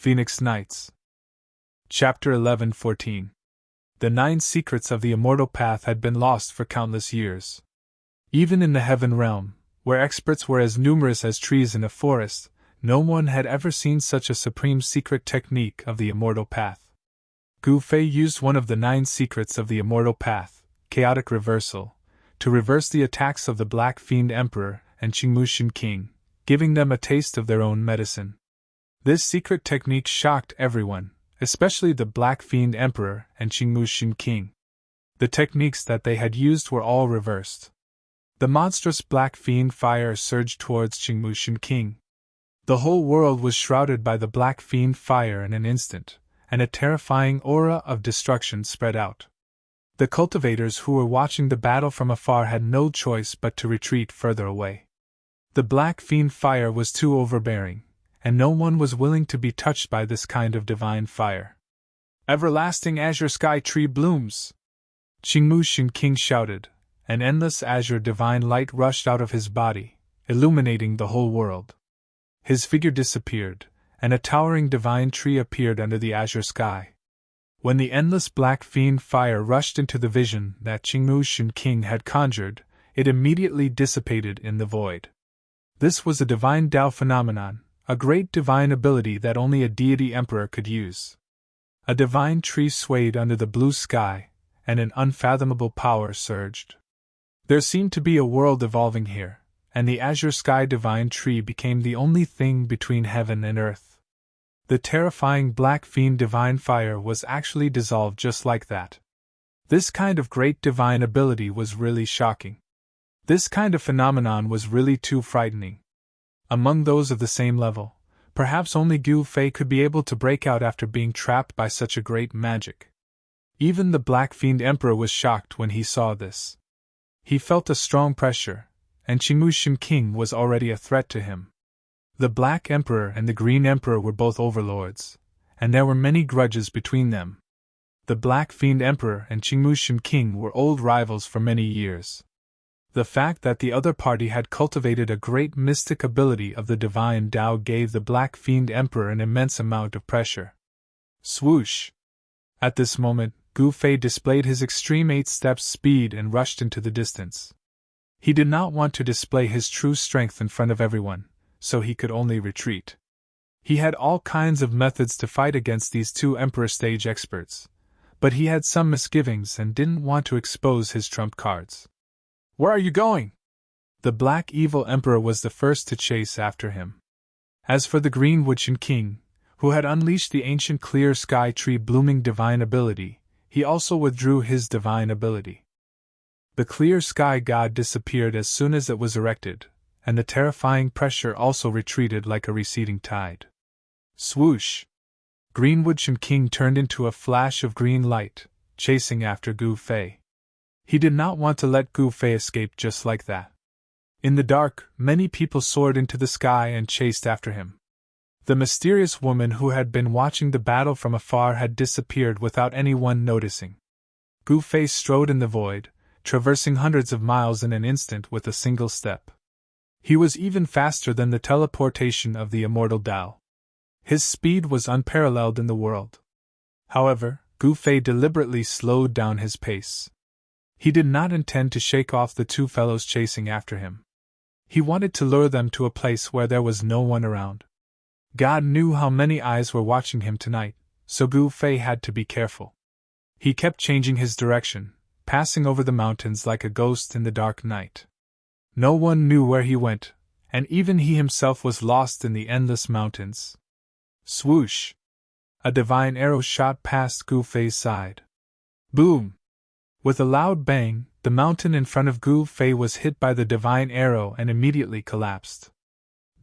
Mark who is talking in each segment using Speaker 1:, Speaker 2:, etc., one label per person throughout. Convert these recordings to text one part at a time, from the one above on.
Speaker 1: Phoenix Nights. Chapter 11-14. The 9 secrets of the immortal path had been lost for countless years. Even in the heaven realm, where experts were as numerous as trees in a forest, no one had ever seen such a supreme secret technique of the immortal path. Gu Fei used one of the 9 secrets of the immortal path, chaotic reversal, to reverse the attacks of the Black Fiend Emperor and Qingmu Shen King, giving them a taste of their own medicine. This secret technique shocked everyone, especially the Black Fiend Emperor and Qingmu Shen King. The techniques that they had used were all reversed. The monstrous Black Fiend fire surged towards Qingmu Shen King. The whole world was shrouded by the Black Fiend fire in an instant, and a terrifying aura of destruction spread out. The cultivators who were watching the battle from afar had no choice but to retreat further away. The Black Fiend fire was too overbearing, and no one was willing to be touched by this kind of divine fire. Everlasting azure sky tree blooms! Qingmu Shen King shouted. An endless azure divine light rushed out of his body, illuminating the whole world. His figure disappeared, and a towering divine tree appeared under the azure sky. When the endless Black Fiend fire rushed into the vision that Qingmu Shen King had conjured, it immediately dissipated in the void. This was a divine Tao phenomenon, a great divine ability that only a deity emperor could use. A divine tree swayed under the blue sky, and an unfathomable power surged. There seemed to be a world evolving here, and the azure sky divine tree became the only thing between heaven and earth. The terrifying Black Fiend divine fire was actually dissolved just like that. This kind of great divine ability was really shocking. This kind of phenomenon was really too frightening. Among those of the same level, perhaps only Gu Fei could be able to break out after being trapped by such a great magic. Even the Black Fiend Emperor was shocked when he saw this. He felt a strong pressure, and Qingmu Shen King was already a threat to him. The Black Emperor and the Green Emperor were both overlords, and there were many grudges between them. The Black Fiend Emperor and Qingmu Shen King were old rivals for many years. The fact that the other party had cultivated a great mystic ability of the divine Tao gave the Black Fiend Emperor an immense amount of pressure. Swoosh! At this moment, Gu Fei displayed his extreme 8-step speed and rushed into the distance. He did not want to display his true strength in front of everyone, so he could only retreat. He had all kinds of methods to fight against these 2 Emperor stage experts, but he had some misgivings and didn't want to expose his trump cards. Where are you going? The Black Evil Emperor was the first to chase after him. As for the Green Wuchen King, who had unleashed the ancient clear sky tree blooming divine ability, he also withdrew his divine ability. The clear sky god disappeared as soon as it was erected, and the terrifying pressure also retreated like a receding tide. Swoosh! Green Wuchen King turned into a flash of green light, chasing after Gu Fei. He did not want to let Gu Fei escape just like that. In the dark, many people soared into the sky and chased after him. The mysterious woman who had been watching the battle from afar had disappeared without anyone noticing. Gu Fei strode in the void, traversing hundreds of miles in an instant with a single step. He was even faster than the teleportation of the immortal Tao. His speed was unparalleled in the world. However, Gu Fei deliberately slowed down his pace. He did not intend to shake off the 2 fellows chasing after him. He wanted to lure them to a place where there was no one around. God knew how many eyes were watching him tonight, so Gu Fei had to be careful. He kept changing his direction, passing over the mountains like a ghost in the dark night. No one knew where he went, and even he himself was lost in the endless mountains. Swoosh! A divine arrow shot past Gu Fei's side. Boom! With a loud bang, the mountain in front of Gu Fei was hit by the divine arrow and immediately collapsed.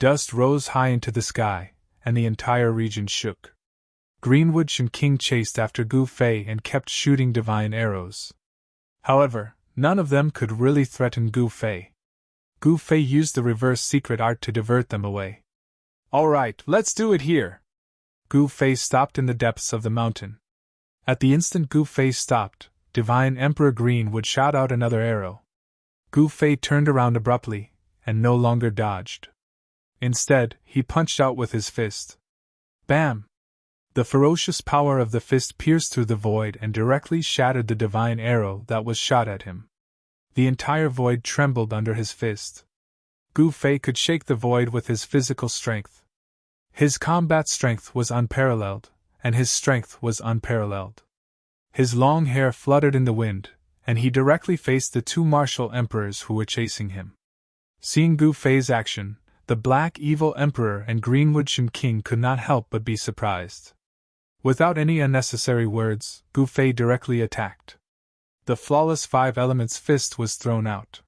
Speaker 1: Dust rose high into the sky, and the entire region shook. Green Wuchen King chased after Gu Fei and kept shooting divine arrows. However, none of them could really threaten Gu Fei. Gu Fei used the reverse secret art to divert them away. All right, let's do it here. Gu Fei stopped in the depths of the mountain. At the instant Gu Fei stopped, Divine Emperor Green would shout out another arrow. Gu Fei turned around abruptly, and no longer dodged. Instead, he punched out with his fist. Bam! The ferocious power of the fist pierced through the void and directly shattered the divine arrow that was shot at him. The entire void trembled under his fist. Gu Fei could shake the void with his physical strength. His combat strength was unparalleled, and his strength was unparalleled. His long hair fluttered in the wind, and he directly faced the two martial emperors who were chasing him. Seeing Gu Fei's action, the Black Evil Emperor and Greenwood Shen King could not help but be surprised. Without any unnecessary words, Gu Fei directly attacked. The flawless Five Elements fist was thrown out.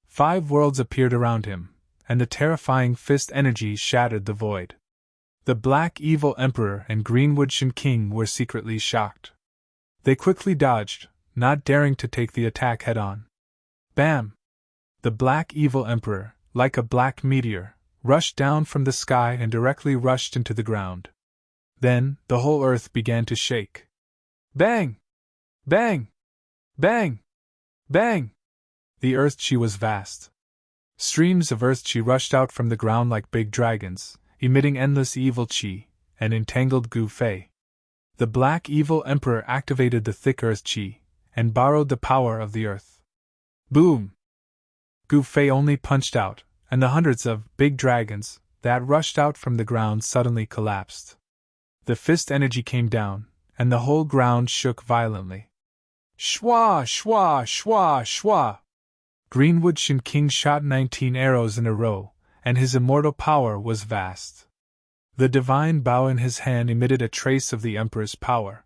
Speaker 1: 5 worlds appeared around him, and the terrifying fist energy shattered the void. The Black Evil Emperor and Greenwood Shen King were secretly shocked. They quickly dodged, not daring to take the attack head-on. Bam! The Black Evil Emperor, like a black meteor, rushed down from the sky and directly rushed into the ground. Then, the whole earth began to shake. Bang! Bang! Bang! Bang! The earth-chi was vast. Streams of earth-chi rushed out from the ground like big dragons, emitting endless evil chi, and entangled Gu Fei. The Black Evil Emperor activated the thick earth-chi, and borrowed the power of the earth. Boom! Gu Fei only punched out, and the hundreds of big dragons that rushed out from the ground suddenly collapsed. The fist energy came down, and the whole ground shook violently. Shwa, shwa, shwa, shwa! Greenwood Shen King shot 19 arrows in a row, and his immortal power was vast. The divine bow in his hand emitted a trace of the Emperor's power.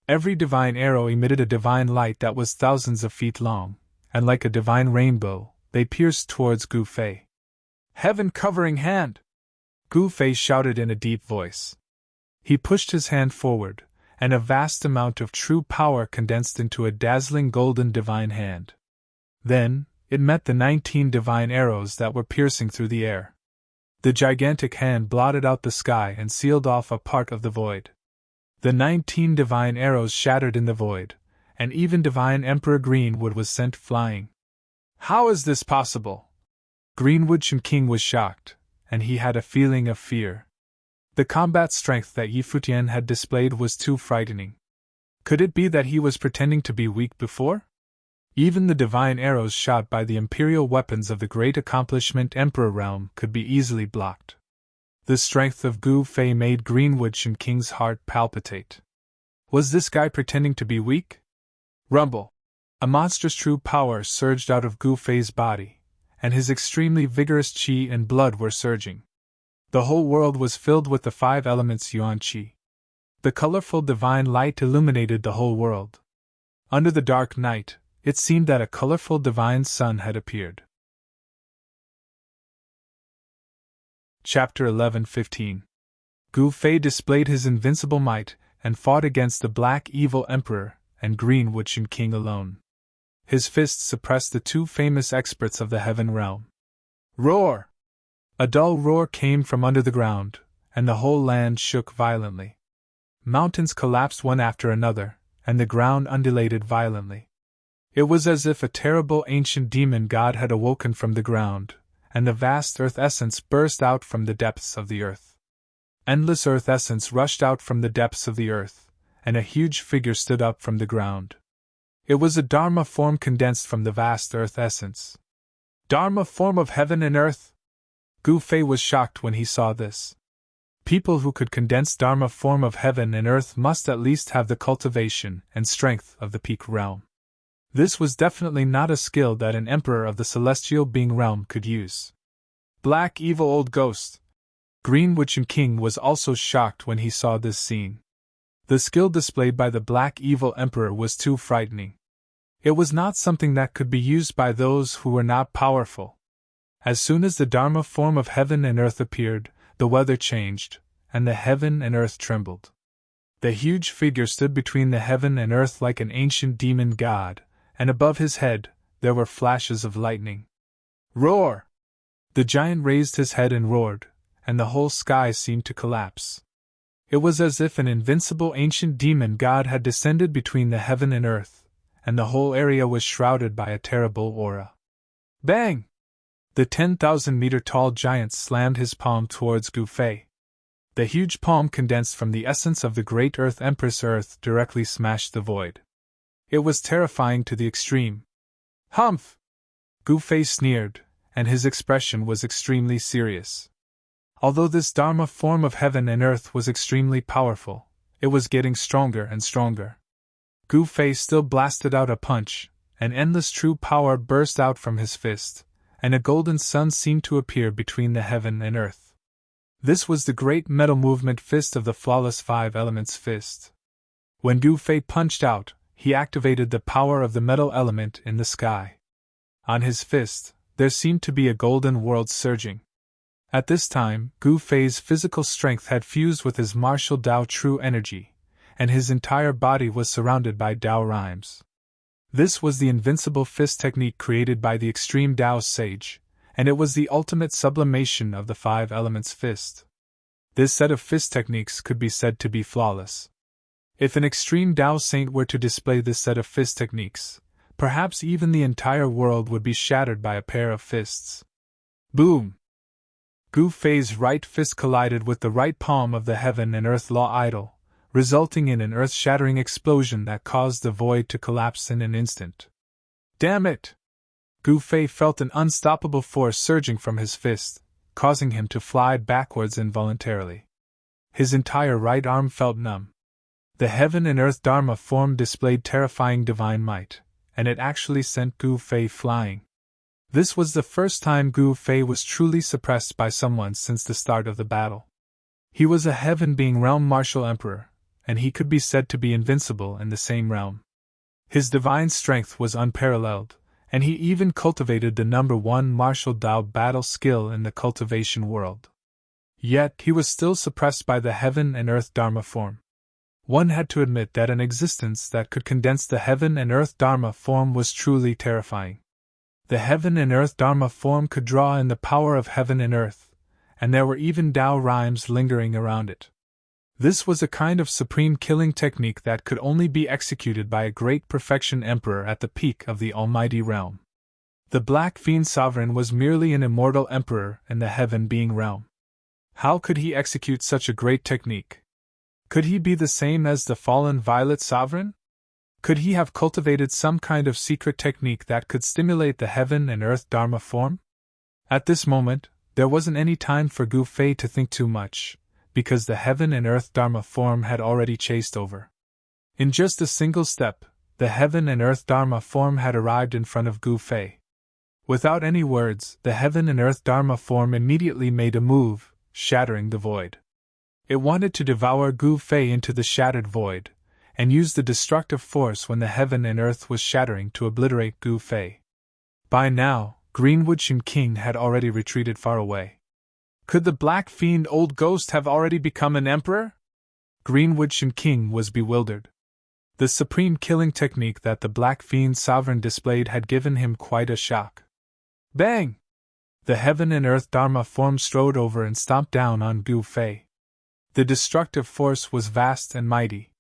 Speaker 1: Every divine arrow emitted a divine light that was thousands of feet long, and like a divine rainbow, they pierced towards Gu Fei. Heaven-covering hand! Gu Fei shouted in a deep voice. He pushed his hand forward, and a vast amount of true power condensed into a dazzling golden divine hand. Then, it met the 19 divine arrows that were piercing through the air. The gigantic hand blotted out the sky and sealed off a part of the void. The 19 divine arrows shattered in the void, and even divine Emperor Greenwood was sent flying. How is this possible? Greenwood Shen King was shocked, and he had a feeling of fear. The combat strength that Yi Futian had displayed was too frightening. Could it be that he was pretending to be weak before? Even the divine arrows shot by the imperial weapons of the great accomplishment Emperor realm could be easily blocked. The strength of Gu Fei made Greenwood Shen King's heart palpitate. Was this guy pretending to be weak? Rumble! A monstrous true power surged out of Gu Fei's body, and his extremely vigorous qi and blood were surging. The whole world was filled with the 5 elements yuan qi. The colorful divine light illuminated the whole world. Under the dark night, it seemed that a colorful divine sun had appeared. Chapter 11:15. Gu Fei displayed his invincible might and fought against the Black Evil Emperor and Greenwood Shen King alone. His fists suppressed the 2 famous experts of the Heaven Realm. Roar! A dull roar came from under the ground, and the whole land shook violently. Mountains collapsed one after another, and the ground undulated violently. It was as if a terrible ancient demon god had awoken from the ground, and the vast earth essence burst out from the depths of the earth. Endless earth essence rushed out from the depths of the earth, and a huge figure stood up from the ground. It was a Dharma form condensed from the vast earth essence. Dharma form of heaven and earth? Gu Fei was shocked when he saw this. People who could condense Dharma form of heaven and earth must at least have the cultivation and strength of the peak realm. This was definitely not a skill that an emperor of the celestial being realm could use. Black evil old ghost! Greenwood Shen King was also shocked when he saw this scene. The skill displayed by the Black Evil Emperor was too frightening. It was not something that could be used by those who were not powerful. As soon as the Dharma form of heaven and earth appeared, the weather changed, and the heaven and earth trembled. The huge figure stood between the heaven and earth like an ancient demon god, and above his head, there were flashes of lightning. Roar! The giant raised his head and roared, and the whole sky seemed to collapse. It was as if an invincible ancient demon god had descended between the heaven and earth, and the whole area was shrouded by a terrible aura. Bang! The 10,000-meter-tall giant slammed his palm towards Gu Fei. The huge palm condensed from the essence of the great Earth Empress Earth directly smashed the void. It was terrifying to the extreme. Humph! Gu Fei sneered, and his expression was extremely serious. Although this Dharma form of heaven and earth was extremely powerful, it was getting stronger and stronger. Gu Fei still blasted out a punch, an endless true power burst out from his fist, and a golden sun seemed to appear between the heaven and earth. This was the great metal movement fist of the flawless five elements fist. When Gu Fei punched out, he activated the power of the metal element in the sky. On his fist, there seemed to be a golden world surging. At this time, Gu Fei's physical strength had fused with his martial Tao true energy, and his entire body was surrounded by Tao rhymes. This was the invincible fist technique created by the extreme Tao sage, and it was the ultimate sublimation of the five elements fist. This set of fist techniques could be said to be flawless. If an extreme Tao saint were to display this set of fist techniques, perhaps even the entire world would be shattered by a pair of fists. Boom! Gu Fei's right fist collided with the right palm of the heaven and earth law idol, resulting in an earth-shattering explosion that caused the void to collapse in an instant. Damn it! Gu Fei felt an unstoppable force surging from his fist, causing him to fly backwards involuntarily. His entire right arm felt numb. The heaven and earth Dharma form displayed terrifying divine might, and it actually sent Gu Fei flying. This was the first time Gu Fei was truly suppressed by someone since the start of the battle. He was a heaven-being realm martial emperor, and he could be said to be invincible in the same realm. His divine strength was unparalleled, and he even cultivated the number one martial Tao battle skill in the cultivation world. Yet he was still suppressed by the heaven and earth Dharma form. One had to admit that an existence that could condense the heaven and earth Dharma form was truly terrifying. The heaven and earth Dharma form could draw in the power of heaven and earth, and there were even Tao rhymes lingering around it. This was a kind of supreme killing technique that could only be executed by a great perfection emperor at the peak of the almighty realm. The Black Fiend Sovereign was merely an immortal emperor in the heaven-being realm. How could he execute such a great technique? Could he be the same as the fallen Violet Sovereign? Could he have cultivated some kind of secret technique that could stimulate the heaven and earth Dharma form? At this moment, there wasn't any time for Gu Fei to think too much, because the heaven and earth Dharma form had already chased over. In just a single step, the heaven and earth Dharma form had arrived in front of Gu Fei. Without any words, the heaven and earth Dharma form immediately made a move, shattering the void. It wanted to devour Gu Fei into the shattered void, and use the destructive force when the heaven and earth was shattering to obliterate Gu Fei. By now, Greenwood Shin King had already retreated far away. Could the Black Fiend Old Ghost have already become an emperor? Greenwood Shin King was bewildered. The supreme killing technique that the Black Fiend Sovereign displayed had given him quite a shock. Bang! The heaven and earth Dharma form strode over and stomped down on Gu Fei. The destructive force was vast and mighty.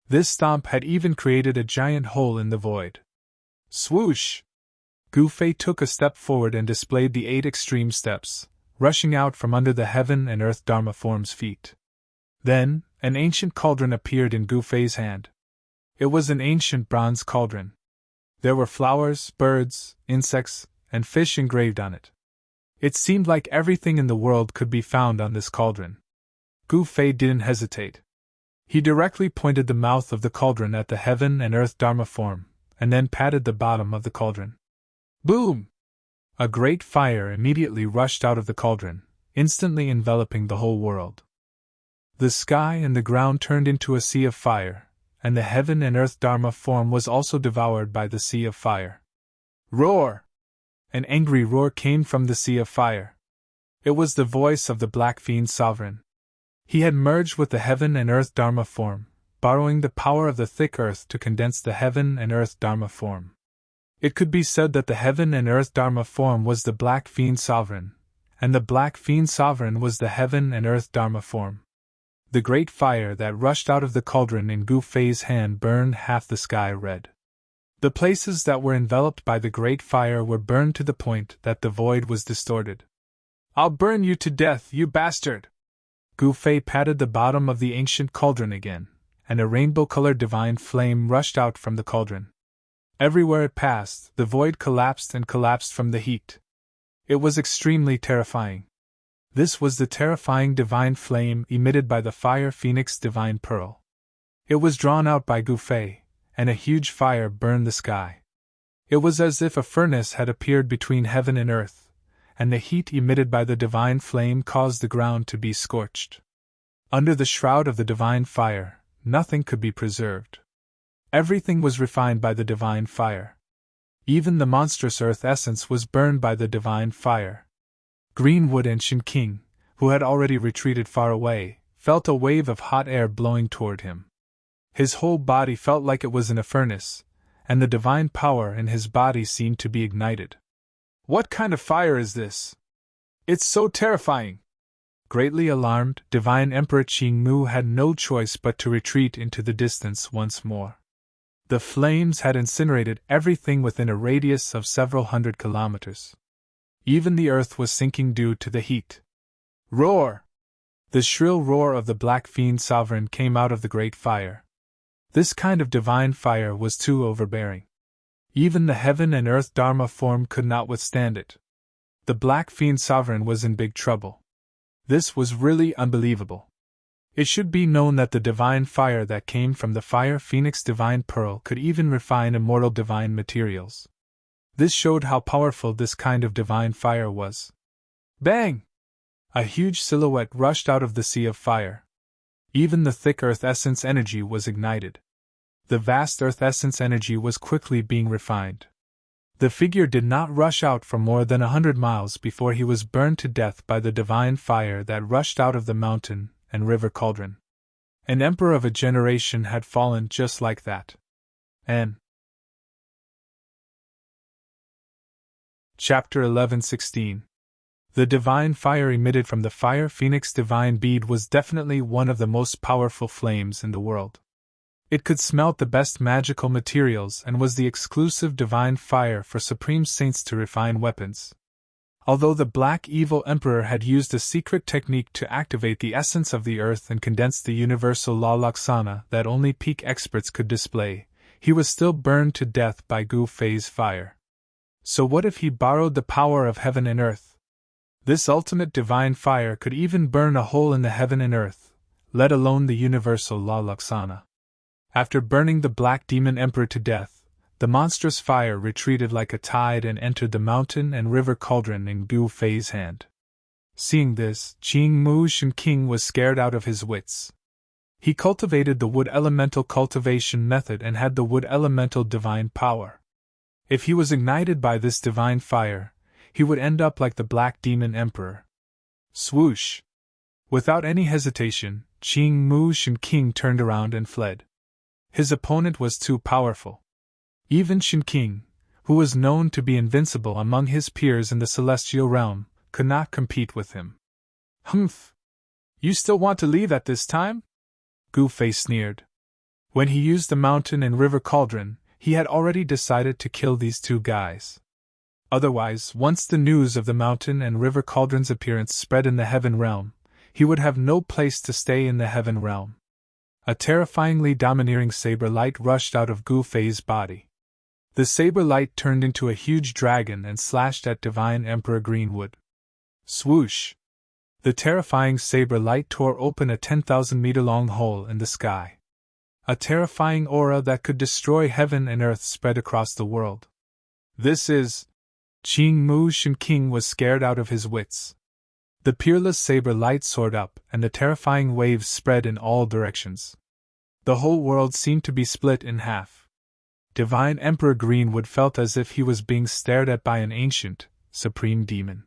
Speaker 1: This stomp had even created a giant hole in the void. Swoosh! Gu Fei took a step forward and displayed the 8 extreme steps, rushing out from under the heaven and earth Dharma form's feet. Then, an ancient cauldron appeared in Gu Fei's hand. It was an ancient bronze cauldron. There were flowers, birds, insects, and fish engraved on it. It seemed like everything in the world could be found on this cauldron. Gu Fei didn't hesitate. He directly pointed the mouth of the cauldron at the heaven and earth Dharma form, and then patted the bottom of the cauldron. Boom! A great fire immediately rushed out of the cauldron, instantly enveloping the whole world. The sky and the ground turned into a sea of fire, and the heaven and earth Dharma form was also devoured by the sea of fire. Roar! An angry roar came from the sea of fire. It was the voice of the Black Fiend Sovereign. He had merged with the heaven and earth Dharma form, borrowing the power of the thick earth to condense the heaven and earth Dharma form. It could be said that the heaven and earth Dharma form was the Black Fiend Sovereign, and the Black Fiend Sovereign was the heaven and earth Dharma form. The great fire that rushed out of the cauldron in Gu Fei's hand burned half the sky red. The places that were enveloped by the great fire were burned to the point that the void was distorted. I'll burn you to death, you bastard! Gu Fei patted the bottom of the ancient cauldron again, and a rainbow-colored divine flame rushed out from the cauldron. Everywhere it passed, the void collapsed and collapsed from the heat. It was extremely terrifying. This was the terrifying divine flame emitted by the fire phoenix divine pearl. It was drawn out by Gu Fei, and a huge fire burned the sky. It was as if a furnace had appeared between heaven and earth, and the heat emitted by the divine flame caused the ground to be scorched. Under the shroud of the divine fire, nothing could be preserved. Everything was refined by the divine fire. Even the monstrous earth essence was burned by the divine fire. Greenwood and Shin King, who had already retreated far away, felt a wave of hot air blowing toward him. His whole body felt like it was in a furnace, and the divine power in his body seemed to be ignited. What kind of fire is this? It's so terrifying! Greatly alarmed, Divine Emperor Qingmu had no choice but to retreat into the distance once more. The flames had incinerated everything within a radius of several hundred kilometers. Even the earth was sinking due to the heat. Roar! The shrill roar of the Black Fiend Sovereign came out of the great fire. This kind of divine fire was too overbearing. Even the heaven and earth Dharma form could not withstand it. The Black Fiend Sovereign was in big trouble. This was really unbelievable. It should be known that the divine fire that came from the fire phoenix divine pearl could even refine immortal divine materials. This showed how powerful this kind of divine fire was. Bang! A huge silhouette rushed out of the sea of fire. Even the thick earth essence energy was ignited. The vast earth essence energy was quickly being refined. The figure did not rush out for more than 100 miles before he was burned to death by the divine fire that rushed out of the mountain and river cauldron. An emperor of a generation had fallen just like that. And Chapter 11:16. The divine fire emitted from the fire phoenix divine bead was definitely one of the most powerful flames in the world. It could smelt the best magical materials and was the exclusive divine fire for supreme saints to refine weapons. Although the Black Evil Emperor had used a secret technique to activate the essence of the earth and condense the universal law Laksana that only peak experts could display, he was still burned to death by Gu Fei's fire. So what if he borrowed the power of heaven and earth? This ultimate divine fire could even burn a hole in the heaven and earth, let alone the universal law Laksana. After burning the Black Demon Emperor to death, the monstrous fire retreated like a tide and entered the mountain and river cauldron in Gu Fei's hand. Seeing this, Qingmu Shin King was scared out of his wits. He cultivated the wood elemental cultivation method and had the wood elemental divine power. If he was ignited by this divine fire, he would end up like the Black Demon Emperor. Swoosh! Without any hesitation, Qingmu Shin King turned around and fled. His opponent was too powerful. Even Shin King, who was known to be invincible among his peers in the celestial realm, could not compete with him. Humph! You still want to leave at this time? Gu Fei sneered. When he used the mountain and river cauldron, he had already decided to kill these two guys. Otherwise, once the news of the mountain and river cauldron's appearance spread in the heaven realm, he would have no place to stay in the heaven realm. A terrifyingly domineering saber light rushed out of Gu Fei's body. The saber light turned into a huge dragon and slashed at Divine Emperor Greenwood. Swoosh! The terrifying saber light tore open a 10,000-meter-long hole in the sky. A terrifying aura that could destroy heaven and earth spread across the world. This is... Qingmu Shin King was scared out of his wits. The peerless saber light soared up, and the terrifying waves spread in all directions. The whole world seemed to be split in half. Divine Emperor Greenwood felt as if he was being stared at by an ancient, supreme demon.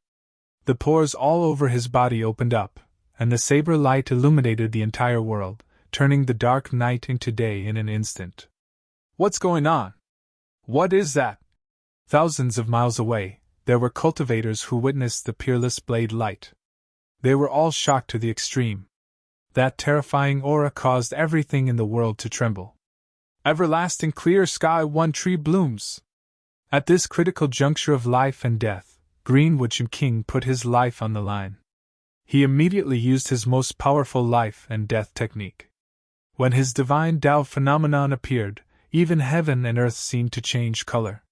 Speaker 1: The pores all over his body opened up, and the saber light illuminated the entire world, turning the dark night into day in an instant. What's going on? What is that? Thousands of miles away, there were cultivators who witnessed the peerless blade light. They were all shocked to the extreme. That terrifying aura caused everything in the world to tremble. Everlasting clear sky, one tree blooms. At this critical juncture of life and death, Greenwood Shin King put his life on the line. He immediately used his most powerful life and death technique. When his divine Tao phenomenon appeared, even heaven and earth seemed to change color.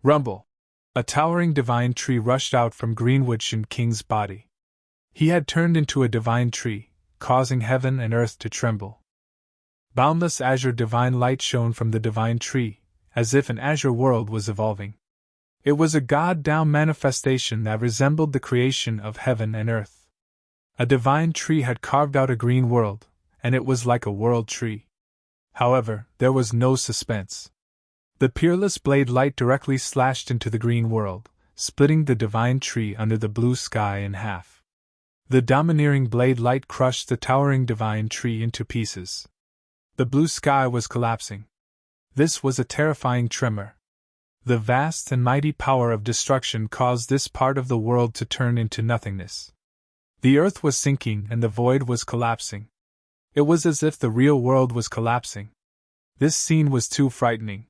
Speaker 1: Rumble! A towering divine tree rushed out from Greenwood Shin King's body. He had turned into a divine tree, causing heaven and earth to tremble. Boundless azure divine light shone from the divine tree, as if an azure world was evolving. It was a God-Tao manifestation that resembled the creation of heaven and earth. A divine tree had carved out a green world, and it was like a world tree. However, there was no suspense. The peerless blade light directly slashed into the green world, splitting the divine tree under the blue sky in half. The domineering blade light crushed the towering divine tree into pieces. The blue sky was collapsing. This was a terrifying tremor. The vast and mighty power of destruction caused this part of the world to turn into nothingness. The earth was sinking and the void was collapsing. It was as if the real world was collapsing. This scene was too frightening.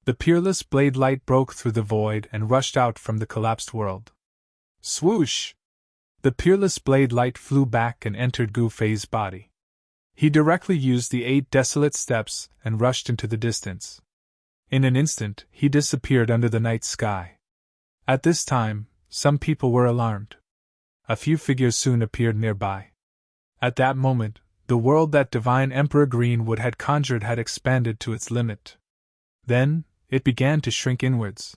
Speaker 1: The peerless blade light broke through the void and rushed out from the collapsed world. Swoosh! The peerless blade light flew back and entered Gu Fei's body. He directly used the 8 desolate steps and rushed into the distance. In an instant, he disappeared under the night sky. At this time, some people were alarmed. A few figures soon appeared nearby. At that moment, the world that Divine Emperor Greenwood had conjured had expanded to its limit. Then, it began to shrink inwards.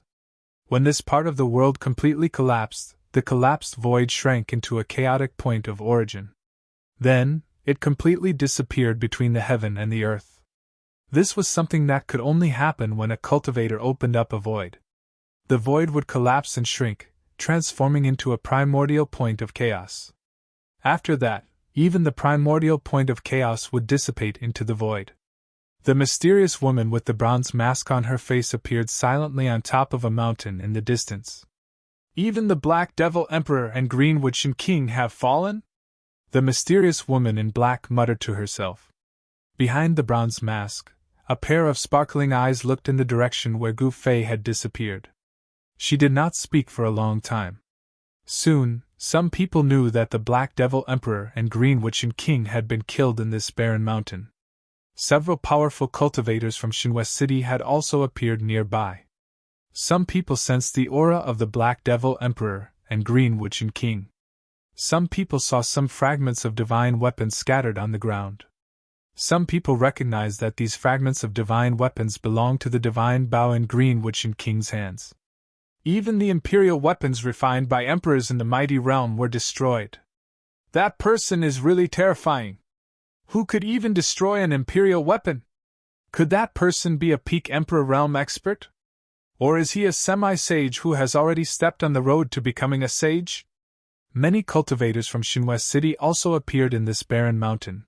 Speaker 1: When this part of the world completely collapsed, the collapsed void shrank into a chaotic point of origin. Then, it completely disappeared between the heaven and the earth. This was something that could only happen when a cultivator opened up a void. The void would collapse and shrink, transforming into a primordial point of chaos. After that, even the primordial point of chaos would dissipate into the void. The mysterious woman with the bronze mask on her face appeared silently on top of a mountain in the distance. Even the Black Devil Emperor and Greenwood Shin King have fallen? The mysterious woman in black muttered to herself. Behind the bronze mask, a pair of sparkling eyes looked in the direction where Gu Fei had disappeared. She did not speak for a long time. Soon, some people knew that the Black Devil Emperor and Greenwood Shin King had been killed in this barren mountain. Several powerful cultivators from Shinwei City had also appeared nearby. Some people sensed the aura of the Black Devil Emperor and Greenwood Shin King. Some people saw some fragments of divine weapons scattered on the ground. Some people recognized that these fragments of divine weapons belonged to the divine Bao and Greenwood Shin King's hands. Even the imperial weapons refined by emperors in the mighty realm were destroyed. That person is really terrifying. Who could even destroy an imperial weapon? Could that person be a peak emperor realm expert? Or is he a semi-sage who has already stepped on the road to becoming a sage? Many cultivators from Shinwei City also appeared in this barren mountain.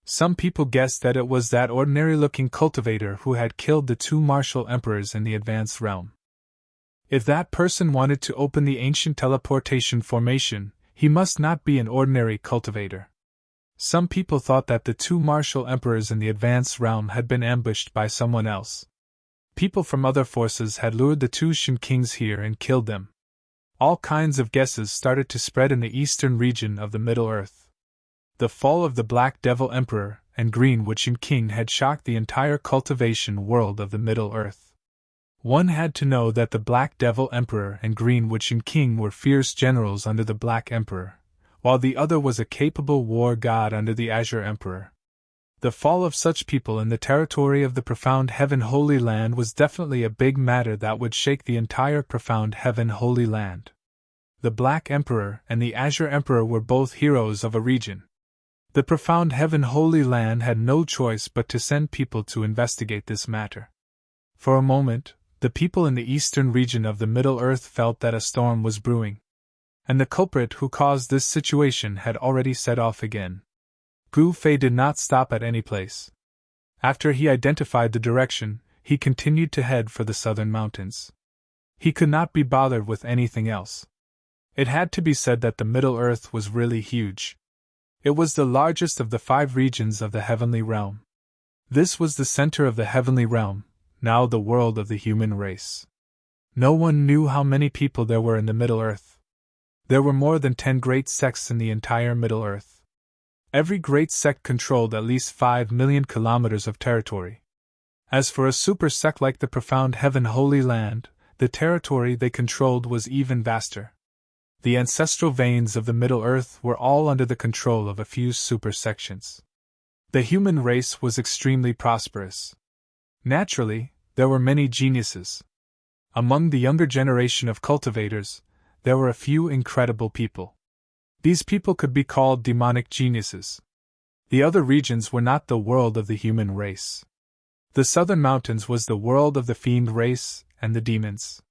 Speaker 1: Some people guessed that it was that ordinary-looking cultivator who had killed the 2 martial emperors in the advanced realm. If that person wanted to open the ancient teleportation formation, he must not be an ordinary cultivator. Some people thought that the 2 martial emperors in the advanced realm had been ambushed by someone else. People from other forces had lured the 2 Shin Kings here and killed them. All kinds of guesses started to spread in the eastern region of the Middle Earth. The fall of the Black Devil Emperor and Greenwood Shin King had shocked the entire cultivation world of the Middle Earth. One had to know that the Black Devil Emperor and Greenwood Shin King were fierce generals under the Black Emperor, while the other was a capable war god under the Azure Emperor. The fall of such people in the territory of the Profound Heaven Holy Land was definitely a big matter that would shake the entire Profound Heaven Holy Land. The Black Emperor and the Azure Emperor were both heroes of a region. The Profound Heaven Holy Land had no choice but to send people to investigate this matter. For a moment, the people in the eastern region of the Middle Earth felt that a storm was brewing. And the culprit who caused this situation had already set off again. Gu Fei did not stop at any place. After he identified the direction, he continued to head for the southern mountains. He could not be bothered with anything else. It had to be said that the Middle Earth was really huge. It was the largest of the 5 regions of the heavenly realm. This was the center of the heavenly realm, now the world of the human race. No one knew how many people there were in the Middle Earth. There were more than 10 great sects in the entire Middle-earth. Every great sect controlled at least 5 million kilometers of territory. As for a super sect like the profound Heaven Holy Land, the territory they controlled was even vaster. The ancestral veins of the Middle-earth were all under the control of a few super sections. The human race was extremely prosperous. Naturally, there were many geniuses. Among the younger generation of cultivators, there were a few incredible people. These people could be called demonic geniuses. The other regions were not the world of the human race. The southern mountains was the world of the fiend race and the demons.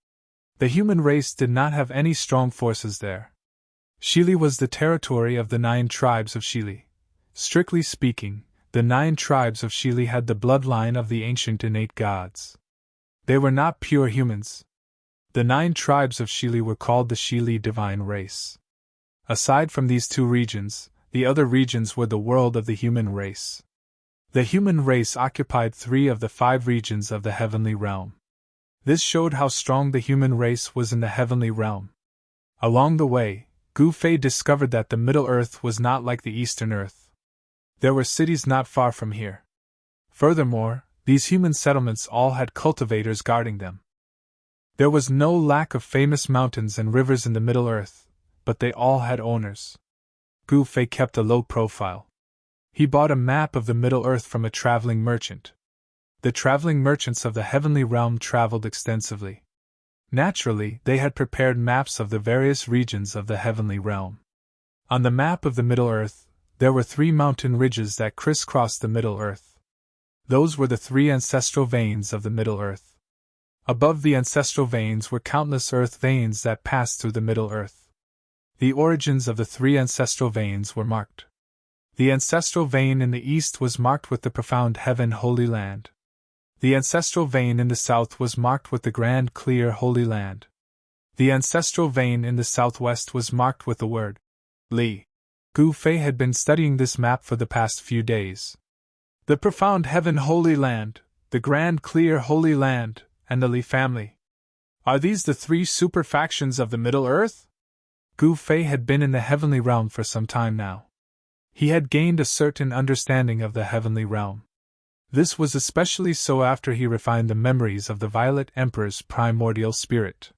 Speaker 1: The human race did not have any strong forces there. Shili was the territory of the 9 tribes of Shili. Strictly speaking, the 9 tribes of Shili had the bloodline of the ancient innate gods. They were not pure humans. The 9 tribes of Shili were called the Shili divine race. Aside from these 2 regions, the other regions were the world of the human race. The human race occupied 3 of the 5 regions of the heavenly realm. This showed how strong the human race was in the heavenly realm. Along the way, Gu Fei discovered that the Middle Earth was not like the Eastern Earth. There were cities not far from here. Furthermore, these human settlements all had cultivators guarding them. There was no lack of famous mountains and rivers in the Middle Earth, but they all had owners. Gu Fei kept a low profile. He bought a map of the Middle Earth from a traveling merchant. The traveling merchants of the heavenly realm traveled extensively. Naturally, they had prepared maps of the various regions of the heavenly realm. On the map of the Middle Earth, there were 3 mountain ridges that crisscrossed the Middle Earth. Those were the 3 ancestral veins of the Middle Earth. Above the ancestral veins were countless earth veins that passed through the Middle Earth. The origins of the 3 ancestral veins were marked. The ancestral vein in the east was marked with the profound Heaven Holy Land. The ancestral vein in the south was marked with the grand clear Holy Land. The ancestral vein in the southwest was marked with the word Li. Gu Fei had been studying this map for the past few days. The profound Heaven Holy Land, the grand clear Holy Land, and the Li family. Are these the 3 super factions of the Middle Earth? Gu Fei had been in the heavenly realm for some time now. He had gained a certain understanding of the heavenly realm. This was especially so after he refined the memories of the Violet Emperor's primordial spirit.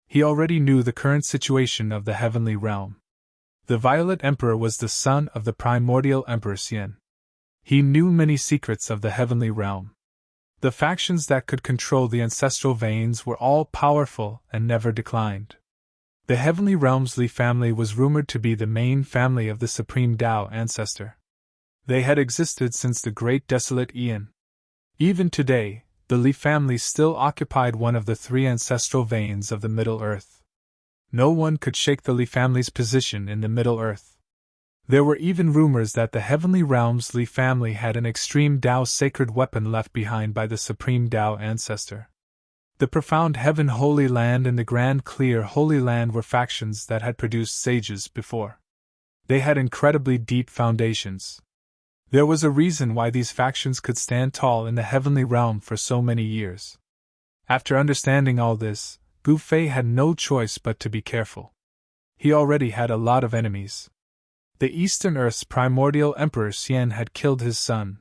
Speaker 1: He already knew the current situation of the heavenly realm. The Violet Emperor was the son of the primordial Emperor Xian. He knew many secrets of the heavenly realm. The factions that could control the ancestral veins were all powerful and never declined. The heavenly realm's Li family was rumored to be the main family of the Supreme Tao ancestor. They had existed since the Great Desolate Aeon. Even today, the Li family still occupied one of the 3 ancestral veins of the Middle Earth. No one could shake the Li family's position in the Middle Earth. There were even rumors that the heavenly realm's Li family had an extreme Tao sacred weapon left behind by the Supreme Tao ancestor. The profound Heaven Holy Land and the Grand Clear Holy Land were factions that had produced sages before. They had incredibly deep foundations. There was a reason why these factions could stand tall in the heavenly realm for so many years. After understanding all this, Gu Fei had no choice but to be careful. He already had a lot of enemies. The Eastern Earth's primordial Emperor Xian had killed his son.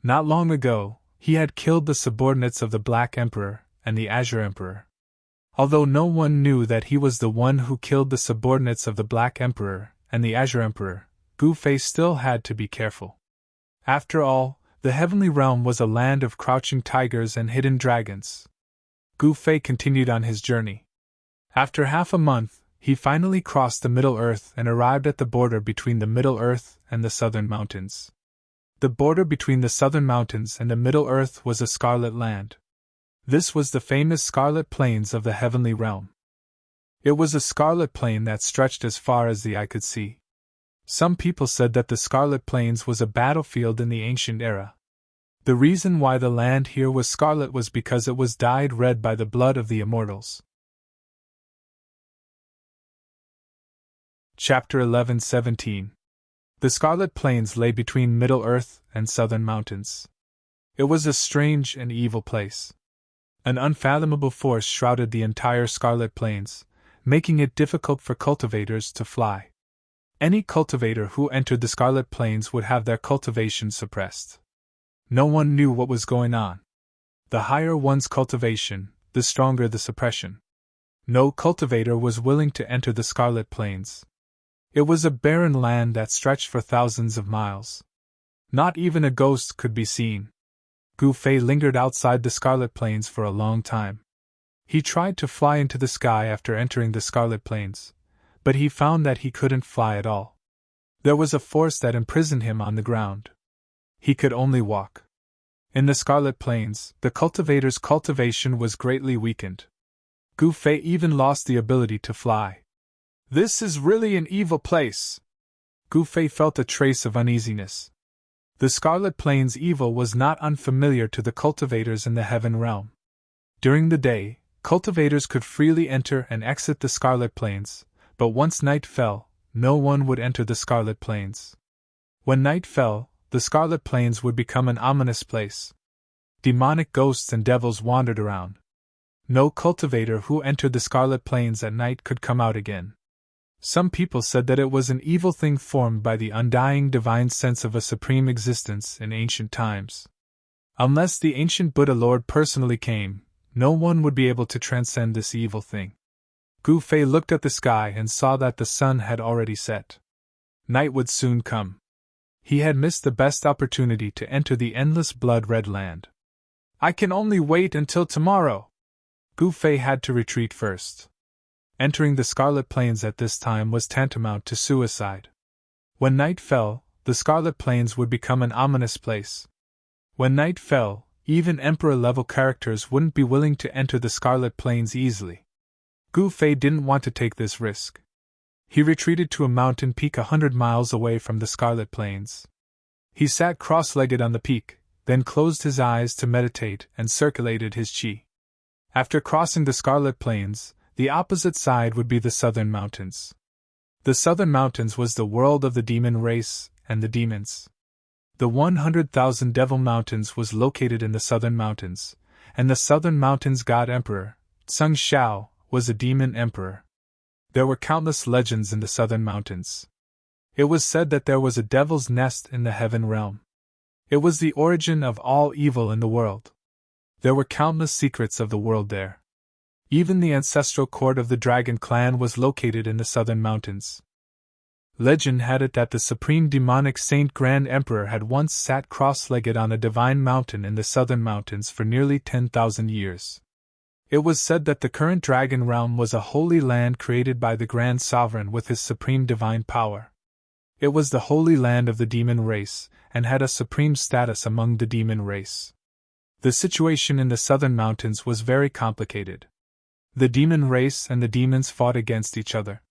Speaker 1: Not long ago, he had killed the subordinates of the Black Emperor and the Azure Emperor. Although no one knew that he was the one who killed the subordinates of the Black Emperor and the Azure Emperor, Gu Fei still had to be careful. After all, the heavenly realm was a land of crouching tigers and hidden dragons. Gu Fei continued on his journey. After half a month, he finally crossed the Middle Earth and arrived at the border between the Middle Earth and the Southern Mountains. The border between the Southern Mountains and the Middle Earth was a scarlet land. This was the famous Scarlet Plains of the heavenly realm. It was a scarlet plain that stretched as far as the eye could see. Some people said that the Scarlet Plains was a battlefield in the ancient era. The reason why the land here was scarlet was because it was dyed red by the blood of the immortals. Chapter 11:17. The Scarlet Plains lay between Middle Earth and Southern Mountains. It was a strange and evil place. An unfathomable force shrouded the entire Scarlet Plains. making it difficult for cultivators to fly. Any cultivator who entered the Scarlet Plains would have their cultivation suppressed. No one knew what was going on. The higher one's cultivation, the stronger the suppression. No cultivator was willing to enter the Scarlet Plains. It was a barren land that stretched for thousands of miles. Not even a ghost could be seen. Gu Fei lingered outside the Scarlet Plains for a long time. He tried to fly into the sky after entering the Scarlet Plains, but he found that he couldn't fly at all. There was a force that imprisoned him on the ground. He could only walk. In the Scarlet Plains, the cultivator's cultivation was greatly weakened. Gu Fei even lost the ability to fly. This is really an evil place. Gu Fei felt a trace of uneasiness. The Scarlet Plains evil was not unfamiliar to the cultivators in the Heaven Realm. During the day, cultivators could freely enter and exit the Scarlet Plains, but once night fell, no one would enter the Scarlet Plains. When night fell, the Scarlet Plains would become an ominous place. Demonic ghosts and devils wandered around. No cultivator who entered the Scarlet Plains at night could come out again. Some people said that it was an evil thing formed by the undying divine sense of a supreme existence in ancient times. Unless the ancient Buddha Lord personally came, no one would be able to transcend this evil thing. Gu Fei looked at the sky and saw that the sun had already set. Night would soon come. He had missed the best opportunity to enter the endless blood-red land. I can only wait until tomorrow. Gu Fei had to retreat first. Entering the Scarlet Plains at this time was tantamount to suicide. When night fell, the Scarlet Plains would become an ominous place. When night fell, even Emperor-level characters wouldn't be willing to enter the Scarlet Plains easily. Gu Fei didn't want to take this risk. He retreated to a mountain peak 100 miles away from the Scarlet Plains. He sat cross-legged on the peak, then closed his eyes to meditate and circulated his qi. After crossing the Scarlet Plains, the opposite side would be the Southern Mountains. The Southern Mountains was the world of the demon race and the demons. The 100,000 Devil Mountains was located in the Southern Mountains, and the Southern Mountains God Emperor, Tseng Xiao, was a demon emperor. There were countless legends in the Southern Mountains. It was said that there was a devil's nest in the Heaven Realm. It was the origin of all evil in the world. There were countless secrets of the world there. Even the ancestral court of the Dragon Clan was located in the Southern Mountains. Legend had it that the supreme demonic Saint Grand Emperor had once sat cross-legged on a divine mountain in the Southern Mountains for nearly 10,000 years. It was said that the current Dragon Realm was a holy land created by the Grand Sovereign with his supreme divine power. It was the holy land of the demon race, and had a supreme status among the demon race. The situation in the Southern Mountains was very complicated. The demon race and the demons fought against each other.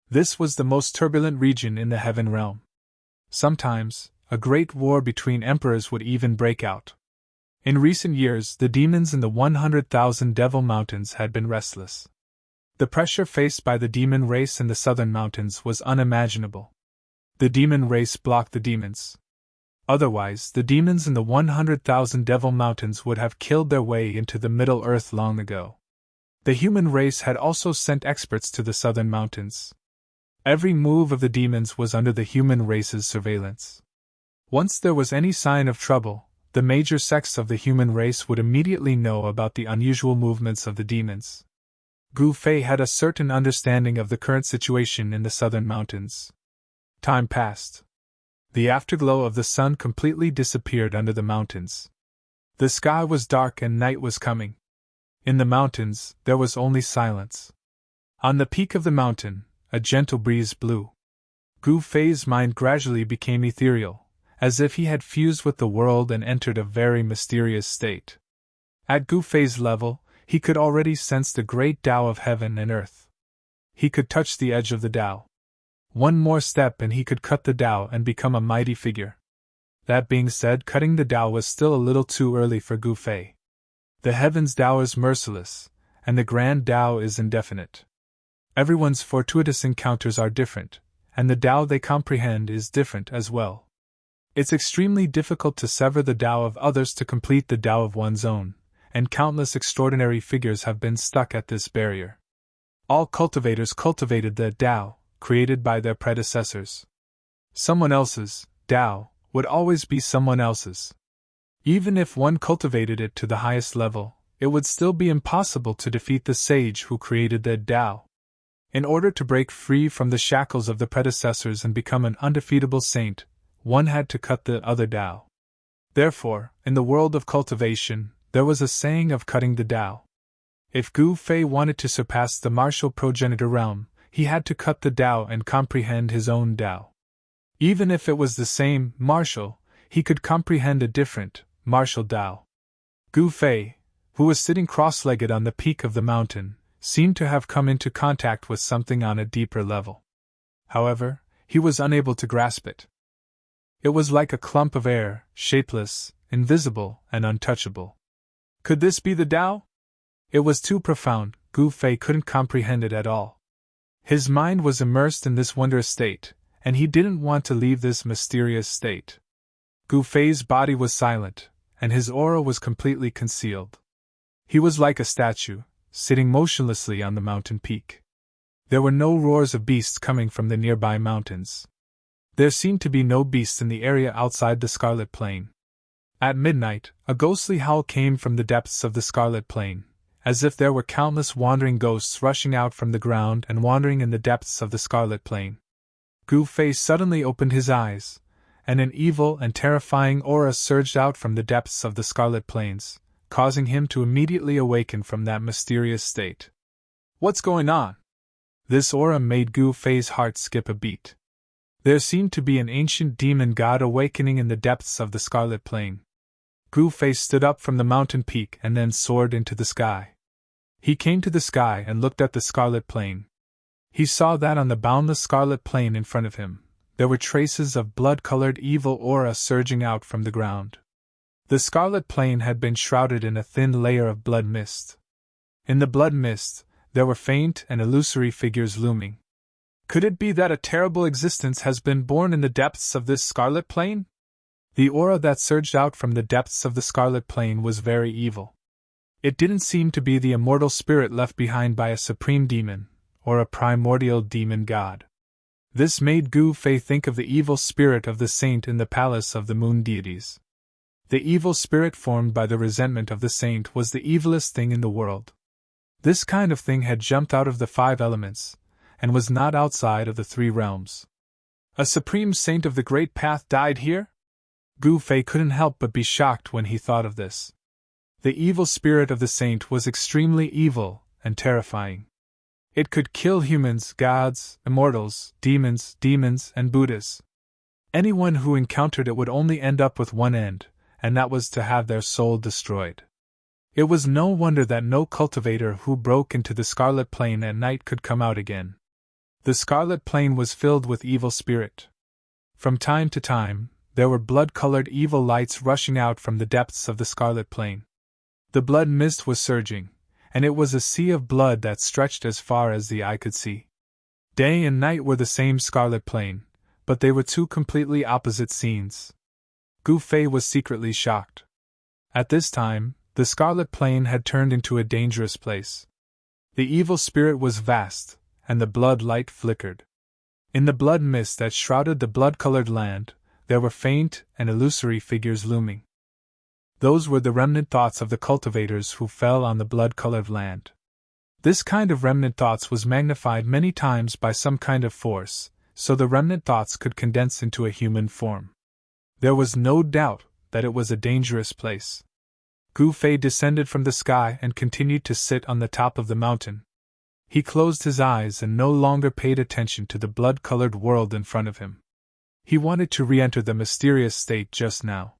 Speaker 1: This was the most turbulent region in the Heaven Realm. Sometimes, a great war between emperors would even break out. In recent years, the demons in the 100,000 Devil Mountains had been restless. The pressure faced by the demon race in the Southern Mountains was unimaginable. The demon race blocked the demons. Otherwise, the demons in the 100,000 Devil Mountains would have killed their way into the Middle Earth long ago. The human race had also sent experts to the Southern Mountains. Every move of the demons was under the human race's surveillance. Once there was any sign of trouble, the major sects of the human race would immediately know about the unusual movements of the demons. Gu Fei had a certain understanding of the current situation in the Southern Mountains. Time passed. The afterglow of the sun completely disappeared under the mountains. The sky was dark and night was coming. In the mountains, there was only silence. On the peak of the mountain, a gentle breeze blew. Gu Fei's mind gradually became ethereal, as if he had fused with the world and entered a very mysterious state. At Gu Fei's level, he could already sense the great Tao of heaven and earth. He could touch the edge of the Tao. One more step and he could cut the Tao and become a mighty figure. That being said, cutting the Tao was still a little too early for Gu Fei. The heavens' Tao is merciless, and the grand Tao is indefinite. Everyone's fortuitous encounters are different, and the Tao they comprehend is different as well. It's extremely difficult to sever the Tao of others to complete the Tao of one's own, and countless extraordinary figures have been stuck at this barrier. All cultivators cultivated the Tao, created by their predecessors. Someone else's Tao would always be someone else's. Even if one cultivated it to the highest level, it would still be impossible to defeat the sage who created the Tao. In order to break free from the shackles of the predecessors and become an undefeatable saint, one had to cut the other Tao. Therefore, in the world of cultivation, there was a saying of cutting the Tao. If Gu Fei wanted to surpass the martial progenitor realm, he had to cut the Tao and comprehend his own Tao. Even if it was the same, martial, he could comprehend a different, martial Tao. Gu Fei, who was sitting cross-legged on the peak of the mountain, seemed to have come into contact with something on a deeper level. However, he was unable to grasp it. It was like a clump of air, shapeless, invisible, and untouchable. Could this be the Tao? It was too profound, Gu Fei couldn't comprehend it at all. His mind was immersed in this wondrous state, and he didn't want to leave this mysterious state. Gu Fei's body was silent, and his aura was completely concealed. He was like a statue, sitting motionlessly on the mountain peak. There were no roars of beasts coming from the nearby mountains. There seemed to be no beasts in the area outside the Scarlet Plain. At midnight, a ghostly howl came from the depths of the Scarlet Plain, as if there were countless wandering ghosts rushing out from the ground and wandering in the depths of the Scarlet Plain. Gu Fei suddenly opened his eyes, and an evil and terrifying aura surged out from the depths of the Scarlet Plains, causing him to immediately awaken from that mysterious state. What's going on? This aura made Gu Fei's heart skip a beat. There seemed to be an ancient demon god awakening in the depths of the Scarlet Plain. Gu Fei stood up from the mountain peak and then soared into the sky. He came to the sky and looked at the Scarlet Plain. He saw that on the boundless Scarlet Plain in front of him, there were traces of blood-colored evil aura surging out from the ground. The Scarlet Plain had been shrouded in a thin layer of blood mist. In the blood mist, there were faint and illusory figures looming. Could it be that a terrible existence has been born in the depths of this Scarlet Plain? The aura that surged out from the depths of the Scarlet Plain was very evil. It didn't seem to be the immortal spirit left behind by a supreme demon, or a primordial demon god. This made Gu Fei think of the evil spirit of the saint in the palace of the moon deities. The evil spirit formed by the resentment of the saint was the evilest thing in the world. This kind of thing had jumped out of the 5 elements, and was not outside of the 3 realms. A supreme saint of the Great Path died here? Gu Fei couldn't help but be shocked when he thought of this. The evil spirit of the saint was extremely evil and terrifying. It could kill humans, gods, immortals, demons, and Buddhas. Anyone who encountered it would only end up with one end, and that was to have their soul destroyed. It was no wonder that no cultivator who broke into the Scarlet Plain at night could come out again. The Scarlet Plain was filled with evil spirit. From time to time, there were blood-colored evil lights rushing out from the depths of the Scarlet Plain. The blood mist was surging, and it was a sea of blood that stretched as far as the eye could see. Day and night were the same Scarlet Plain, but they were 2 completely opposite scenes. Gu Fei was secretly shocked. At this time, the Scarlet Plain had turned into a dangerous place. The evil spirit was vast, and the blood light flickered. In the blood mist that shrouded the blood-colored land, there were faint and illusory figures looming. Those were the remnant thoughts of the cultivators who fell on the blood-colored land. This kind of remnant thoughts was magnified many times by some kind of force, so the remnant thoughts could condense into a human form. There was no doubt that it was a dangerous place. Gu Fei descended from the sky and continued to sit on the top of the mountain. He closed his eyes and no longer paid attention to the blood-colored world in front of him. He wanted to re-enter the mysterious state just now.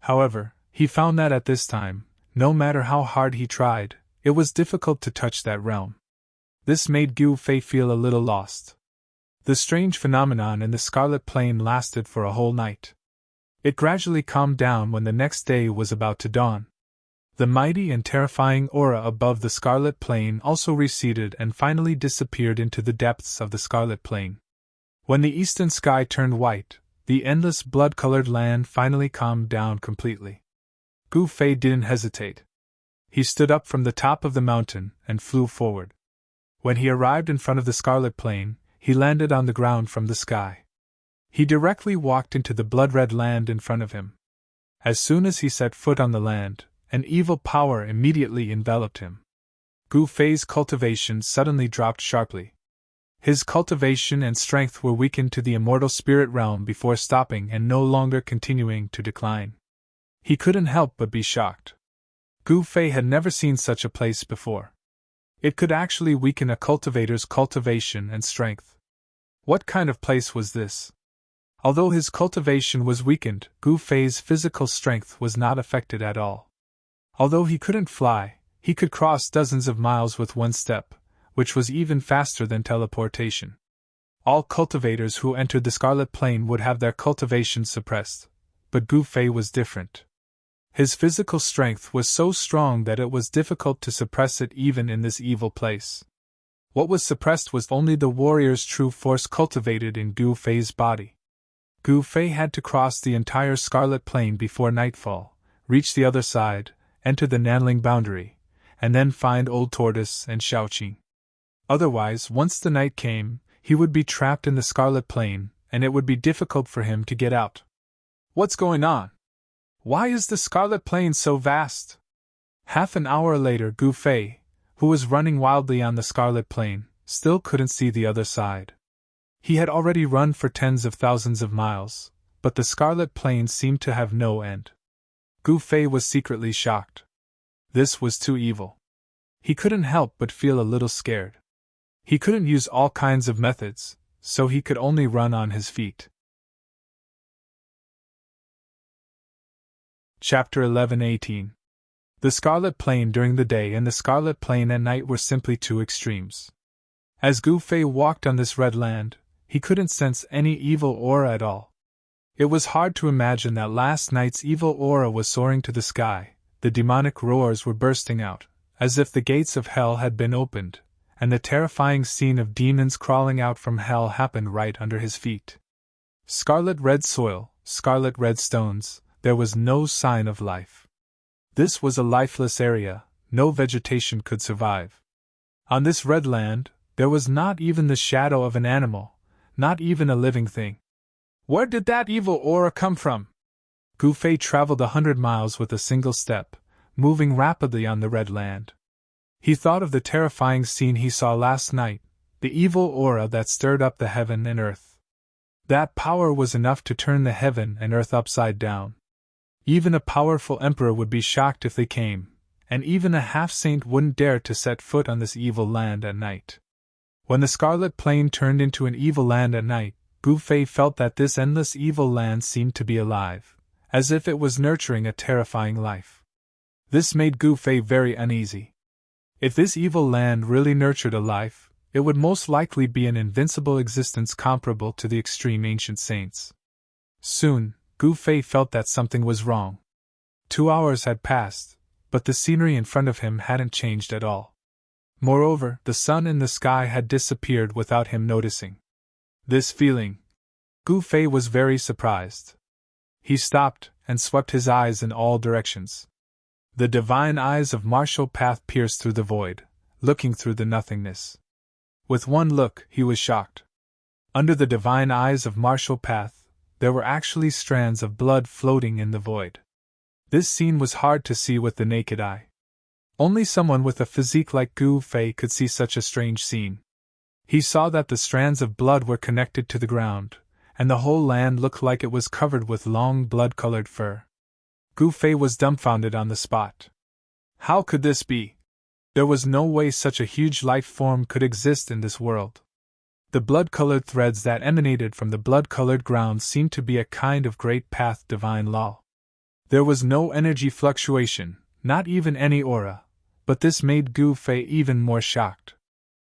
Speaker 1: However, he found that at this time, no matter how hard he tried, it was difficult to touch that realm. This made Gu Fei feel a little lost. The strange phenomenon in the Scarlet Plain lasted for a whole night. It gradually calmed down when the next day was about to dawn. The mighty and terrifying aura above the Scarlet Plain also receded and finally disappeared into the depths of the Scarlet Plain. When the eastern sky turned white, the endless blood-colored land finally calmed down completely. Gu Fei didn't hesitate. He stood up from the top of the mountain and flew forward. When he arrived in front of the scarlet plain, he landed on the ground from the sky. He directly walked into the blood-red land in front of him. As soon as he set foot on the land, an evil power immediately enveloped him. Gu Fei's cultivation suddenly dropped sharply. His cultivation and strength were weakened to the immortal spirit realm before stopping and no longer continuing to decline. He couldn't help but be shocked. Gu Fei had never seen such a place before. It could actually weaken a cultivator's cultivation and strength. What kind of place was this? Although his cultivation was weakened, Gu Fei's physical strength was not affected at all. Although he couldn't fly, he could cross dozens of miles with one step, which was even faster than teleportation. All cultivators who entered the Scarlet Plain would have their cultivation suppressed, but Gu Fei was different. His physical strength was so strong that it was difficult to suppress it even in this evil place. What was suppressed was only the warrior's true force cultivated in Gu Fei's body. Gu Fei had to cross the entire Scarlet Plain before nightfall, reach the other side, enter the Nanling boundary, and then find Old Tortoise and Xiaoqing. Otherwise, once the night came, he would be trapped in the Scarlet Plain, and it would be difficult for him to get out. What's going on? Why is the Scarlet Plain so vast? Half an hour later, Gu Fei, who was running wildly on the Scarlet Plain, still couldn't see the other side. He had already run for tens of thousands of miles, but the Scarlet Plain seemed to have no end. Gu Fei was secretly shocked. This was too evil. He couldn't help but feel a little scared. He couldn't use all kinds of methods, so he could only run on his feet. Chapter 11-18. The Scarlet Plain during the day and the Scarlet Plain at night were simply two extremes. As Gu Fei walked on this red land, he couldn't sense any evil aura at all. It was hard to imagine that last night's evil aura was soaring to the sky, the demonic roars were bursting out, as if the gates of hell had been opened, and the terrifying scene of demons crawling out from hell happened right under his feet. Scarlet red soil, scarlet red stones, there was no sign of life. This was a lifeless area, no vegetation could survive. On this red land, there was not even the shadow of an animal, not even a living thing. Where did that evil aura come from? Gu Fei traveled 100 miles with a single step, moving rapidly on the red land. He thought of the terrifying scene he saw last night, the evil aura that stirred up the heaven and earth. That power was enough to turn the heaven and earth upside down. Even a powerful emperor would be shocked if they came, and even a half-saint wouldn't dare to set foot on this evil land at night. When the Scarlet Plain turned into an evil land at night, Gu Fei felt that this endless evil land seemed to be alive, as if it was nurturing a terrifying life. This made Gu Fei very uneasy. If this evil land really nurtured a life, it would most likely be an invincible existence comparable to the extreme ancient saints. Soon, Gu Fei felt that something was wrong. 2 hours had passed, but the scenery in front of him hadn't changed at all. Moreover, the sun in the sky had disappeared without him noticing. This feeling, Gu Fei was very surprised. He stopped and swept his eyes in all directions. The divine eyes of Martial Path pierced through the void, looking through the nothingness. With one look, he was shocked. Under the divine eyes of Martial Path, there were actually strands of blood floating in the void. This scene was hard to see with the naked eye. Only someone with a physique like Gu Fei could see such a strange scene. He saw that the strands of blood were connected to the ground, and the whole land looked like it was covered with long blood-colored fur. Gu Fei was dumbfounded on the spot. How could this be? There was no way such a huge life form could exist in this world. The blood-colored threads that emanated from the blood-colored ground seemed to be a kind of great path divine law. There was no energy fluctuation, not even any aura, but this made Gu Fei even more shocked.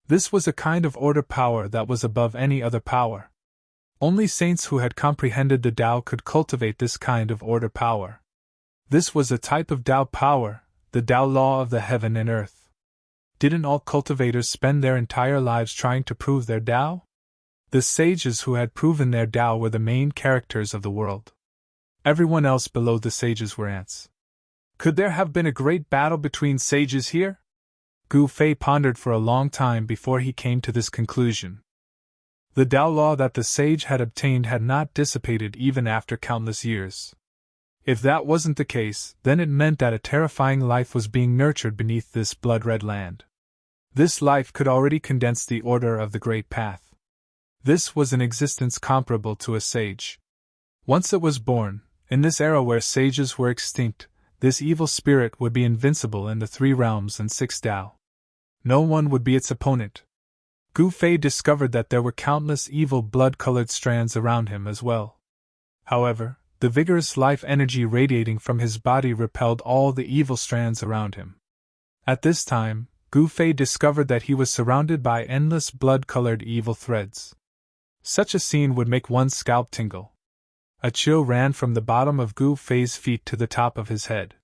Speaker 1: This was a kind of order power that was above any other power. Only saints who had comprehended the Tao could cultivate this kind of order power. This was a type of Tao power, the Tao law of the heaven and earth. Didn't all cultivators spend their entire lives trying to prove their Tao? The sages who had proven their Tao were the main characters of the world. Everyone else below the sages were ants. Could there have been a great battle between sages here? Gu Fei pondered for a long time before he came to this conclusion. The Tao law that the sage had obtained had not dissipated even after countless years. If that wasn't the case, then it meant that a terrifying life was being nurtured beneath this blood-red land. This life could already condense the order of the Great Path. This was an existence comparable to a sage. Once it was born, in this era where sages were extinct, this evil spirit would be invincible in the 3 realms and 6 Tao. No one would be its opponent. Gu Fei discovered that there were countless evil blood-colored strands around him as well. However, the vigorous life energy radiating from his body repelled all the evil strands around him. At this time, Gu Fei discovered that he was surrounded by endless blood-colored evil threads. Such a scene would make one's scalp tingle. A chill ran from the bottom of Gu Fei's feet to the top of his head.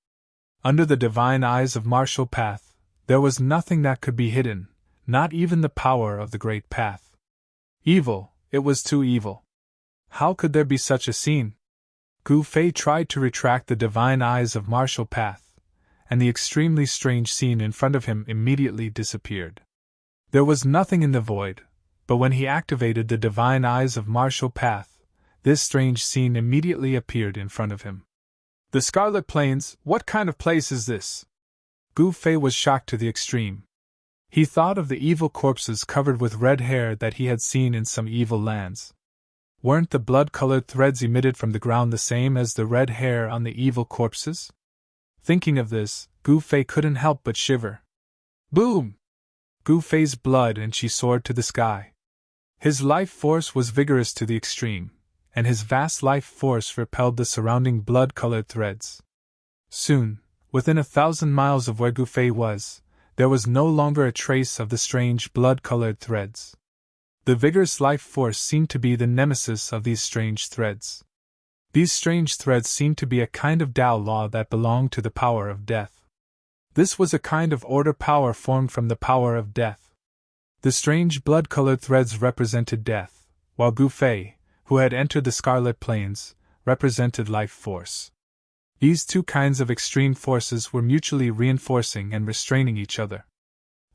Speaker 1: Under the divine eyes of martial path, there was nothing that could be hidden, not even the power of the Great Path. Evil, it was too evil. How could there be such a scene? Gu Fei tried to retract the divine eyes of martial path, and the extremely strange scene in front of him immediately disappeared. There was nothing in the void, but when he activated the divine eyes of martial path, this strange scene immediately appeared in front of him. The Scarlet Plains, what kind of place is this? Gu Fei was shocked to the extreme. He thought of the evil corpses covered with red hair that he had seen in some evil lands. Weren't the blood-colored threads emitted from the ground the same as the red hair on the evil corpses? Thinking of this, Gu Fei couldn't help but shiver. Boom! Gu Fei's blood and she soared to the sky. His life force was vigorous to the extreme, and his vast life force repelled the surrounding blood-colored threads. Soon, within 1,000 miles of where Gu Fei was, there was no longer a trace of the strange blood-colored threads. The vigorous life force seemed to be the nemesis of these strange threads. These strange threads seemed to be a kind of Tao law that belonged to the power of death. This was a kind of order power formed from the power of death. The strange blood-colored threads represented death, while Gu Fei, who had entered the Scarlet Plains, represented life force. These 2 kinds of extreme forces were mutually reinforcing and restraining each other.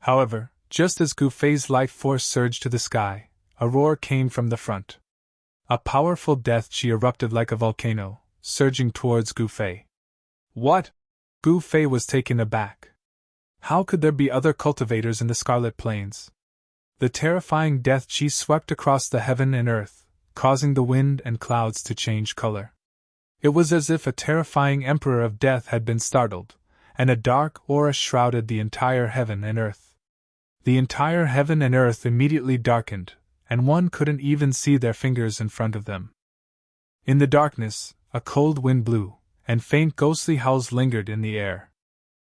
Speaker 1: However, just as Gu Fei's life force surged to the sky, a roar came from the front. A powerful death chi erupted like a volcano, surging towards Gu Fei. What? Gu Fei was taken aback. How could there be other cultivators in the Scarlet Plains? The terrifying death chi swept across the heaven and earth, causing the wind and clouds to change color. It was as if a terrifying emperor of death had been startled, and a dark aura shrouded the entire heaven and earth. The entire heaven and earth immediately darkened, and one couldn't even see their fingers in front of them. In the darkness, a cold wind blew, and faint ghostly howls lingered in the air.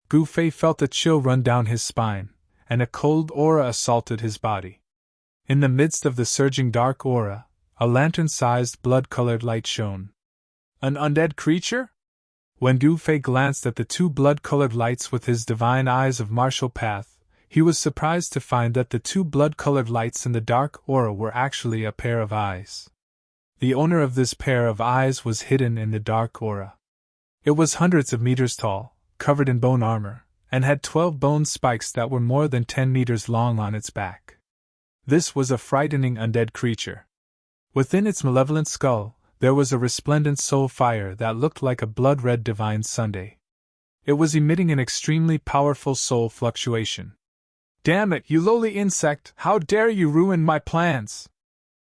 Speaker 1: Gu Fei felt a chill run down his spine, and a cold aura assaulted his body. In the midst of the surging dark aura, a lantern-sized blood-colored light shone. An undead creature? When Gu Fei glanced at the 2 blood-colored lights with his divine eyes of martial path, he was surprised to find that the 2 blood-colored lights in the dark aura were actually a pair of eyes. The owner of this pair of eyes was hidden in the dark aura. It was hundreds of meters tall, covered in bone armor, and had 12 bone spikes that were more than 10 meters long on its back. This was a frightening undead creature. Within its malevolent skull, there was a resplendent soul fire that looked like a blood-red divine sunday. It was emitting an extremely powerful soul fluctuation. Damn it, you lowly insect, how dare you ruin my plans!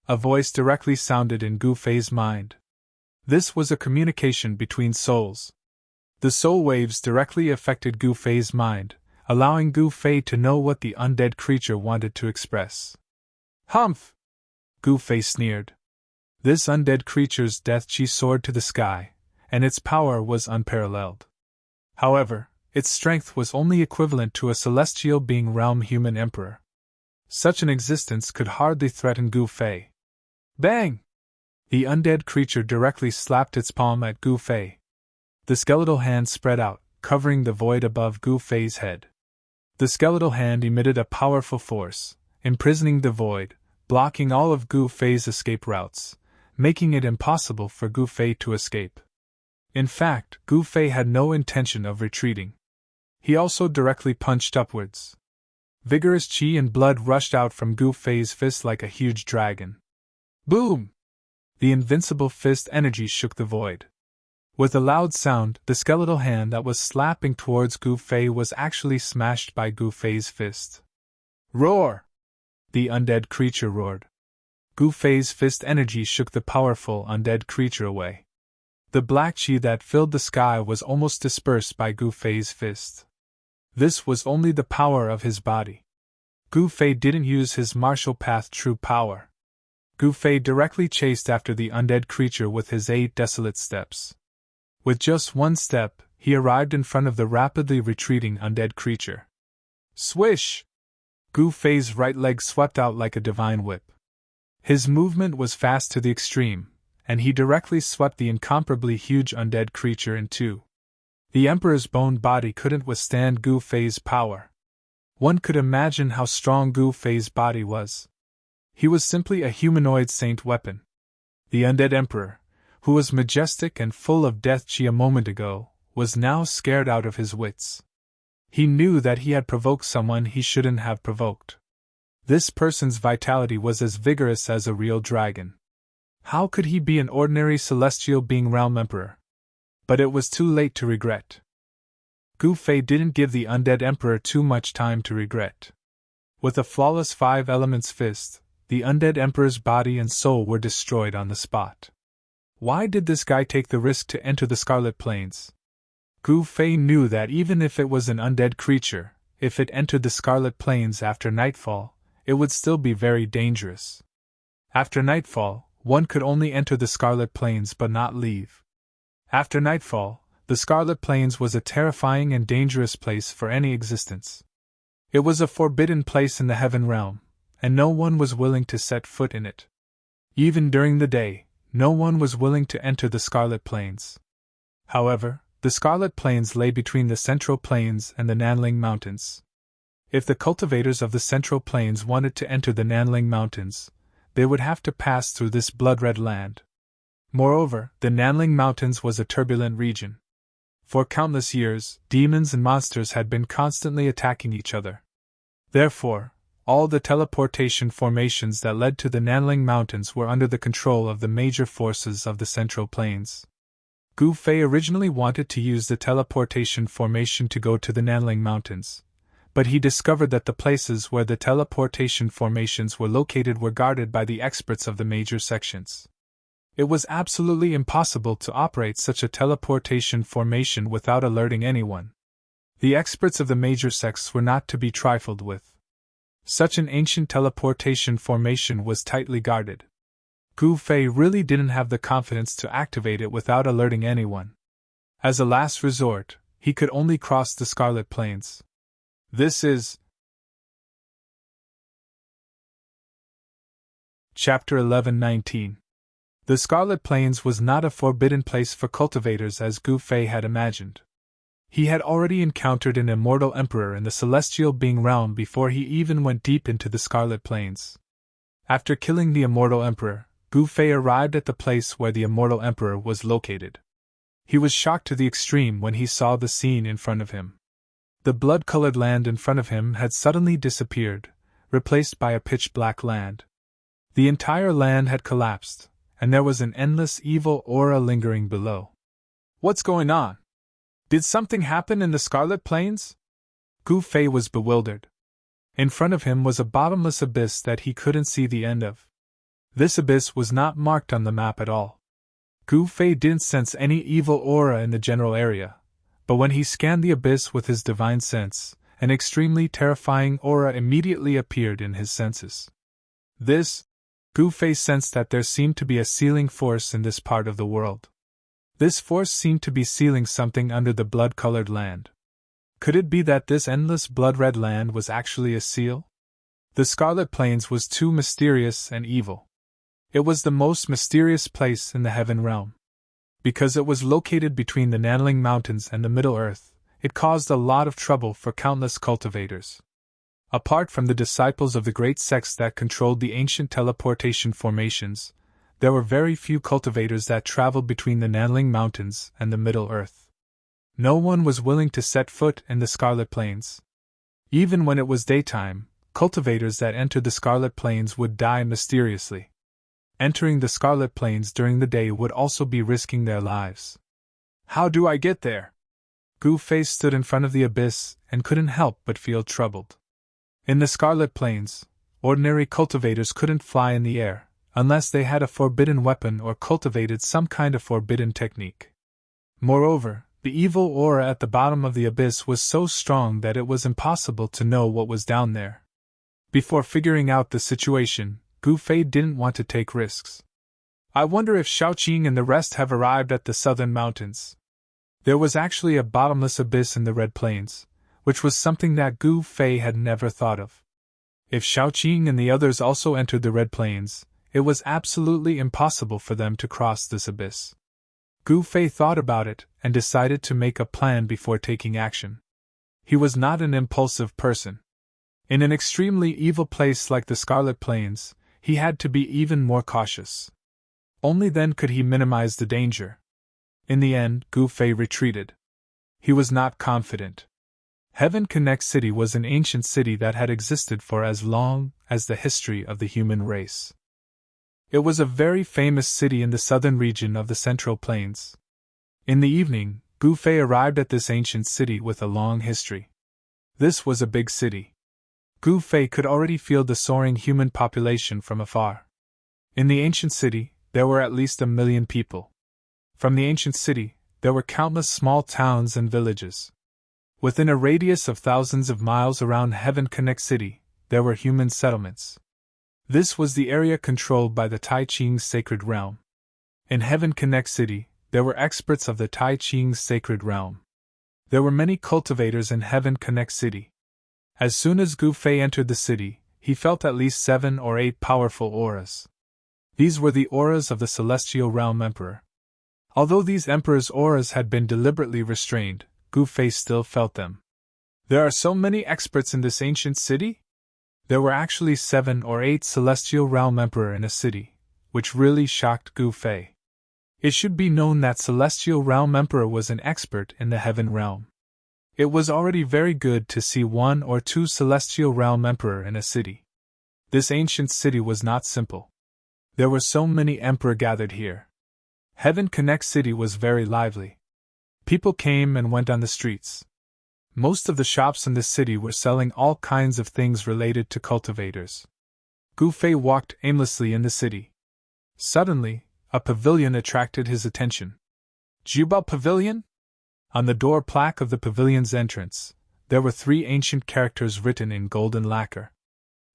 Speaker 1: A voice directly sounded in Gu Fei's mind. This was a communication between souls. The soul waves directly affected Gu Fei's mind, allowing Gu Fei to know what the undead creature wanted to express. Humph! Gu Fei sneered. This undead creature's death chi soared to the sky, and its power was unparalleled. However, its strength was only equivalent to a celestial being realm human emperor. Such an existence could hardly threaten Gu Fei. Bang! The undead creature directly slapped its palm at Gu Fei. The skeletal hand spread out, covering the void above Gu Fei's head. The skeletal hand emitted a powerful force, imprisoning the void, blocking all of Gu Fei's escape routes, making it impossible for Gu Fei to escape. In fact, Gu Fei had no intention of retreating. He also directly punched upwards. Vigorous qi and blood rushed out from Gu Fei's fist like a huge dragon. Boom! The invincible fist energy shook the void. With a loud sound, the skeletal hand that was slapping towards Gu Fei was actually smashed by Gu Fei's fist. Roar! The undead creature roared. Gu Fei's fist energy shook the powerful undead creature away. The black qi that filled the sky was almost dispersed by Gu Fei's fist. This was only the power of his body. Gu Fei didn't use his martial path true power. Gu Fei directly chased after the undead creature with his 8 desolate steps. With just one step, he arrived in front of the rapidly retreating undead creature. Swish! Gu Fei's right leg swept out like a divine whip. His movement was fast to the extreme, and he directly swept the incomparably huge undead creature in two. The Emperor's bone body couldn't withstand Gu Fei's power. One could imagine how strong Gu Fei's body was. He was simply a humanoid saint weapon. The undead Emperor, who was majestic and full of death qi a moment ago, was now scared out of his wits. He knew that he had provoked someone he shouldn't have provoked. This person's vitality was as vigorous as a real dragon. How could he be an ordinary celestial being realm emperor? But it was too late to regret. Gu Fei didn't give the undead emperor too much time to regret. With a flawless 5 elements fist, the undead emperor's body and soul were destroyed on the spot. Why did this guy take the risk to enter the Scarlet Plains? Gu Fei knew that even if it was an undead creature, if it entered the Scarlet Plains after nightfall, it would still be very dangerous. After nightfall, one could only enter the Scarlet Plains but not leave. After nightfall, the Scarlet Plains was a terrifying and dangerous place for any existence. It was a forbidden place in the heaven realm, and no one was willing to set foot in it. Even during the day, no one was willing to enter the Scarlet Plains. However, the Scarlet Plains lay between the Central Plains and the Nanling Mountains. If the cultivators of the Central Plains wanted to enter the Nanling Mountains, they would have to pass through this blood-red land. Moreover, the Nanling Mountains was a turbulent region. For countless years, demons and monsters had been constantly attacking each other. Therefore, all the teleportation formations that led to the Nanling Mountains were under the control of the major forces of the Central Plains. Gu Fei originally wanted to use the teleportation formation to go to the Nanling Mountains, but he discovered that the places where the teleportation formations were located were guarded by the experts of the major sections. It was absolutely impossible to operate such a teleportation formation without alerting anyone. The experts of the major sects were not to be trifled with. Such an ancient teleportation formation was tightly guarded. Gu Fei really didn't have the confidence to activate it without alerting anyone. As a last resort, he could only cross the Scarlet Plains. This is Chapter 11:19. The Scarlet Plains was not a forbidden place for cultivators as Gu Fei had imagined. He had already encountered an immortal emperor in the celestial being realm before he even went deep into the Scarlet Plains. After killing the immortal emperor, Gu Fei arrived at the place where the immortal emperor was located. He was shocked to the extreme when he saw the scene in front of him. The blood-colored land in front of him had suddenly disappeared, replaced by a pitch-black land. The entire land had collapsed, and there was an endless evil aura lingering below. What's going on? Did something happen in the Scarlet Plains? Gu Fei was bewildered. In front of him was a bottomless abyss that he couldn't see the end of. This abyss was not marked on the map at all. Gu Fei didn't sense any evil aura in the general area, but when he scanned the abyss with his divine sense, an extremely terrifying aura immediately appeared in his senses. Gu Fei sensed that there seemed to be a sealing force in this part of the world. This force seemed to be sealing something under the blood-colored land. Could it be that this endless blood-red land was actually a seal? The Scarlet Plains was too mysterious and evil. It was the most mysterious place in the heaven realm. Because it was located between the Nanling Mountains and the Middle Earth, it caused a lot of trouble for countless cultivators. Apart from the disciples of the great sects that controlled the ancient teleportation formations, there were very few cultivators that traveled between the Nanling Mountains and the Middle Earth. No one was willing to set foot in the Scarlet Plains. Even when it was daytime, cultivators that entered the Scarlet Plains would die mysteriously. Entering the Scarlet Plains during the day would also be risking their lives. How do I get there? Gu Fei stood in front of the abyss and couldn't help but feel troubled. In the Scarlet Plains, ordinary cultivators couldn't fly in the air, unless they had a forbidden weapon or cultivated some kind of forbidden technique. Moreover, the evil aura at the bottom of the abyss was so strong that it was impossible to know what was down there. Before figuring out the situation, Gu Fei didn't want to take risks. I wonder if Shaoqing and the rest have arrived at the southern mountains. There was actually a bottomless abyss in the Red Plains, which was something that Gu Fei had never thought of. If Shaoqing and the others also entered the Red Plains, it was absolutely impossible for them to cross this abyss. Gu Fei thought about it and decided to make a plan before taking action. He was not an impulsive person. In an extremely evil place like the Scarlet Plains, he had to be even more cautious. Only then could he minimize the danger. In the end, Gu Fei retreated. He was not confident. Heaven Connect City was an ancient city that had existed for as long as the history of the human race. It was a very famous city in the southern region of the Central Plains. In the evening, Gu Fei arrived at this ancient city with a long history. This was a big city. Gu Fei could already feel the soaring human population from afar. In the ancient city, there were at least 1 million people. From the ancient city, there were countless small towns and villages. Within a radius of thousands of miles around Heaven Connect City, there were human settlements. This was the area controlled by the Tai Ching's sacred realm. In Heaven Connect City, there were experts of the Tai Ching's sacred realm. There were many cultivators in Heaven Connect City. As soon as Gu Fei entered the city, he felt at least 7 or 8 powerful auras. These were the auras of the Celestial Realm Emperor. Although these Emperor's auras had been deliberately restrained, Gu Fei still felt them. There are so many experts in this ancient city? There were actually 7 or 8 Celestial Realm Emperor in a city, which really shocked Gu Fei. It should be known that Celestial Realm Emperor was an expert in the Heaven Realm. It was already very good to see 1 or 2 Celestial Realm Emperor in a city. This ancient city was not simple. There were so many Emperor gathered here. Heaven Connect City was very lively. People came and went on the streets. Most of the shops in the city were selling all kinds of things related to cultivators. Gu Fei walked aimlessly in the city. Suddenly, a pavilion attracted his attention. Jubal Pavilion? On the door plaque of the pavilion's entrance, there were 3 ancient characters written in golden lacquer.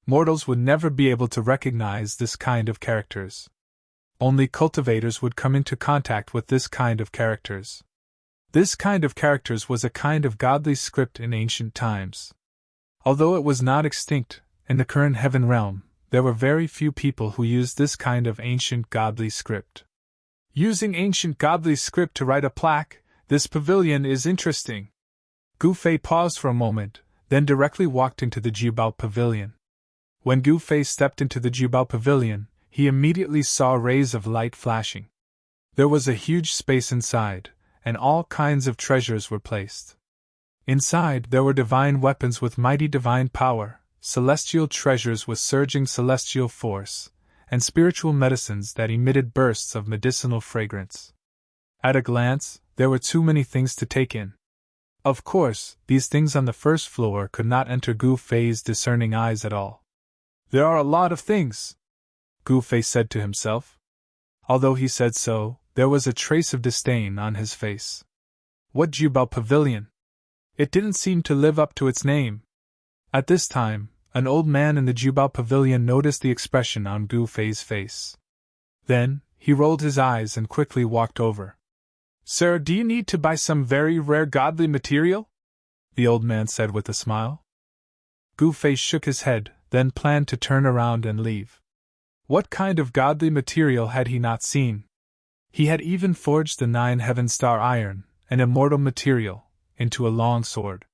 Speaker 1: Mortals would never be able to recognize this kind of characters. Only cultivators would come into contact with this kind of characters. This kind of characters was a kind of godly script in ancient times. Although it was not extinct, in the current heaven realm, there were very few people who used this kind of ancient godly script. Using ancient godly script to write a plaque, this pavilion is interesting. Gu Fei paused for a moment, then directly walked into the Jubal Pavilion. When Gu Fei stepped into the Jubal Pavilion, he immediately saw rays of light flashing. There was a huge space inside, and all kinds of treasures were placed. Inside there were divine weapons with mighty divine power, celestial treasures with surging celestial force, and spiritual medicines that emitted bursts of medicinal fragrance. At a glance, there were too many things to take in. Of course, these things on the first floor could not enter Gu Fei's discerning eyes at all. There are a lot of things, Gu Fei said to himself. Although he said so, there was a trace of disdain on his face. What Jubal Pavilion? It didn't seem to live up to its name. At this time, an old man in the Jubal Pavilion noticed the expression on Gu Fei's face. Then, he rolled his eyes and quickly walked over. Sir, do you need to buy some very rare godly material? The old man said with a smile. Gu Fei shook his head, then planned to turn around and leave. What kind of godly material had he not seen? He had even forged the 9 heaven star iron, an immortal material, into a long sword.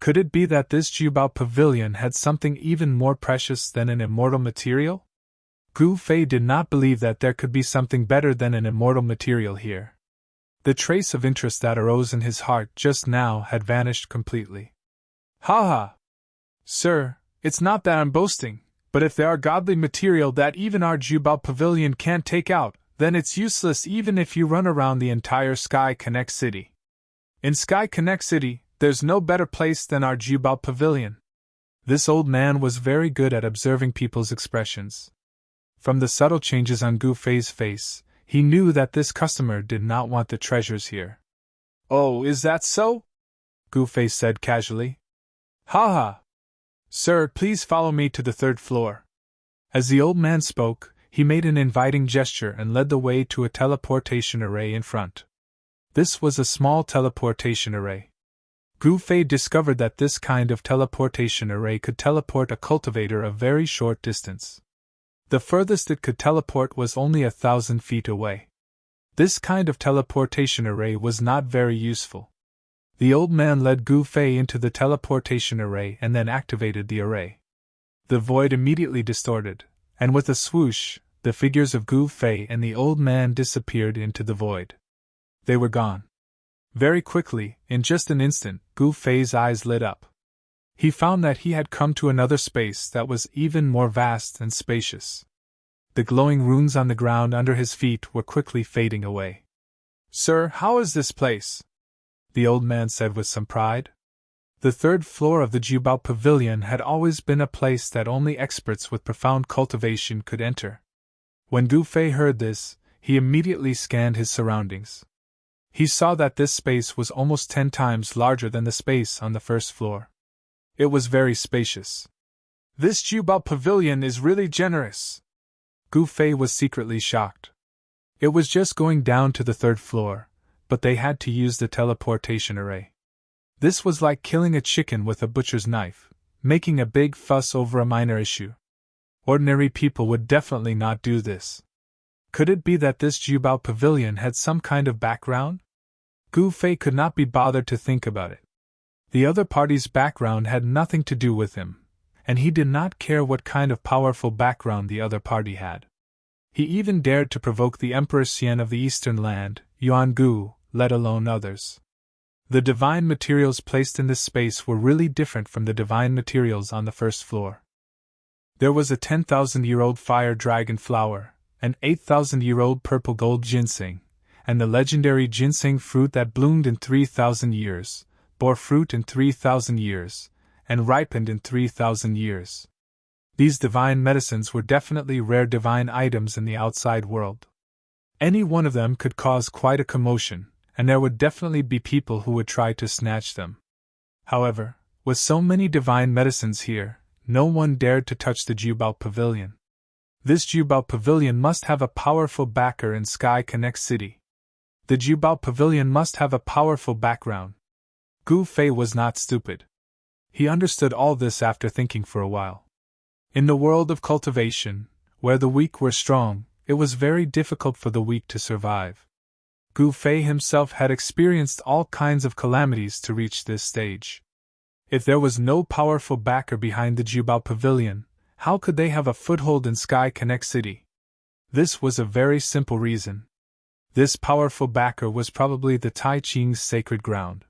Speaker 1: Could it be that this Jubal Pavilion had something even more precious than an immortal material? Gu Fei did not believe that there could be something better than an immortal material here. The trace of interest that arose in his heart just now had vanished completely. Ha ha! Sir, it's not that I'm boasting, but if there are godly material that even our Jubal Pavilion can't take out, then it's useless even if you run around the entire Sky Connect City. In Sky Connect City, there's no better place than our Jubal Pavilion. This old man was very good at observing people's expressions. From the subtle changes on Gu Fei's face, he knew that this customer did not want the treasures here. Oh, is that so? Gu Fei said casually. Ha ha! Sir, please follow me to the third floor. As the old man spoke, he made an inviting gesture and led the way to a teleportation array in front. This was a small teleportation array. Gu Fei discovered that this kind of teleportation array could teleport a cultivator a very short distance. The furthest it could teleport was only 1,000 feet away. This kind of teleportation array was not very useful. The old man led Gu Fei into the teleportation array and then activated the array. The void immediately distorted, and with a swoosh, the figures of Gu Fei and the old man disappeared into the void. They were gone. Very quickly, in just an instant, Gu Fei's eyes lit up. He found that he had come to another space that was even more vast and spacious. The glowing runes on the ground under his feet were quickly fading away. Sir, how is this place? The old man said with some pride. The third floor of the Jubal Pavilion had always been a place that only experts with profound cultivation could enter. When Gu Fei heard this, he immediately scanned his surroundings. He saw that this space was almost 10 times larger than the space on the first floor. It was very spacious. This Jubal Pavilion is really generous. Gu Fei was secretly shocked. It was just going down to the third floor, but they had to use the teleportation array. This was like killing a chicken with a butcher's knife, making a big fuss over a minor issue. Ordinary people would definitely not do this. Could it be that this Jubal Pavilion had some kind of background? Gu Fei could not be bothered to think about it. The other party's background had nothing to do with him, and he did not care what kind of powerful background the other party had. He even dared to provoke the Emperor Xian of the Eastern Land, Yuan Gu, let alone others. The divine materials placed in this space were really different from the divine materials on the first floor. There was a 10,000-year-old fire dragon flower, an 8,000-year-old purple gold ginseng, and the legendary ginseng fruit that bloomed in 3,000 years, bore fruit in 3,000 years, and ripened in 3,000 years. These divine medicines were definitely rare divine items in the outside world. Any one of them could cause quite a commotion, and there would definitely be people who would try to snatch them. However, with so many divine medicines here, no one dared to touch the Jubal Pavilion. This Jubal Pavilion must have a powerful backer in Sky Connect City. The Jubal Pavilion must have a powerful background. Gu Fei was not stupid. He understood all this after thinking for a while. In the world of cultivation, where the weak were strong, it was very difficult for the weak to survive. Gu Fei himself had experienced all kinds of calamities to reach this stage. If there was no powerful backer behind the Jubal Pavilion, how could they have a foothold in Sky Connect City? This was a very simple reason. This powerful backer was probably the Tai Ching's sacred ground.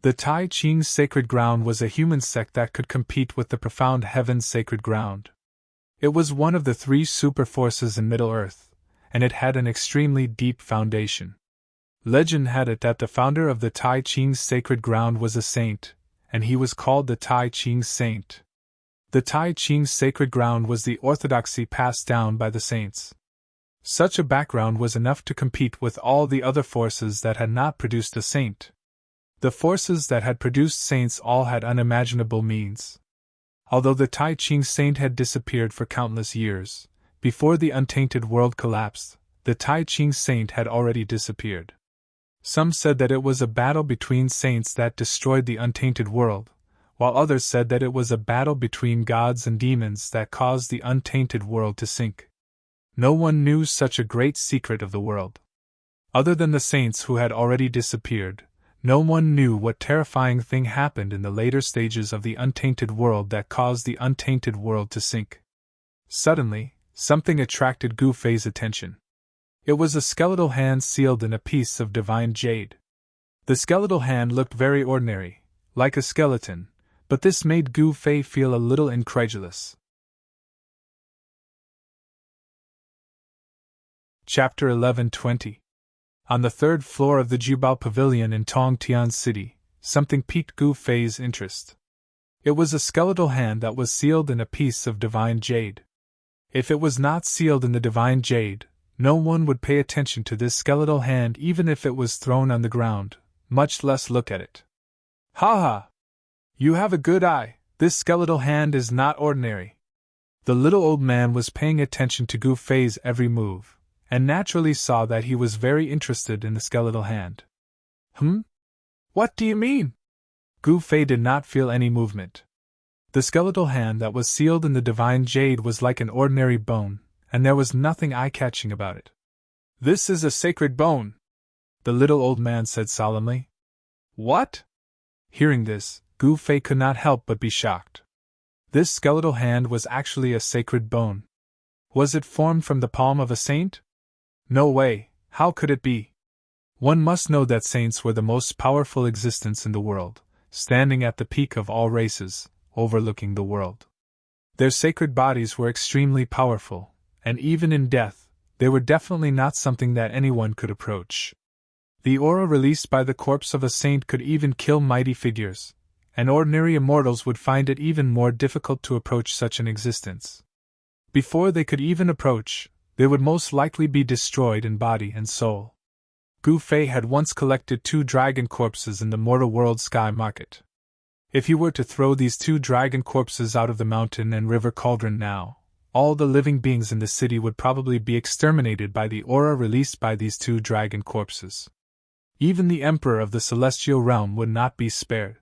Speaker 1: The Tai Ching's sacred ground was a human sect that could compete with the profound heaven's sacred ground. It was one of the 3 super forces in Middle-earth, and it had an extremely deep foundation. Legend had it that the founder of the Tai Ching's sacred ground was a saint, and he was called the Tai Ching Saint. The Tai Ching's sacred ground was the orthodoxy passed down by the saints. Such a background was enough to compete with all the other forces that had not produced a saint. The forces that had produced saints all had unimaginable means. Although the Tai Ching Saint had disappeared for countless years, before the untainted world collapsed, the Tai Ching Saint had already disappeared. Some said that it was a battle between saints that destroyed the untainted world, while others said that it was a battle between gods and demons that caused the untainted world to sink. No one knew such a great secret of the world. Other than the saints who had already disappeared, no one knew what terrifying thing happened in the later stages of the untainted world that caused the untainted world to sink. Suddenly, something attracted Gu Fei's attention. It was a skeletal hand sealed in a piece of divine jade. The skeletal hand looked very ordinary, like a skeleton, but this made Gu Fei feel a little incredulous. Chapter 11:20. On the third floor of the Jubao Pavilion in Tongtian City, something piqued Gu Fei's interest. It was a skeletal hand that was sealed in a piece of divine jade. If it was not sealed in the divine jade, no one would pay attention to this skeletal hand even if it was thrown on the ground, much less look at it. Ha ha! You have a good eye, this skeletal hand is not ordinary. The little old man was paying attention to Gu Fei's every move, and naturally saw that he was very interested in the skeletal hand. What do you mean? Gu Fei did not feel any movement. The skeletal hand that was sealed in the divine jade was like an ordinary bone, and there was nothing eye-catching about it. This is a sacred bone, the little old man said solemnly. What? Hearing this, Gu Fei could not help but be shocked. This skeletal hand was actually a sacred bone. Was it formed from the palm of a saint? No way, how could it be? One must know that saints were the most powerful existence in the world, standing at the peak of all races, overlooking the world. Their sacred bodies were extremely powerful, and even in death, they were definitely not something that anyone could approach. The aura released by the corpse of a saint could even kill mighty figures, and ordinary immortals would find it even more difficult to approach such an existence. Before they could even approach, they would most likely be destroyed in body and soul. Gu Fei had once collected 2 dragon corpses in the mortal world sky market. If he were to throw these 2 dragon corpses out of the mountain and river cauldron now, all the living beings in the city would probably be exterminated by the aura released by these 2 dragon corpses. Even the emperor of the celestial realm would not be spared.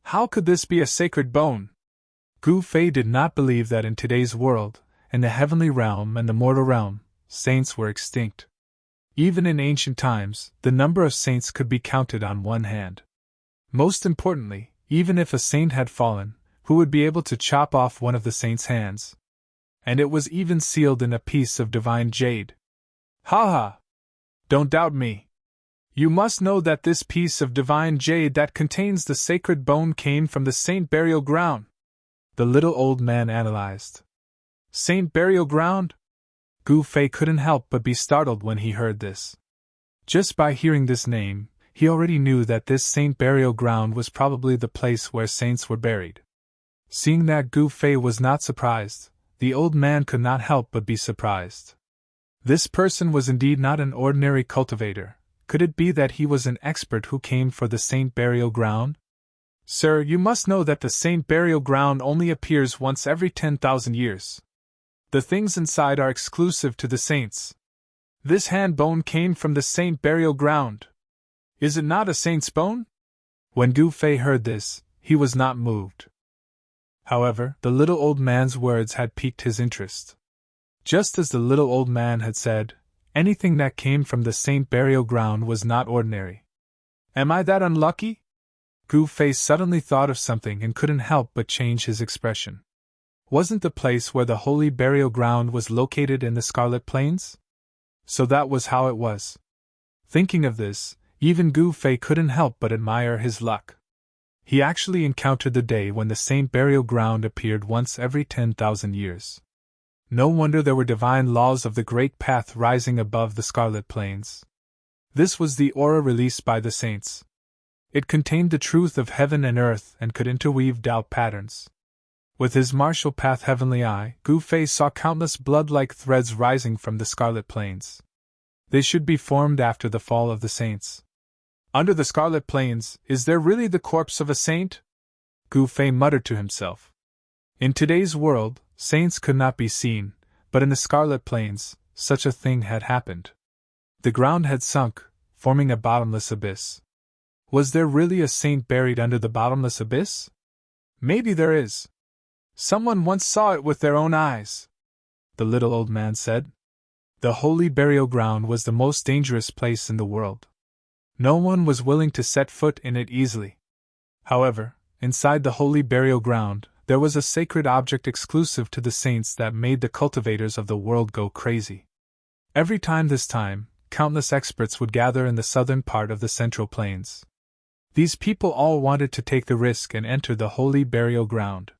Speaker 1: How could this be a sacred bone? Gu Fei did not believe that in today's world, in the heavenly realm and the mortal realm, saints were extinct. Even in ancient times, the number of saints could be counted on one hand. Most importantly, even if a saint had fallen, who would be able to chop off one of the saint's hands? And it was even sealed in a piece of divine jade. Ha ha! Don't doubt me. You must know that this piece of divine jade that contains the sacred bone came from the saint burial ground. The little old man analyzed. Saint burial ground? Gu Fei couldn't help but be startled when he heard this. Just by hearing this name, he already knew that this saint burial ground was probably the place where saints were buried. Seeing that Gu Fei was not surprised, the old man could not help but be surprised. This person was indeed not an ordinary cultivator. Could it be that he was an expert who came for the saint burial ground? Sir, you must know that the saint burial ground only appears once every 10,000 years. The things inside are exclusive to the saints. This hand bone came from the saint burial ground. Is it not a saint's bone? When Gu Fei heard this, he was not moved. However, the little old man's words had piqued his interest. Just as the little old man had said, anything that came from the saint burial ground was not ordinary. Am I that unlucky? Gu Fei suddenly thought of something and couldn't help but change his expression. Wasn't the place where the holy burial ground was located in the Scarlet Plains? So that was how it was. Thinking of this, even Gu Fei couldn't help but admire his luck. He actually encountered the day when the saint burial ground appeared once every 10,000 years. No wonder there were divine laws of the great path rising above the Scarlet Plains. This was the aura released by the saints. It contained the truth of heaven and earth and could interweave doubt patterns. With his martial path heavenly eye, Gu Fei saw countless blood-like threads rising from the Scarlet Plains. They should be formed after the fall of the saints. Under the Scarlet Plains, is there really the corpse of a saint? Gu Fei muttered to himself. In today's world, saints could not be seen, but in the Scarlet Plains, such a thing had happened. The ground had sunk, forming a bottomless abyss. Was there really a saint buried under the bottomless abyss? Maybe there is. Someone once saw it with their own eyes, the little old man said. The holy burial ground was the most dangerous place in the world. No one was willing to set foot in it easily. However, inside the holy burial ground, there was a sacred object exclusive to the saints that made the cultivators of the world go crazy. Every time, countless experts would gather in the southern part of the Central Plains. These people all wanted to take the risk and enter the holy burial ground.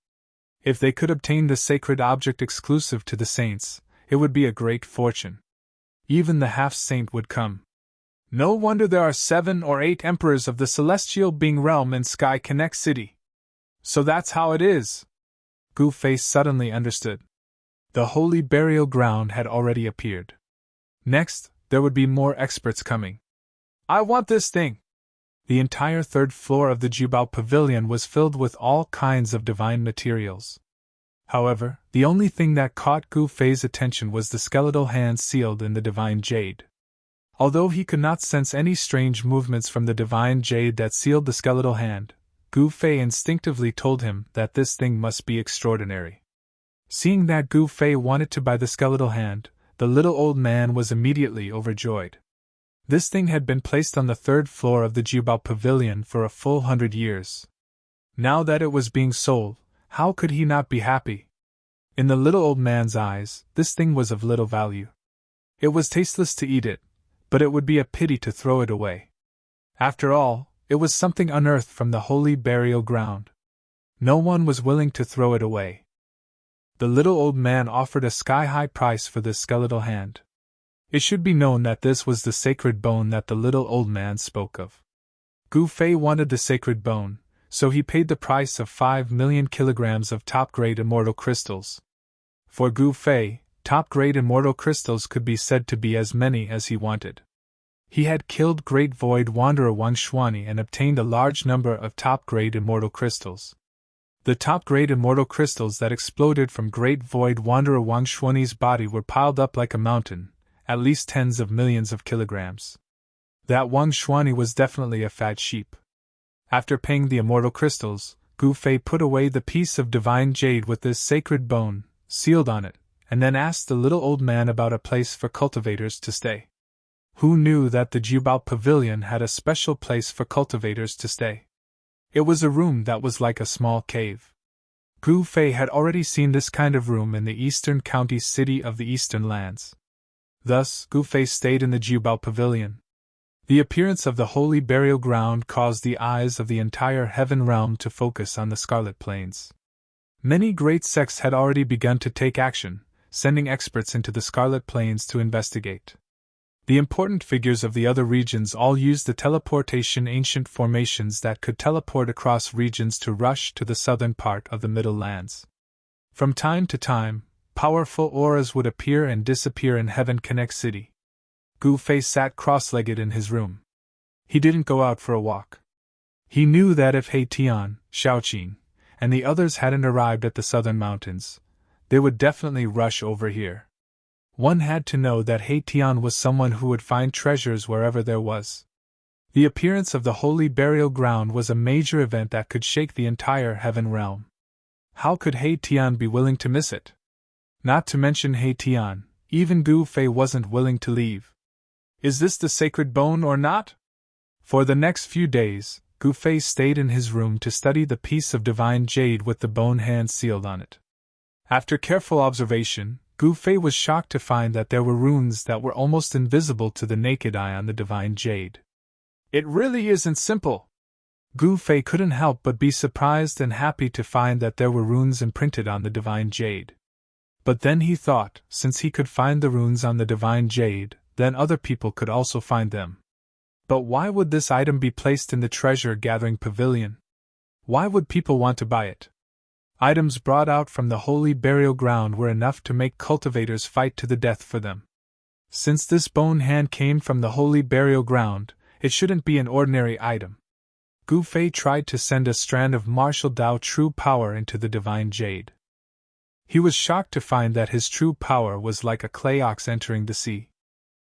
Speaker 1: If they could obtain the sacred object exclusive to the saints, it would be a great fortune. Even the half-saint would come. No wonder there are 7 or 8 emperors of the celestial being realm in Sky Connect City. So that's how it is. Gu Fei suddenly understood. The holy burial ground had already appeared. Next, there would be more experts coming. I want this thing! The entire 3rd floor of the Jubao Pavilion was filled with all kinds of divine materials. However, the only thing that caught Gu Fei's attention was the skeletal hand sealed in the divine jade. Although he could not sense any strange movements from the divine jade that sealed the skeletal hand, Gu Fei instinctively told him that this thing must be extraordinary. Seeing that Gu Fei wanted to buy the skeletal hand, the little old man was immediately overjoyed. This thing had been placed on the 3rd floor of the Jubao Pavilion for a full 100 years. Now that it was being sold, how could he not be happy? In the little old man's eyes, this thing was of little value. It was tasteless to eat it, but it would be a pity to throw it away. After all, it was something unearthed from the holy burial ground. No one was willing to throw it away. The little old man offered a sky-high price for this skeletal hand. It should be known that this was the sacred bone that the little old man spoke of. Gu Fei wanted the sacred bone, so he paid the price of 5 million kilograms of top-grade immortal crystals. For Gu Fei, top-grade immortal crystals could be said to be as many as he wanted. He had killed Great Void Wanderer Wang Xuani and obtained a large number of top-grade immortal crystals. The top-grade immortal crystals that exploded from Great Void Wanderer Wang Xuani's body were piled up like a mountain, at least tens of millions of kilograms. That Wang Xuani was definitely a fat sheep. After paying the immortal crystals, Gu Fei put away the piece of divine jade with this sacred bone, sealed on it, and then asked the little old man about a place for cultivators to stay. Who knew that the Jubao Pavilion had a special place for cultivators to stay? It was a room that was like a small cave. Gu Fei had already seen this kind of room in the eastern county city of the Eastern Lands. Thus, Gu Fei stayed in the Jubao Pavilion. The appearance of the holy burial ground caused the eyes of the entire heaven realm to focus on the Scarlet Plains. Many great sects had already begun to take action, sending experts into the Scarlet Plains to investigate. The important figures of the other regions all used the teleportation ancient formations that could teleport across regions to rush to the southern part of the Middle Lands. From time to time, powerful auras would appear and disappear in Heaven Connect City. Gu Fei sat cross-legged in his room. He didn't go out for a walk. He knew that if He Tian, Shaoqing, and the others hadn't arrived at the southern mountains, they would definitely rush over here. One had to know that He Tian was someone who would find treasures wherever there was. The appearance of the holy burial ground was a major event that could shake the entire heaven realm. How could He Tian be willing to miss it? Not to mention He Tian, even Gu Fei wasn't willing to leave. Is this the sacred bone or not? For the next few days, Gu Fei stayed in his room to study the piece of divine jade with the bone hand sealed on it. After careful observation, Gu Fei was shocked to find that there were runes that were almost invisible to the naked eye on the divine jade. It really isn't simple. Gu Fei couldn't help but be surprised and happy to find that there were runes imprinted on the divine jade. But then he thought, since he could find the runes on the divine jade, then other people could also find them. But why would this item be placed in the treasure-gathering pavilion? Why would people want to buy it? Items brought out from the holy burial ground were enough to make cultivators fight to the death for them. Since this bone hand came from the holy burial ground, it shouldn't be an ordinary item. Gu Fei tried to send a strand of martial Dao true power into the divine jade. He was shocked to find that his true power was like a clay ox entering the sea.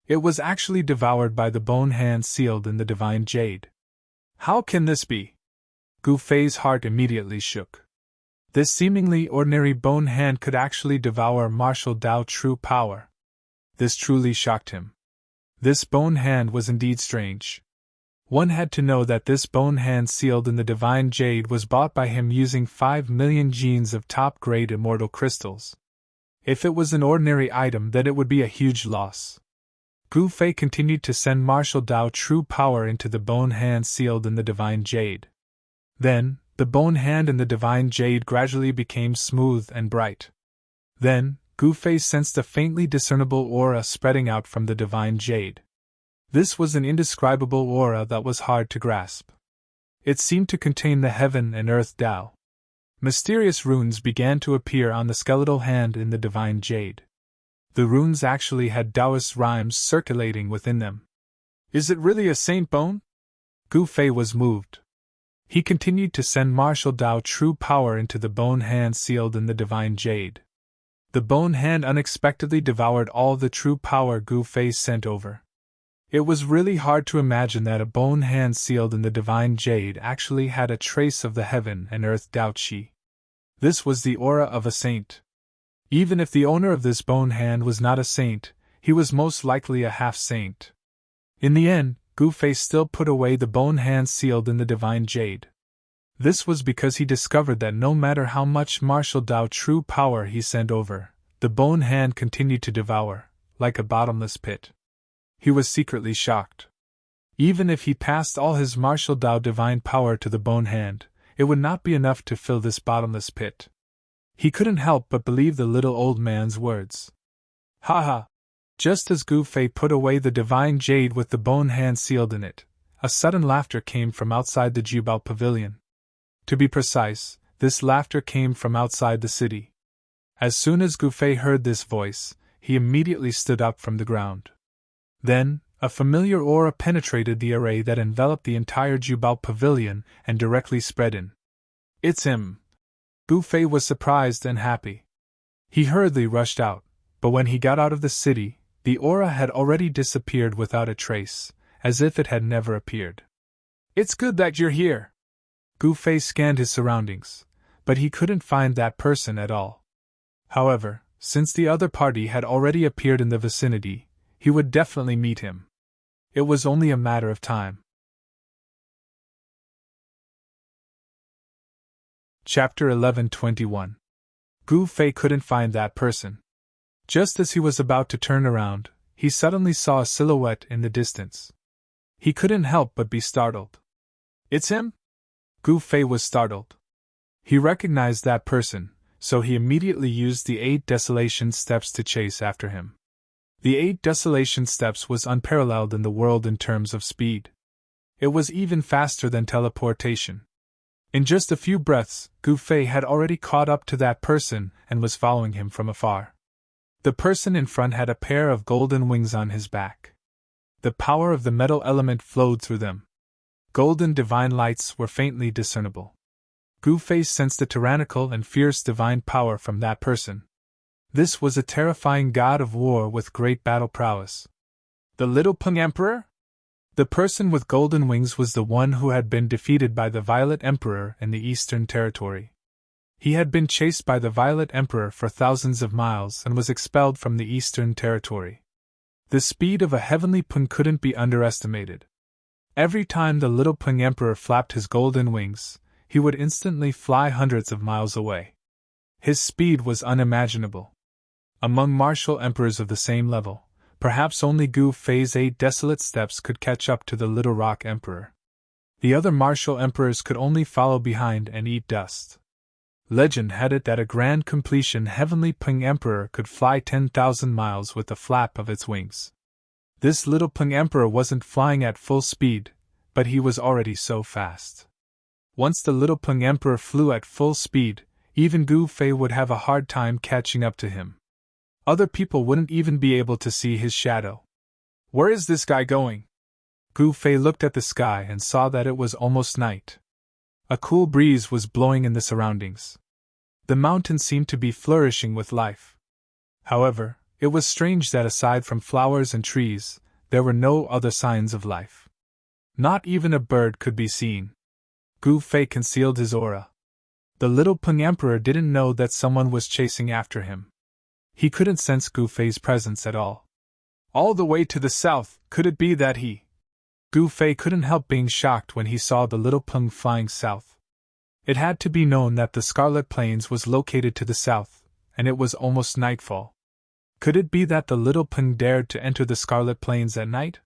Speaker 1: It was actually devoured by the bone hand sealed in the divine jade. How can this be? Gu Fei's heart immediately shook. This seemingly ordinary bone hand could actually devour martial Dao true power. This truly shocked him. This bone hand was indeed strange. One had to know that this bone hand sealed in the divine jade was bought by him using 5 million genes of top-grade immortal crystals. If it was an ordinary item, then it would be a huge loss. Gu Fei continued to send martial Dao true power into the bone hand sealed in the divine jade. Then, the bone hand in the divine jade gradually became smooth and bright. Then, Gu Fei sensed a faintly discernible aura spreading out from the divine jade. This was an indescribable aura that was hard to grasp. It seemed to contain the heaven and earth Dao. Mysterious runes began to appear on the skeletal hand in the divine jade. The runes actually had Taoist rhymes circulating within them. Is it really a saint bone? Gu Fei was moved. He continued to send martial Dao true power into the bone hand sealed in the divine jade. The bone hand unexpectedly devoured all the true power Gu Fei sent over. It was really hard to imagine that a bone hand sealed in the divine jade actually had a trace of the heaven and earth Dao Qi. This was the aura of a saint. Even if the owner of this bone hand was not a saint, he was most likely a half-saint. In the end, Gu Fei still put away the bone hand sealed in the divine jade. This was because he discovered that no matter how much martial Dao true power he sent over, the bone hand continued to devour, like a bottomless pit. He was secretly shocked. Even if he passed all his martial Dao divine power to the bone hand, it would not be enough to fill this bottomless pit. He couldn't help but believe the little old man's words. Ha ha! Just as Gu Fei put away the divine jade with the bone hand sealed in it, a sudden laughter came from outside the Jubao pavilion. To be precise, this laughter came from outside the city. As soon as Gu Fei heard this voice, he immediately stood up from the ground. Then, a familiar aura penetrated the array that enveloped the entire Jubao pavilion and directly spread in. It's him! Gu Fei was surprised and happy. He hurriedly rushed out, but when he got out of the city, the aura had already disappeared without a trace, as if it had never appeared. It's good that you're here! Gu Fei scanned his surroundings, but he couldn't find that person at all. However, since the other party had already appeared in the vicinity, he would definitely meet him. It was only a matter of time. Chapter 11:21. Gu Fei couldn't find that person. Just as he was about to turn around, he suddenly saw a silhouette in the distance. He couldn't help but be startled. It's him? Gu Fei was startled. He recognized that person, so he immediately used the 8 desolation steps to chase after him. The 8 desolation steps was unparalleled in the world in terms of speed. It was even faster than teleportation. In just a few breaths, Gu Fei had already caught up to that person and was following him from afar. The person in front had a pair of golden wings on his back. The power of the metal element flowed through them. Golden divine lights were faintly discernible. Gu Fei sensed a tyrannical and fierce divine power from that person. This was a terrifying god of war with great battle prowess. The Little Peng Emperor? The person with golden wings was the one who had been defeated by the Violet Emperor in the Eastern Territory. He had been chased by the Violet Emperor for thousands of miles and was expelled from the Eastern Territory. The speed of a heavenly Peng couldn't be underestimated. Every time the Little Peng Emperor flapped his golden wings, he would instantly fly hundreds of miles away. His speed was unimaginable. Among martial emperors of the same level, perhaps only Gu Fei's 8 desolate steps could catch up to the Little Rock Emperor. The other martial emperors could only follow behind and eat dust. Legend had it that a grand completion heavenly Peng Emperor could fly 10,000 miles with the flap of its wings. This Little Peng Emperor wasn't flying at full speed, but he was already so fast. Once the Little Peng Emperor flew at full speed, even Gu Fei would have a hard time catching up to him. Other people wouldn't even be able to see his shadow. Where is this guy going? Gu Fei looked at the sky and saw that it was almost night. A cool breeze was blowing in the surroundings. The mountain seemed to be flourishing with life. However, it was strange that aside from flowers and trees, there were no other signs of life. Not even a bird could be seen. Gu Fei concealed his aura. The Little Peng Emperor didn't know that someone was chasing after him. He couldn't sense Gu Fei's presence at all. All the way to the south, could it be that he... Gu Fei couldn't help being shocked when he saw the Little Peng flying south. It had to be known that the Scarlet Plains was located to the south, and it was almost nightfall. Could it be that the little Peng dared to enter the Scarlet Plains at night?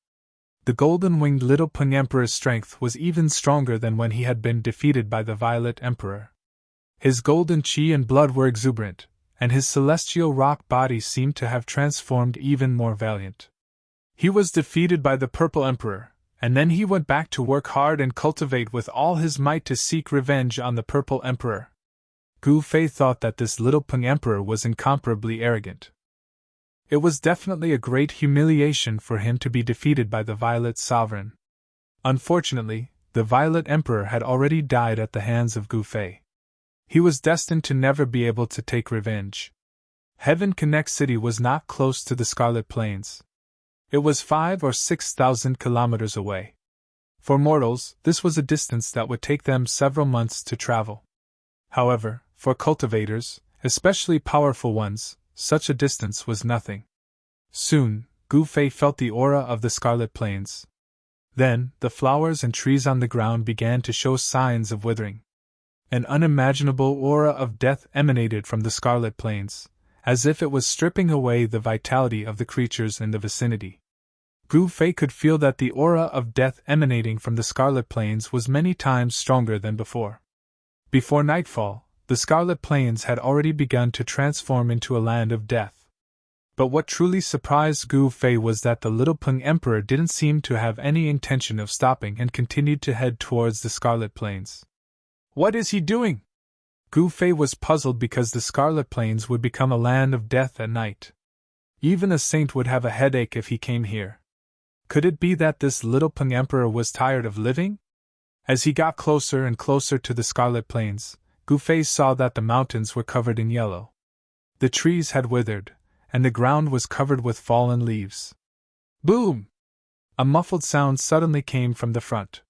Speaker 1: The golden-winged little Peng Emperor's strength was even stronger than when he had been defeated by the Violet Emperor. His golden chi and blood were exuberant, and his celestial rock body seemed to have transformed even more valiant. He was defeated by the Purple Emperor, and then he went back to work hard and cultivate with all his might to seek revenge on the Purple Emperor. Gu Fei thought that this little Peng Emperor was incomparably arrogant. It was definitely a great humiliation for him to be defeated by the Violet Sovereign. Unfortunately, the Violet Emperor had already died at the hands of Gu Fei. He was destined to never be able to take revenge. Heaven Connect City was not close to the Scarlet Plains. It was 5,000 or 6,000 kilometers away. For mortals, this was a distance that would take them several months to travel. However, for cultivators, especially powerful ones, such a distance was nothing. Soon, Gu Fei felt the aura of the Scarlet Plains. Then, the flowers and trees on the ground began to show signs of withering. An unimaginable aura of death emanated from the Scarlet Plains, as if it was stripping away the vitality of the creatures in the vicinity. Gu Fei could feel that the aura of death emanating from the Scarlet Plains was many times stronger than before. Before nightfall, the Scarlet Plains had already begun to transform into a land of death. But what truly surprised Gu Fei was that the little Peng Emperor didn't seem to have any intention of stopping and continued to head towards the Scarlet Plains. What is he doing? Gu Fei was puzzled because the Scarlet Plains would become a land of death at night. Even a saint would have a headache if he came here. Could it be that this little Peng Emperor was tired of living? As he got closer and closer to the Scarlet Plains, Gu Fei saw that the mountains were covered in yellow. The trees had withered, and the ground was covered with fallen leaves. Boom! A muffled sound suddenly came from the front.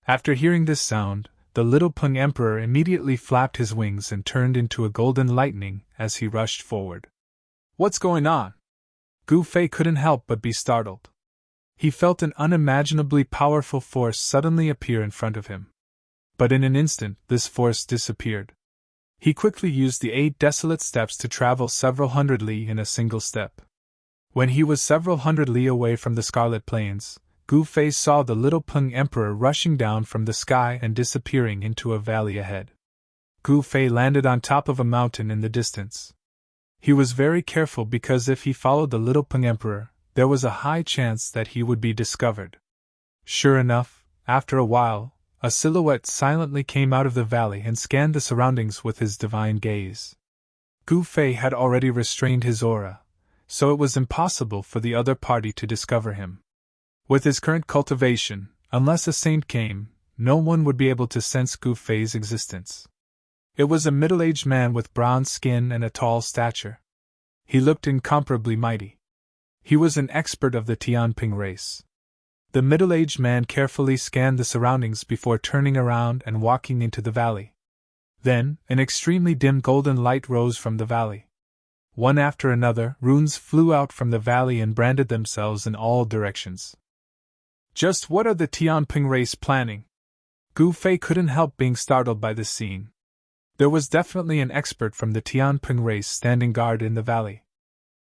Speaker 1: After hearing this sound, the little Peng Emperor immediately flapped his wings and turned into a golden lightning as he rushed forward. What's going on? Gu Fei couldn't help but be startled. He felt an unimaginably powerful force suddenly appear in front of him. But in an instant, this force disappeared. He quickly used the 8 desolate steps to travel several hundred li in a single step. When he was several hundred li away from the Scarlet Plains, Gu Fei saw the little Peng Emperor rushing down from the sky and disappearing into a valley ahead. Gu Fei landed on top of a mountain in the distance. He was very careful because if he followed the little Peng Emperor, there was a high chance that he would be discovered. Sure enough, after a while, a silhouette silently came out of the valley and scanned the surroundings with his divine gaze. Gu Fei had already restrained his aura, so it was impossible for the other party to discover him. With his current cultivation, unless a saint came, no one would be able to sense Gu Fei's existence. It was a middle-aged man with bronze skin and a tall stature. He looked incomparably mighty. He was an expert of the Tianping race. The middle-aged man carefully scanned the surroundings before turning around and walking into the valley. Then, an extremely dim golden light rose from the valley. One after another, runes flew out from the valley and branded themselves in all directions. Just what are the Tianping race planning? Gu Fei couldn't help being startled by this scene. There was definitely an expert from the Tianping race standing guard in the valley.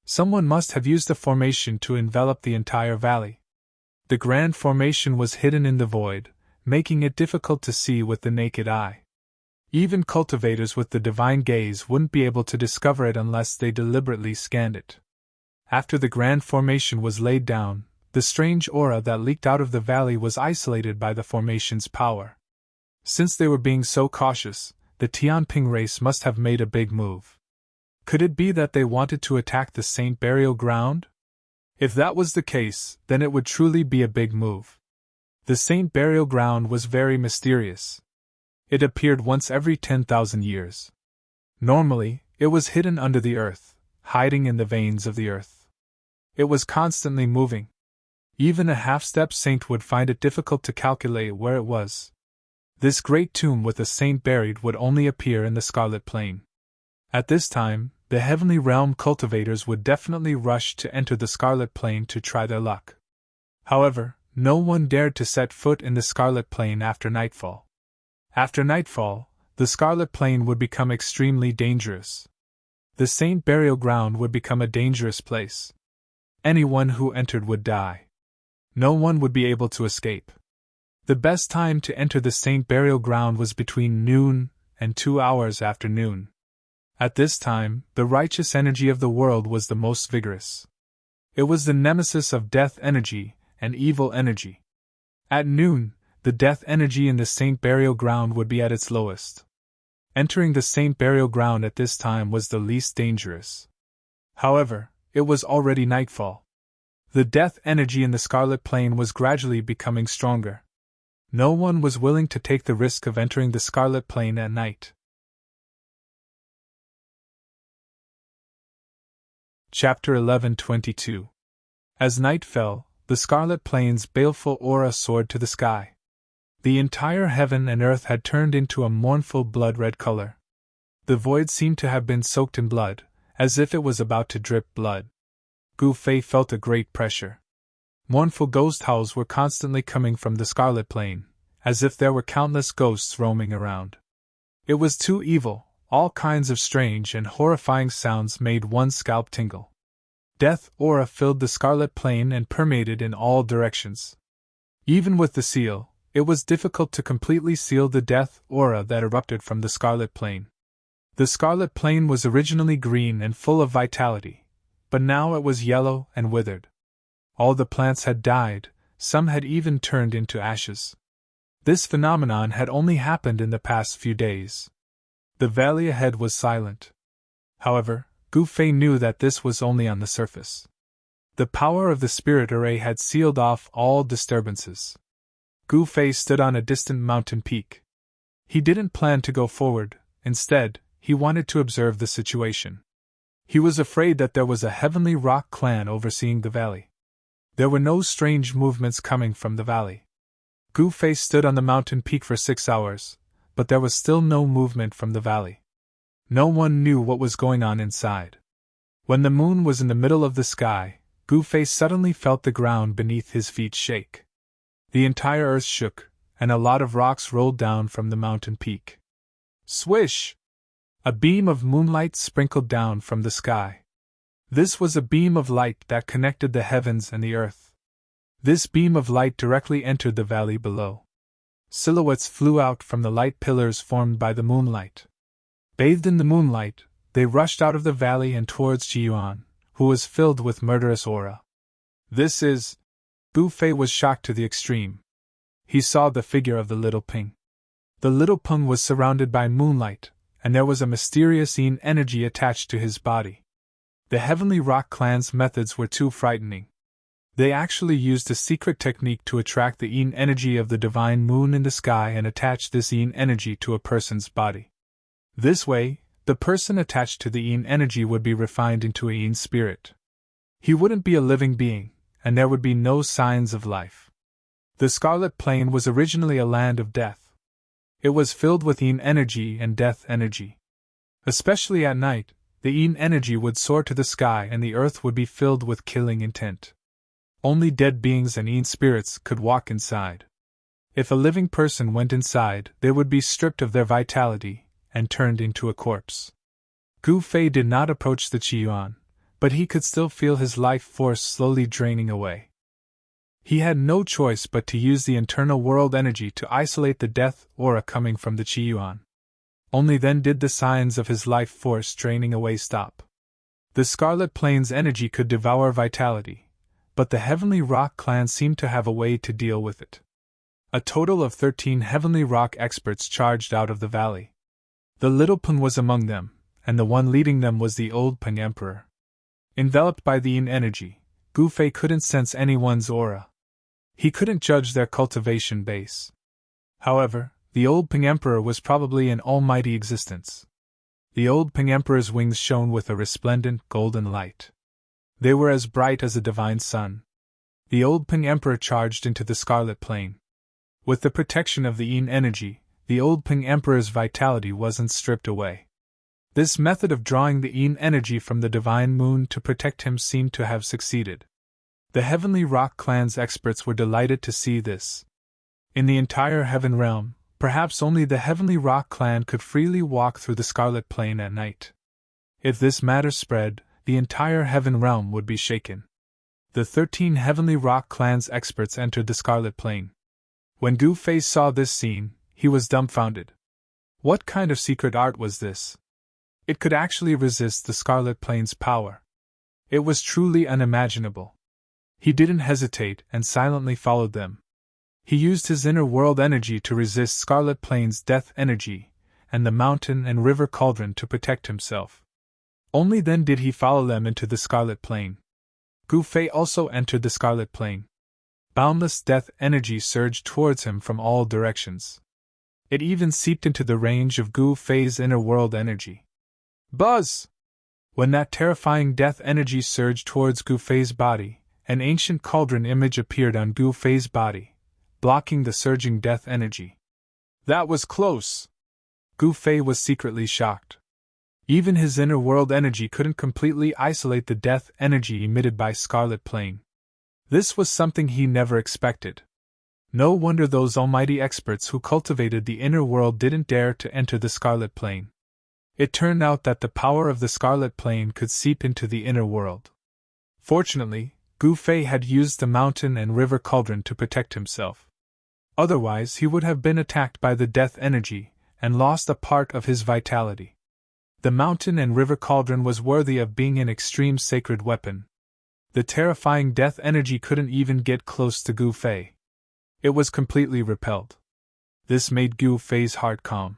Speaker 1: Someone must have used a formation to envelop the entire valley. The grand formation was hidden in the void, making it difficult to see with the naked eye. Even cultivators with the divine gaze wouldn't be able to discover it unless they deliberately scanned it. After the grand formation was laid down, the strange aura that leaked out of the valley was isolated by the formation's power. Since they were being so cautious, the Tianping race must have made a big move. Could it be that they wanted to attack the Saint Burial Ground? If that was the case, then it would truly be a big move. The Saint Burial Ground was very mysterious. It appeared once every 10,000 years. Normally, it was hidden under the earth, hiding in the veins of the earth. It was constantly moving. Even a half-step saint would find it difficult to calculate where it was. This great tomb with a saint buried would only appear in the Scarlet Plain. At this time, the Heavenly Realm cultivators would definitely rush to enter the Scarlet Plain to try their luck. However, no one dared to set foot in the Scarlet Plain after nightfall. After nightfall, the Scarlet Plain would become extremely dangerous. the saint burial ground would become a dangerous place. Anyone who entered would die. No one would be able to escape. The best time to enter the saint burial ground was between noon and 2 hours after noon. At this time, the righteous energy of the world was the most vigorous. It was the nemesis of death energy and evil energy. At noon, the death energy in the saint burial ground would be at its lowest. Entering the saint burial ground at this time was the least dangerous. However, it was already nightfall. The death energy in the scarlet plane was gradually becoming stronger. No one was willing to take the risk of entering the scarlet plane at night. Chapter 11:22. As night fell, the scarlet plane's baleful aura soared to the sky. The entire heaven and earth had turned into a mournful blood-red color. The void seemed to have been soaked in blood, as if it was about to drip blood. Gu Fei felt a great pressure. Mournful ghost howls were constantly coming from the scarlet plane, as if there were countless ghosts roaming around. It was too evil. All kinds of strange and horrifying sounds made one's scalp tingle. Death aura filled the scarlet plane and permeated in all directions. Even with the seal, it was difficult to completely seal the death aura that erupted from the scarlet plane. The scarlet plane was originally green and full of vitality, but now it was yellow and withered. All the plants had died, some had even turned into ashes. This phenomenon had only happened in the past few days. The valley ahead was silent. However, Gu Fei knew that this was only on the surface. The power of the spirit array had sealed off all disturbances. Gu Fei stood on a distant mountain peak. He didn't plan to go forward, instead, he wanted to observe the situation. He was afraid that there was a heavenly rock clan overseeing the valley. There were no strange movements coming from the valley. Gu Fei stood on the mountain peak for 6 hours, but there was still no movement from the valley. No one knew what was going on inside. When the moon was in the middle of the sky, Gu Fei suddenly felt the ground beneath his feet shake. The entire earth shook, and a lot of rocks rolled down from the mountain peak. Swish! A beam of moonlight sprinkled down from the sky. This was a beam of light that connected the heavens and the earth. This beam of light directly entered the valley below. Silhouettes flew out from the light pillars formed by the moonlight. Bathed in the moonlight, they rushed out of the valley and towards Jiyuan, who was filled with murderous aura. This is... Gu Fei was shocked to the extreme. He saw the figure of the little Ping. The little Peng was surrounded by moonlight, and there was a mysterious yin energy attached to his body. The Heavenly Rock clan's methods were too frightening. They actually used a secret technique to attract the yin energy of the divine moon in the sky and attach this yin energy to a person's body. This way, the person attached to the yin energy would be refined into a yin spirit. He wouldn't be a living being, and there would be no signs of life. The Scarlet Plain was originally a land of death. It was filled with yin energy and death energy. Especially at night, the yin energy would soar to the sky and the earth would be filled with killing intent. Only dead beings and yin spirits could walk inside. If a living person went inside, they would be stripped of their vitality and turned into a corpse. Gu Fei did not approach the Qiyuan, but he could still feel his life force slowly draining away. He had no choice but to use the internal world energy to isolate the death aura coming from the Qiyuan. Only then did the signs of his life force draining away stop. The Scarlet Plain's energy could devour vitality, but the Heavenly Rock clan seemed to have a way to deal with it. A total of 13 Heavenly Rock experts charged out of the valley. The Little Peng was among them, and the one leading them was the Old Peng Emperor. Enveloped by the yin energy, Gu Fei couldn't sense anyone's aura. He couldn't judge their cultivation base. However, the Old Peng Emperor was probably an almighty existence. The Old Peng Emperor's wings shone with a resplendent golden light. They were as bright as a divine sun. The Old Peng Emperor charged into the Scarlet Plain. With the protection of the yin energy, the Old Peng Emperor's vitality wasn't stripped away. This method of drawing the yin energy from the divine moon to protect him seemed to have succeeded. The Heavenly Rock clan's experts were delighted to see this. In the entire Heaven realm, perhaps only the Heavenly Rock clan could freely walk through the Scarlet Plain at night. If this matter spread, the entire heaven realm would be shaken. The 13 heavenly rock clan's experts entered the Scarlet Plain. When Gu Fei saw this scene, he was dumbfounded. What kind of secret art was this? It could actually resist the Scarlet Plain's power. It was truly unimaginable. He didn't hesitate and silently followed them. He used his inner world energy to resist Scarlet Plain's death energy, and the mountain and river cauldron to protect himself. Only then did he follow them into the Scarlet Plain. Gu Fei also entered the Scarlet Plain. Boundless death energy surged towards him from all directions. It even seeped into the range of Gu Fei's inner world energy. Buzz! When that terrifying death energy surged towards Gu Fei's body, an ancient cauldron image appeared on Gu Fei's body, blocking the surging death energy. That was close! Gu Fei was secretly shocked. Even his inner world energy couldn't completely isolate the death energy emitted by Scarlet Plain. This was something he never expected. No wonder those almighty experts who cultivated the inner world didn't dare to enter the Scarlet Plain. It turned out that the power of the Scarlet Plain could seep into the inner world. Fortunately, Gu Fei had used the mountain and river cauldron to protect himself. Otherwise, he would have been attacked by the death energy and lost a part of his vitality. The mountain and river cauldron was worthy of being an extreme sacred weapon. The terrifying death energy couldn't even get close to Gu Fei. It was completely repelled. This made Gu Fei's heart calm.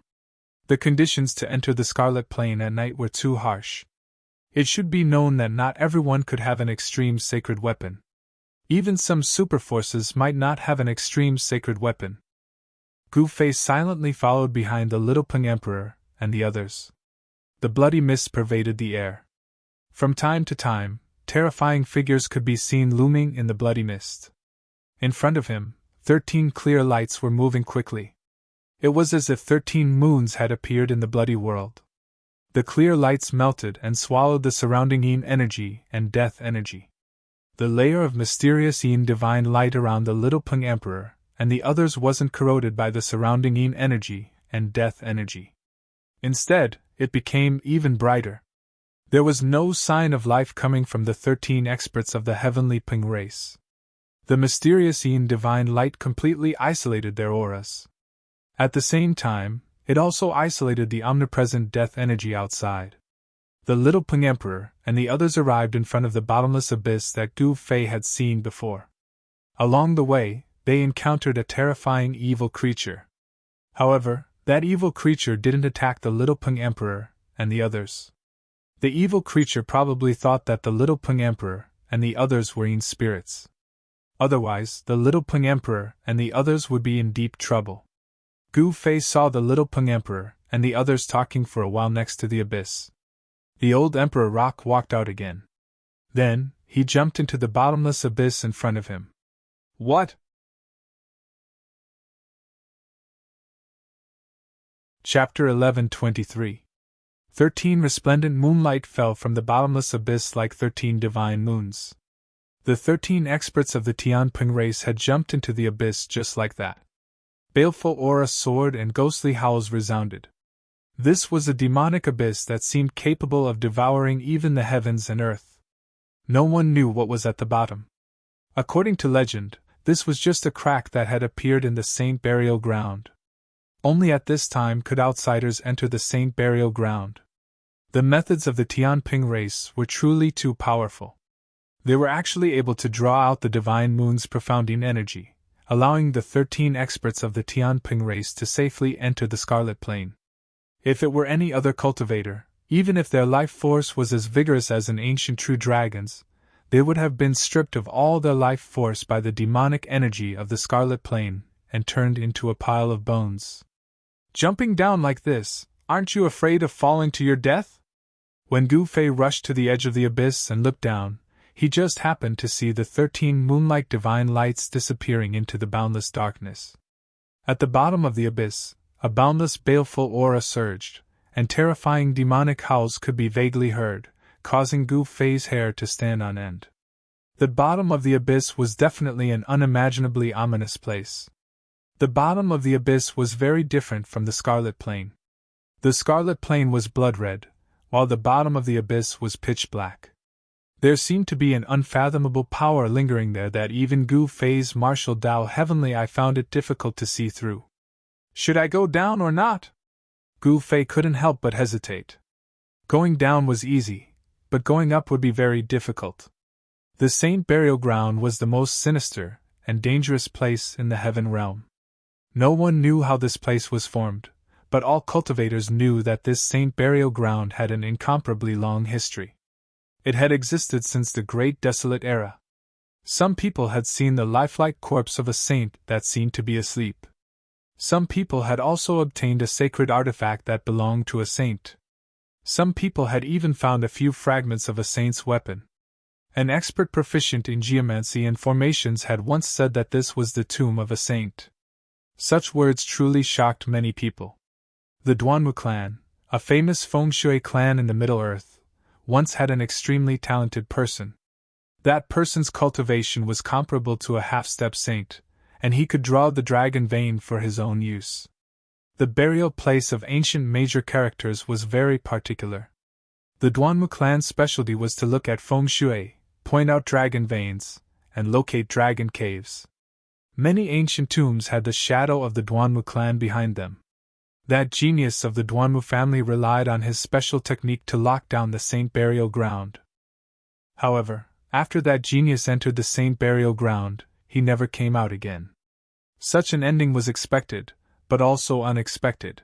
Speaker 1: The conditions to enter the Scarlet Plain at night were too harsh. It should be known that not everyone could have an extreme sacred weapon. Even some superforces might not have an extreme sacred weapon. Gu Fei silently followed behind the Little Peng Emperor and the others. The bloody mist pervaded the air. From time to time, terrifying figures could be seen looming in the bloody mist. In front of him, 13 clear lights were moving quickly. It was as if 13 moons had appeared in the bloody world. The clear lights melted and swallowed the surrounding yin energy and death energy. The layer of mysterious yin divine light around the Little Peng Emperor and the others wasn't corroded by the surrounding yin energy and death energy. Instead, it became even brighter. There was no sign of life coming from the 13 experts of the heavenly Peng race. The mysterious yin divine light completely isolated their auras. At the same time, it also isolated the omnipresent death energy outside. The Little Peng Emperor and the others arrived in front of the bottomless abyss that Gu Fei had seen before. Along the way, they encountered a terrifying evil creature. However, that evil creature didn't attack the Little Peng Emperor and the others. The evil creature probably thought that the Little Peng Emperor and the others were yin spirits. Otherwise, the Little Peng Emperor and the others would be in deep trouble. Gu Fei saw the Little Peng Emperor and the others talking for a while next to the abyss. The old Emperor Rock walked out again. Then, he jumped into the bottomless abyss in front of him. What? Chapter 11:23. 13 resplendent moonlight fell from the bottomless abyss like 13 divine moons. The 13 experts of the Tianping race had jumped into the abyss just like that. Baleful aura soared and ghostly howls resounded. This was a demonic abyss that seemed capable of devouring even the heavens and earth. No one knew what was at the bottom. According to legend, this was just a crack that had appeared in the saint burial ground. Only at this time could outsiders enter the saint burial ground. The methods of the Tianping race were truly too powerful. They were actually able to draw out the divine moon's profounding energy, allowing the 13 experts of the Tianping race to safely enter the Scarlet Plain. If it were any other cultivator, even if their life force was as vigorous as an ancient true dragon's, they would have been stripped of all their life force by the demonic energy of the Scarlet Plain and turned into a pile of bones. Jumping down like this, aren't you afraid of falling to your death? When Gu Fei rushed to the edge of the abyss and looked down, he just happened to see the 13 moonlike divine lights disappearing into the boundless darkness. At the bottom of the abyss, a boundless baleful aura surged, and terrifying demonic howls could be vaguely heard, causing Gu Fei's hair to stand on end. The bottom of the abyss was definitely an unimaginably ominous place. The bottom of the abyss was very different from the Scarlet Plain. The Scarlet Plain was blood red, while the bottom of the abyss was pitch black. There seemed to be an unfathomable power lingering there that even Gu Fei's martial Tao heavenly eye found it difficult to see through. Should I go down or not? Gu Fei couldn't help but hesitate. Going down was easy, but going up would be very difficult. The Saint Burial Ground was the most sinister and dangerous place in the heaven realm. No one knew how this place was formed, but all cultivators knew that this Saint Burial Ground had an incomparably long history. It had existed since the Great Desolate Era. Some people had seen the lifelike corpse of a saint that seemed to be asleep. Some people had also obtained a sacred artifact that belonged to a saint. Some people had even found a few fragments of a saint's weapon. An expert proficient in geomancy and formations had once said that this was the tomb of a saint. Such words truly shocked many people. The Duanwu clan, a famous feng shui clan in the Middle Earth, once had an extremely talented person. That person's cultivation was comparable to a half-step saint, and he could draw the dragon vein for his own use. The burial place of ancient major characters was very particular. The Duanwu clan's specialty was to look at feng shui, point out dragon veins, and locate dragon caves. Many ancient tombs had the shadow of the Duanwu clan behind them. That genius of the Duanwu family relied on his special technique to lock down the Saint Burial Ground. However, after that genius entered the Saint Burial Ground, he never came out again. Such an ending was expected, but also unexpected.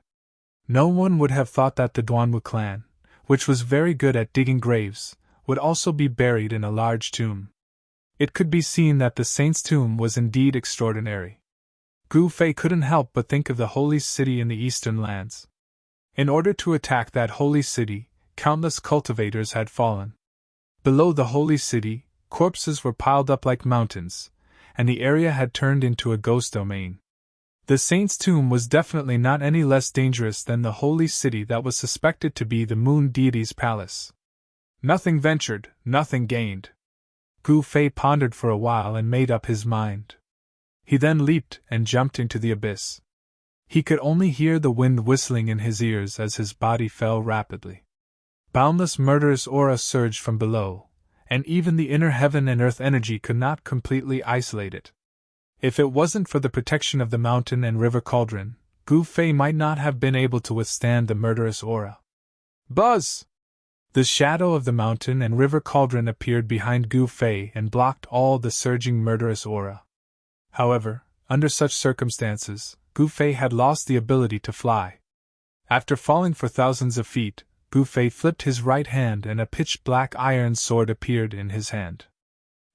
Speaker 1: No one would have thought that the Duanwu clan, which was very good at digging graves, would also be buried in a large tomb. It could be seen that the saint's tomb was indeed extraordinary. Gu Fei couldn't help but think of the holy city in the eastern lands. In order to attack that holy city, countless cultivators had fallen. Below the holy city, corpses were piled up like mountains, and the area had turned into a ghost domain. The saint's tomb was definitely not any less dangerous than the holy city that was suspected to be the moon deity's palace. Nothing ventured, nothing gained. Gu Fei pondered for a while and made up his mind. He then leaped and jumped into the abyss. He could only hear the wind whistling in his ears as his body fell rapidly. Boundless murderous aura surged from below, and even the inner heaven and earth energy could not completely isolate it. If it wasn't for the protection of the mountain and river cauldron, Gu Fei might not have been able to withstand the murderous aura. Buzz! The shadow of the mountain and river cauldron appeared behind Gu Fei and blocked all the surging murderous aura. However, under such circumstances, Gu Fei had lost the ability to fly. After falling for thousands of feet, Gu Fei flipped his right hand and a pitch-black iron sword appeared in his hand.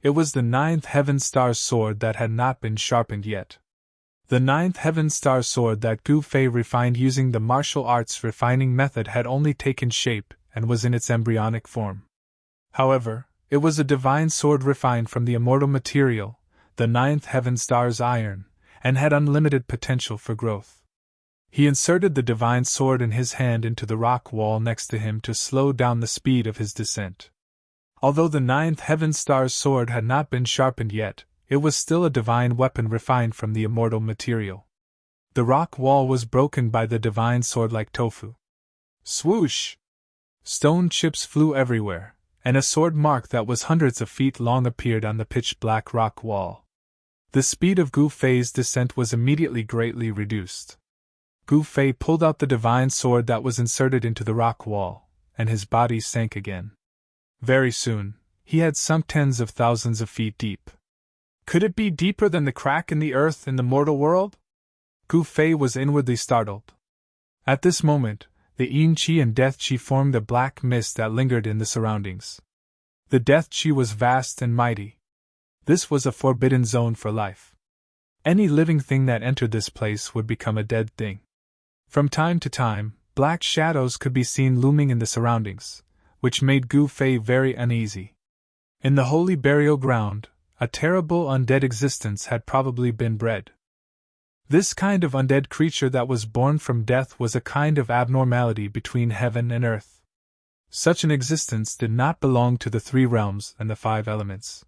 Speaker 1: It was the 9th Heaven Star sword that had not been sharpened yet. The 9th Heaven Star sword that Gu Fei refined using the martial arts refining method had only taken shape and was in its embryonic form. However, it was a divine sword refined from the immortal material, the 9th Heaven Star's iron, and had unlimited potential for growth. He inserted the divine sword in his hand into the rock wall next to him to slow down the speed of his descent. Although the 9th Heaven Star's sword had not been sharpened yet, it was still a divine weapon refined from the immortal material. The rock wall was broken by the divine sword like tofu. Swoosh! Stone chips flew everywhere, and a sword mark that was hundreds of feet long appeared on the pitch-black rock wall. The speed of Gu Fei's descent was immediately greatly reduced. Gu Fei pulled out the divine sword that was inserted into the rock wall, and his body sank again. Very soon, he had sunk tens of thousands of feet deep. Could it be deeper than the crack in the earth in the mortal world? Gu Fei was inwardly startled. At this moment, the Yin Qi and Death Qi formed a black mist that lingered in the surroundings. The Death Qi was vast and mighty. This was a forbidden zone for life. Any living thing that entered this place would become a dead thing. From time to time, black shadows could be seen looming in the surroundings, which made Gu Fei very uneasy. In the holy burial ground, a terrible undead existence had probably been bred. This kind of undead creature that was born from death was a kind of abnormality between heaven and earth. Such an existence did not belong to the 3 realms and the 5 elements.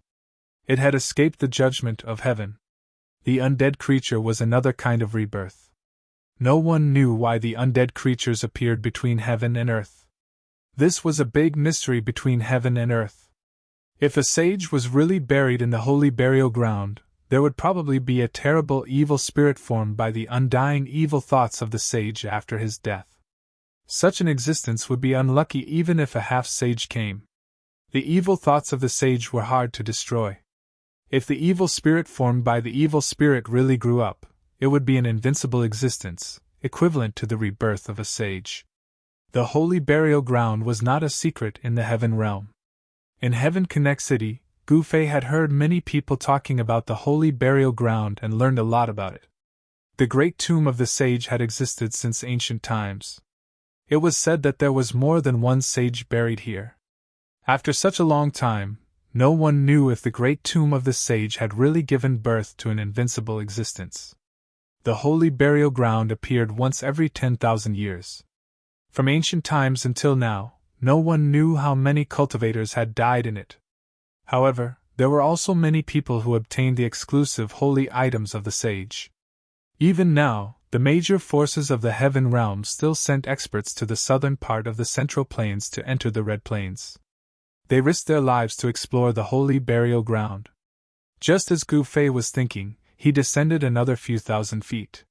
Speaker 1: It had escaped the judgment of heaven. The undead creature was another kind of rebirth. No one knew why the undead creatures appeared between heaven and earth. This was a big mystery between heaven and earth. If a sage was really buried in the holy burial ground, there would probably be a terrible evil spirit formed by the undying evil thoughts of the sage after his death. Such an existence would be unlucky even if a half-sage came. The evil thoughts of the sage were hard to destroy. If the evil spirit formed by the evil spirit really grew up, it would be an invincible existence, equivalent to the rebirth of a sage. The holy burial ground was not a secret in the heaven realm. In Heaven Connect City, Gu Fei had heard many people talking about the holy burial ground and learned a lot about it. The great tomb of the sage had existed since ancient times. It was said that there was more than one sage buried here. After such a long time, no one knew if the great tomb of the sage had really given birth to an invincible existence. The holy burial ground appeared once every 10,000 years. From ancient times until now, no one knew how many cultivators had died in it. However, there were also many people who obtained the exclusive holy items of the sage. Even now, the major forces of the heaven realm still sent experts to the southern part of the Central Plains to enter the Red Plains. They risked their lives to explore the holy burial ground. Just as Gu Fei was thinking, he descended another few thousand feet.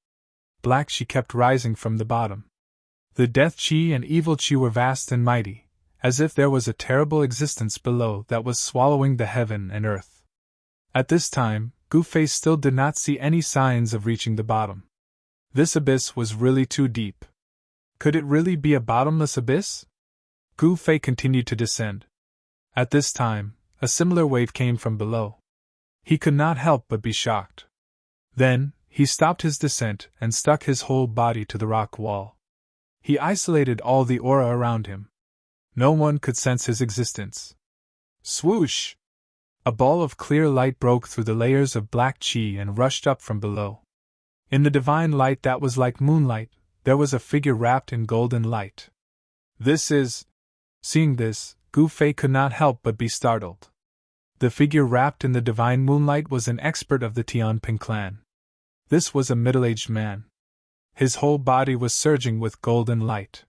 Speaker 1: Black Qi kept rising from the bottom. The death Qi and evil Qi were vast and mighty, as if there was a terrible existence below that was swallowing the heaven and earth. At this time, Gu Fei still did not see any signs of reaching the bottom. This abyss was really too deep. Could it really be a bottomless abyss? Gu Fei continued to descend. At this time, a similar wave came from below. He could not help but be shocked. Then, he stopped his descent and stuck his whole body to the rock wall. He isolated all the aura around him. No one could sense his existence. Swoosh! A ball of clear light broke through the layers of black qi and rushed up from below. In the divine light that was like moonlight, there was a figure wrapped in golden light. This is... Seeing this, Gu Fei could not help but be startled. The figure wrapped in the divine moonlight was an expert of the Tianping clan. This was a middle-aged man. His whole body was surging with golden light.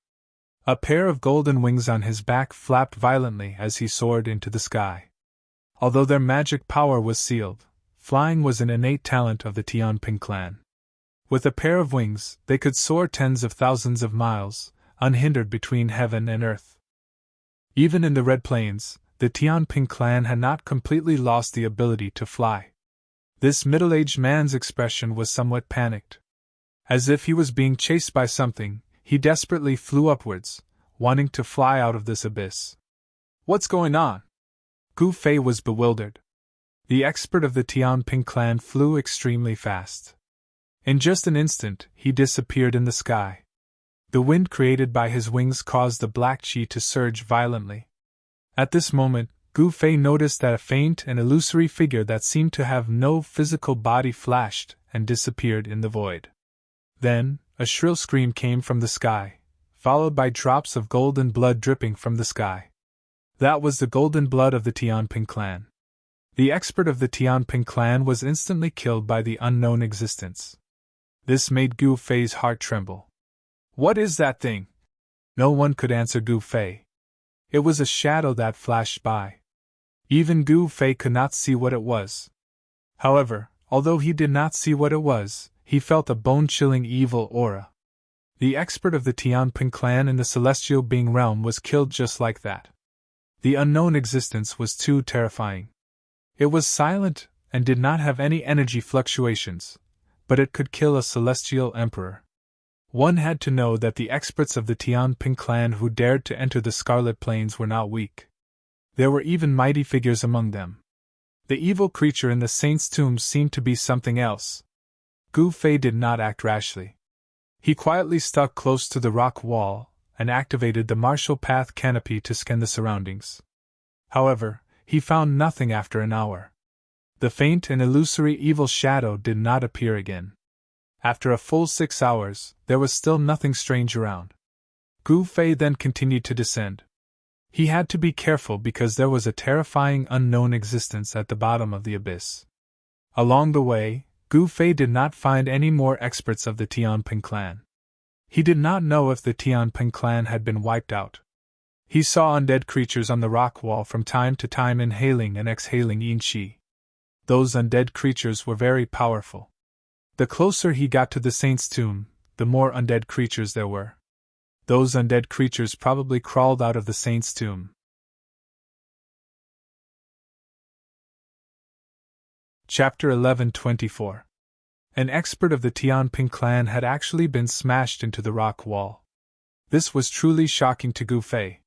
Speaker 1: A pair of golden wings on his back flapped violently as he soared into the sky. Although their magic power was sealed, flying was an innate talent of the Tianping clan. With a pair of wings, they could soar tens of thousands of miles, unhindered between heaven and earth. Even in the Red Plains, the Tianping clan had not completely lost the ability to fly. This middle-aged man's expression was somewhat panicked. As if he was being chased by something, he desperately flew upwards, wanting to fly out of this abyss. What's going on? Gu Fei was bewildered. The expert of the Tianping clan flew extremely fast. In just an instant, he disappeared in the sky. The wind created by his wings caused the black qi to surge violently. At this moment, Gu Fei noticed that a faint and illusory figure that seemed to have no physical body flashed and disappeared in the void. Then, a shrill scream came from the sky, followed by drops of golden blood dripping from the sky. That was the golden blood of the Tianping clan. The expert of the Tianping clan was instantly killed by the unknown existence. This made Gu Fei's heart tremble. What is that thing? No one could answer Gu Fei. It was a shadow that flashed by. Even Gu Fei could not see what it was. However, although he did not see what it was, he felt a bone-chilling evil aura. The expert of the Tianping clan in the celestial being realm was killed just like that. The unknown existence was too terrifying. It was silent and did not have any energy fluctuations, but it could kill a celestial emperor. One had to know that the experts of the Tianping clan who dared to enter the Scarlet Plains were not weak. There were even mighty figures among them. The evil creature in the saint's tomb seemed to be something else. Gu Fei did not act rashly. He quietly stuck close to the rock wall and activated the martial path canopy to scan the surroundings. However, he found nothing after an hour. The faint and illusory evil shadow did not appear again. After a full 6 hours, there was still nothing strange around. Gu Fei then continued to descend. He had to be careful because there was a terrifying unknown existence at the bottom of the abyss. Along the way, Gu Fei did not find any more experts of the Tianping clan. He did not know if the Tianping clan had been wiped out. He saw undead creatures on the rock wall from time to time inhaling and exhaling yin qi. Those undead creatures were very powerful. The closer he got to the saint's tomb, the more undead creatures there were. Those undead creatures probably crawled out of the saint's tomb. Chapter 11:24. An expert of the Tianping clan had actually been smashed into the rock wall. This was truly shocking to Gu Fei.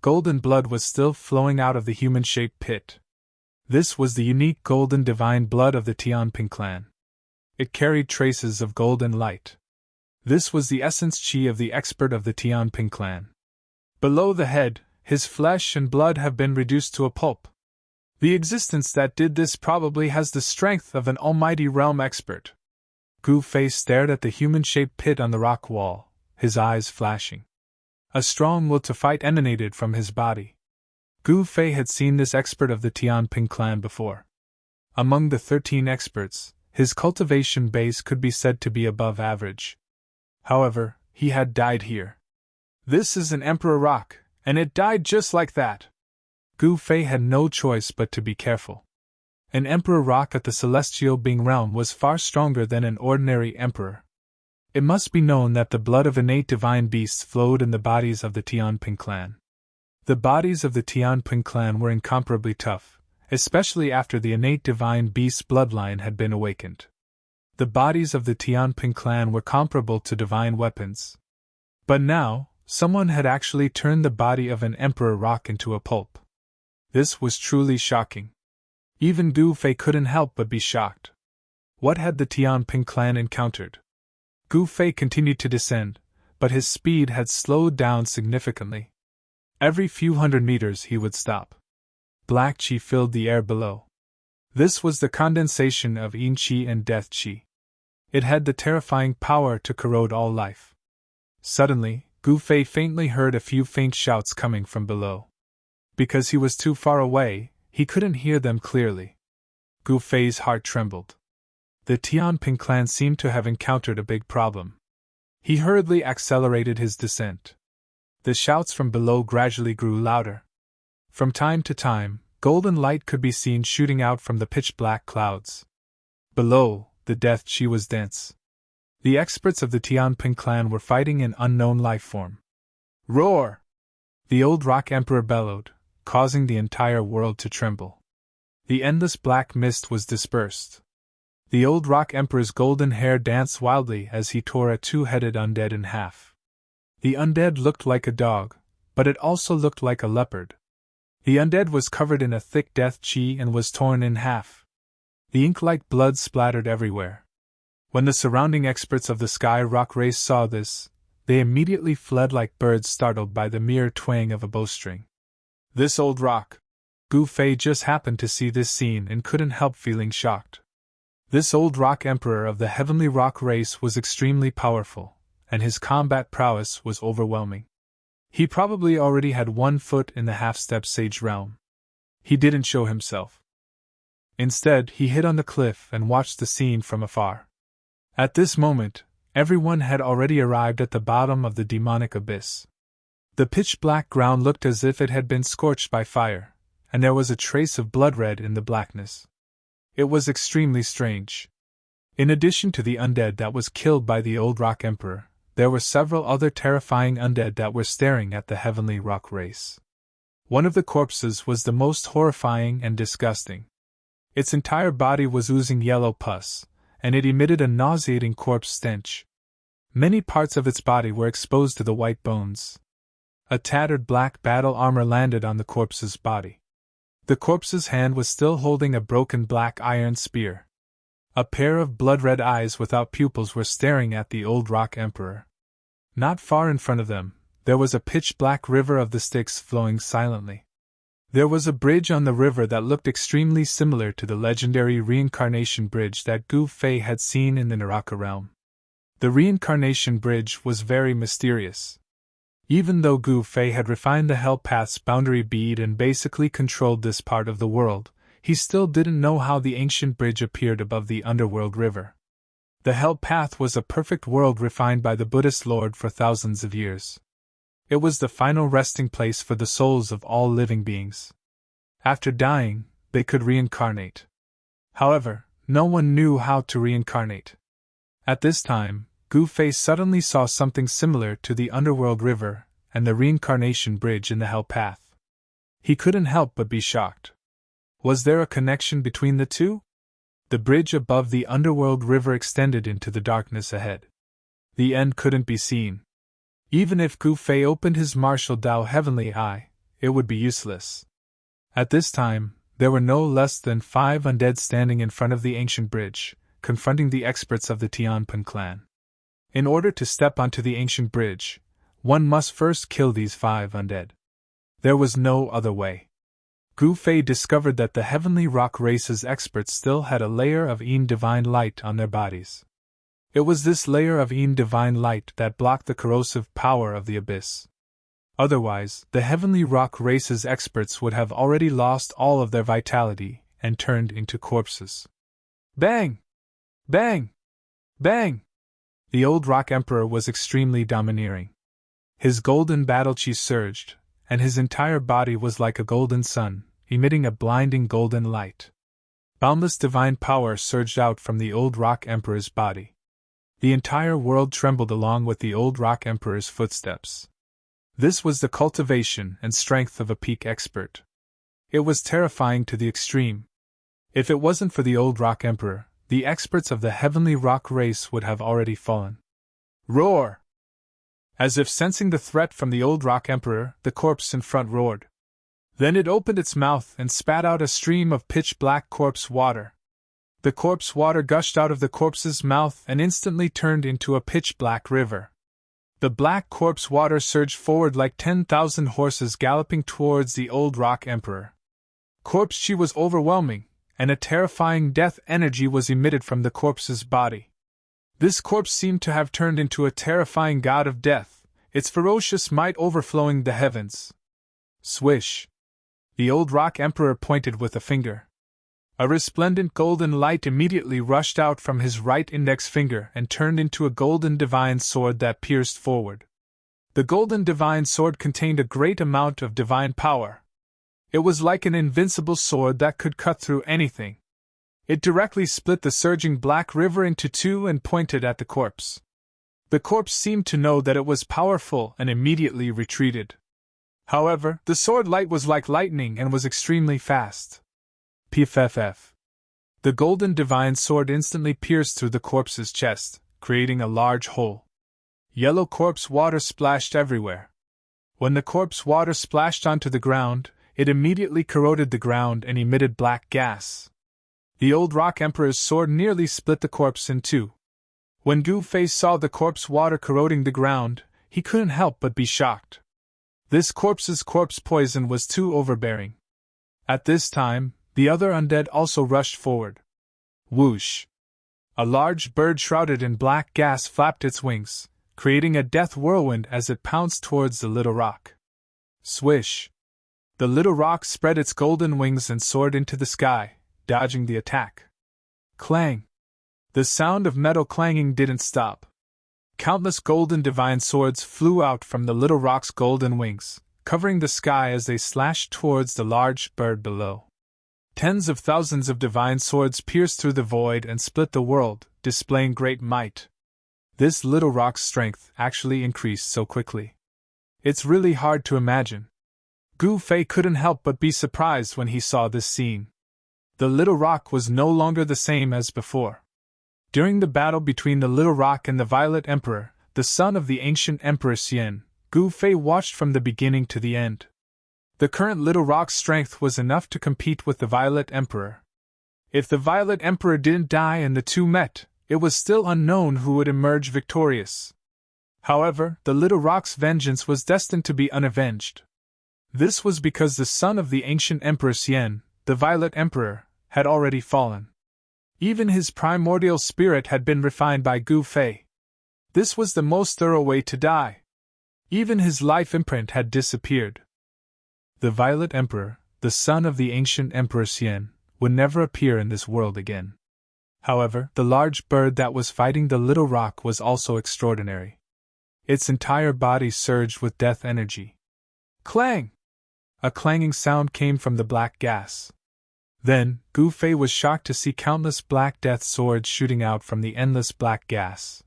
Speaker 1: Golden blood was still flowing out of the human-shaped pit. This was the unique golden divine blood of the Tianping clan. It carried traces of golden light. This was the essence qi of the expert of the Tianping clan. Below the head, his flesh and blood have been reduced to a pulp. The existence that did this probably has the strength of an almighty realm expert. Gu Fei stared at the human-shaped pit on the rock wall, his eyes flashing. A strong will to fight emanated from his body. Gu Fei had seen this expert of the Tianping clan before. Among the 13 experts, his cultivation base could be said to be above average. However, he had died here. This is an emperor rock, and it died just like that. Gu Fei had no choice but to be careful. An emperor rock at the celestial being realm was far stronger than an ordinary emperor. It must be known that the blood of innate divine beasts flowed in the bodies of the Tianping clan. The bodies of the Tianping clan were incomparably tough, especially after the innate divine beast bloodline had been awakened. The bodies of the Tianping clan were comparable to divine weapons. But now, someone had actually turned the body of an emperor rock into a pulp. This was truly shocking. Even Gu Fei couldn't help but be shocked. What had the Tianping clan encountered? Gu Fei continued to descend, but his speed had slowed down significantly. Every few hundred meters he would stop. Black qi filled the air below. This was the condensation of yin qi and death qi. It had the terrifying power to corrode all life. Suddenly, Gu Fei faintly heard a few faint shouts coming from below. Because he was too far away, he couldn't hear them clearly. Gu Fei's heart trembled. The Tianping clan seemed to have encountered a big problem. He hurriedly accelerated his descent. The shouts from below gradually grew louder. From time to time, golden light could be seen shooting out from the pitch-black clouds. Below, the death qi was dense. The experts of the Tianping clan were fighting an unknown life form. Roar! The old rock emperor bellowed, causing the entire world to tremble. The endless black mist was dispersed. The old rock emperor's golden hair danced wildly as he tore a two-headed undead in half. The undead looked like a dog, but it also looked like a leopard. The undead was covered in a thick death qi and was torn in half. The ink-like blood splattered everywhere. When the surrounding experts of the sky rock race saw this, they immediately fled like birds startled by the mere twang of a bowstring. This old rock! Gu Fei just happened to see this scene and couldn't help feeling shocked. This old rock emperor of the heavenly rock race was extremely powerful, and his combat prowess was overwhelming. He probably already had 1 foot in the half-step sage realm. He didn't show himself. Instead, he hid on the cliff and watched the scene from afar. At this moment, everyone had already arrived at the bottom of the demonic abyss. The pitch-black ground looked as if it had been scorched by fire, and there was a trace of blood red in the blackness. It was extremely strange. In addition to the undead that was killed by the old rock emperor, there were several other terrifying undead that were staring at the heavenly rock race. One of the corpses was the most horrifying and disgusting. Its entire body was oozing yellow pus, and it emitted a nauseating corpse stench. Many parts of its body were exposed to the white bones. A tattered black battle armor landed on the corpse's body. The corpse's hand was still holding a broken black iron spear. A pair of blood-red eyes without pupils were staring at the old rock emperor. Not far in front of them, there was a pitch-black river of the Styx flowing silently. There was a bridge on the river that looked extremely similar to the legendary reincarnation bridge that Gu Fei had seen in the Naraka realm. The reincarnation bridge was very mysterious. Even though Gu Fei had refined the Hell Path's boundary bead and basically controlled this part of the world, he still didn't know how the ancient bridge appeared above the underworld river. The Hell Path was a perfect world refined by the Buddhist Lord for thousands of years. It was the final resting place for the souls of all living beings. After dying, they could reincarnate. However, no one knew how to reincarnate. At this time, Gu Fei suddenly saw something similar to the underworld river and the reincarnation bridge in the hell path. He couldn't help but be shocked. Was there a connection between the two? The bridge above the underworld river extended into the darkness ahead. The end couldn't be seen. Even if Gu Fei opened his martial Dao heavenly eye, it would be useless. At this time, there were no less than 5 undead standing in front of the ancient bridge, confronting the experts of the Tianping clan. In order to step onto the ancient bridge, one must first kill these 5 undead. There was no other way. Gu Fei discovered that the heavenly rock race's experts still had a layer of Yin divine light on their bodies. It was this layer of Yin divine light that blocked the corrosive power of the abyss. Otherwise, the heavenly rock race's experts would have already lost all of their vitality and turned into corpses. Bang! Bang! Bang! The old rock emperor was extremely domineering. His golden battle chi surged, and his entire body was like a golden sun, emitting a blinding golden light. Boundless divine power surged out from the old rock emperor's body. The entire world trembled along with the old rock emperor's footsteps. This was the cultivation and strength of a peak expert. It was terrifying to the extreme. If it wasn't for the old rock emperor, the experts of the heavenly rock race would have already fallen. Roar! As if sensing the threat from the old rock emperor, the corpse in front roared. Then it opened its mouth and spat out a stream of pitch-black corpse water. The corpse water gushed out of the corpse's mouth and instantly turned into a pitch-black river. The black corpse water surged forward like 10,000 horses galloping towards the old rock emperor. Corpse chi was overwhelming, and a terrifying death energy was emitted from the corpse's body. This corpse seemed to have turned into a terrifying god of death, its ferocious might overflowing the heavens. Swish! The old rock emperor pointed with a finger. A resplendent golden light immediately rushed out from his right index finger and turned into a golden divine sword that pierced forward. The golden divine sword contained a great amount of divine power. It was like an invincible sword that could cut through anything. It directly split the surging black river into 2 and pointed at the corpse. The corpse seemed to know that it was powerful and immediately retreated. However, the sword light was like lightning and was extremely fast. Pff. The golden divine sword instantly pierced through the corpse's chest, creating a large hole. Yellow corpse water splashed everywhere. When the corpse water splashed onto the ground, it immediately corroded the ground and emitted black gas. The old rock emperor's sword nearly split the corpse in 2. When Gu Fei saw the corpse water corroding the ground, he couldn't help but be shocked. This corpse's corpse poison was too overbearing. At this time, the other undead also rushed forward. Whoosh! A large bird shrouded in black gas flapped its wings, creating a death whirlwind as it pounced towards the little rock. Swish! The little rock spread its golden wings and soared into the sky, dodging the attack. Clang! The sound of metal clanging didn't stop. Countless golden divine swords flew out from the little rock's golden wings, covering the sky as they slashed towards the large bird below. Tens of thousands of divine swords pierced through the void and split the world, displaying great might. This little rock's strength actually increased so quickly. It's really hard to imagine. Gu Fei couldn't help but be surprised when he saw this scene. The little rock was no longer the same as before. During the battle between the little rock and the Violet Emperor, the son of the ancient Emperor Xian, Gu Fei watched from the beginning to the end. The current little rock's strength was enough to compete with the Violet Emperor. If the Violet Emperor didn't die and the two met, it was still unknown who would emerge victorious. However, the little rock's vengeance was destined to be unavenged. This was because the son of the ancient Emperor Xian, the Violet Emperor, had already fallen. Even his primordial spirit had been refined by Gu Fei. This was the most thorough way to die. Even his life imprint had disappeared. The Violet Emperor, the son of the ancient Emperor Xian, would never appear in this world again. However, the large bird that was fighting the little rock was also extraordinary. Its entire body surged with death energy. Clang! A clanging sound came from the black gas. Then, Gu Fei was shocked to see countless black death swords shooting out from the endless black gas.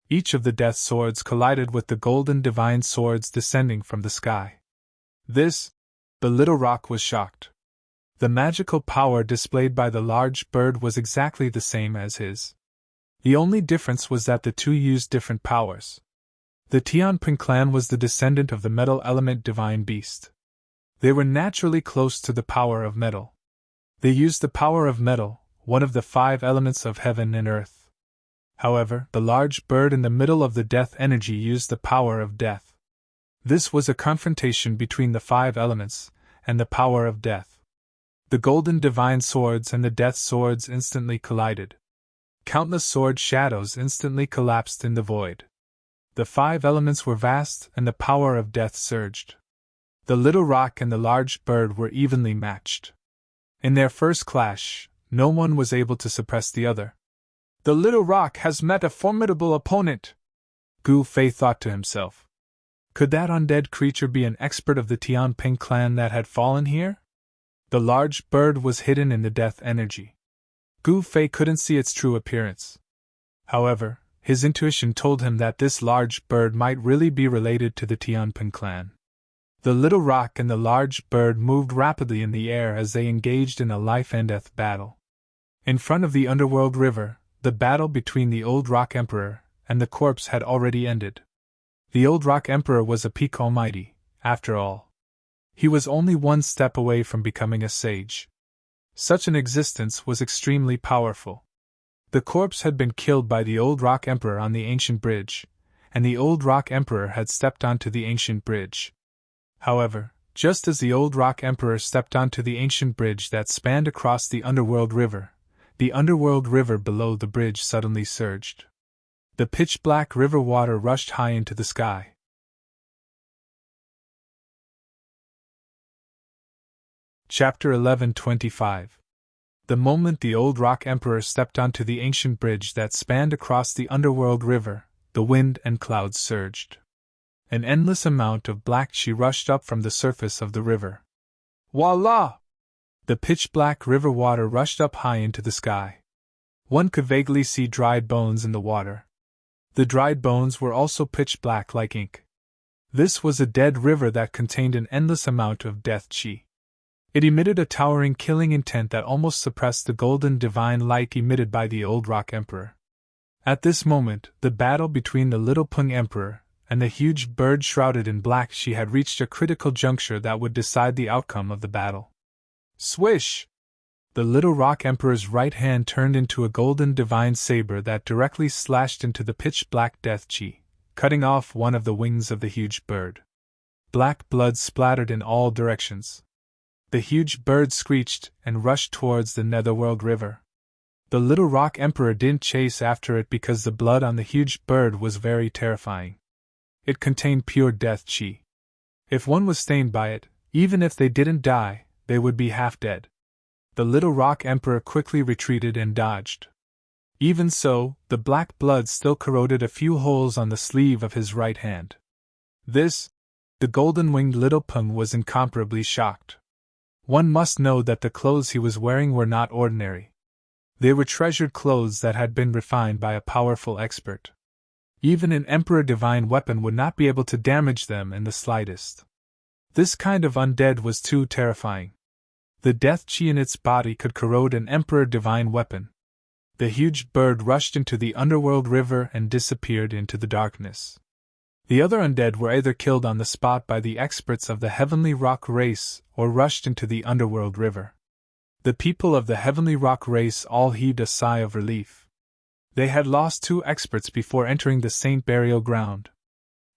Speaker 1: Each of the death swords collided with the golden divine swords descending from the sky. The little rock was shocked. The magical power displayed by the large bird was exactly the same as his. The only difference was that the two used different powers. The Tianping clan was the descendant of the metal element divine beast. They were naturally close to the power of metal. They used the power of metal, one of the 5 elements of heaven and earth. However, the large bird in the middle of the death energy used the power of death. This was a confrontation between the 5 elements and the power of death. The golden divine swords and the death swords instantly collided. Countless sword shadows instantly collapsed in the void. The 5 elements were vast and the power of death surged. The little rock and the large bird were evenly matched. In their first clash, no one was able to suppress the other. The little rock has met a formidable opponent, Gu Fei thought to himself. Could that undead creature be an expert of the Tianping clan that had fallen here? The large bird was hidden in the death energy. Gu Fei couldn't see its true appearance. However, his intuition told him that this large bird might really be related to the Tianping clan. The little rock and the large bird moved rapidly in the air as they engaged in a life-and-death battle. In front of the underworld river, the battle between the old rock emperor and the corpse had already ended. The old rock emperor was a peak almighty, after all. He was only one step away from becoming a sage. Such an existence was extremely powerful. The corpse had been killed by the old rock emperor on the ancient bridge, and the old rock emperor had stepped onto the ancient bridge. However, just as the old rock emperor stepped onto the ancient bridge that spanned across the underworld river below the bridge suddenly surged. The pitch-black river water rushed high into the sky. Chapter 11:25. The moment the old rock emperor stepped onto the ancient bridge that spanned across the underworld river, the wind and clouds surged. An endless amount of black chi rushed up from the surface of the river. Voila! The pitch-black river water rushed up high into the sky. One could vaguely see dried bones in the water. The dried bones were also pitch-black like ink. This was a dead river that contained an endless amount of death chi. It emitted a towering killing intent that almost suppressed the golden divine light emitted by the old rock emperor. At this moment, the battle between the little Peng emperor and the huge bird shrouded in black chi had reached a critical juncture that would decide the outcome of the battle. Swish! The little rock emperor's right hand turned into a golden divine saber that directly slashed into the pitch-black death chi, cutting off one of the wings of the huge bird. Black blood splattered in all directions. The huge bird screeched and rushed towards the netherworld river. The little rock emperor didn't chase after it because the blood on the huge bird was very terrifying. It contained pure death chi. If one was stained by it, even if they didn't die, they would be half dead. The little rock emperor quickly retreated and dodged. Even so, the black blood still corroded a few holes on the sleeve of his right hand. The golden-winged little Peng was incomparably shocked. One must know that the clothes he was wearing were not ordinary. They were treasured clothes that had been refined by a powerful expert. Even an emperor divine weapon would not be able to damage them in the slightest. This kind of undead was too terrifying. The death chi in its body could corrode an emperor divine weapon. The huge bird rushed into the underworld river and disappeared into the darkness. The other undead were either killed on the spot by the experts of the Heavenly Rock race or rushed into the underworld river. The people of the Heavenly Rock race all heaved a sigh of relief. They had lost 2 experts before entering the Saint Burial Ground.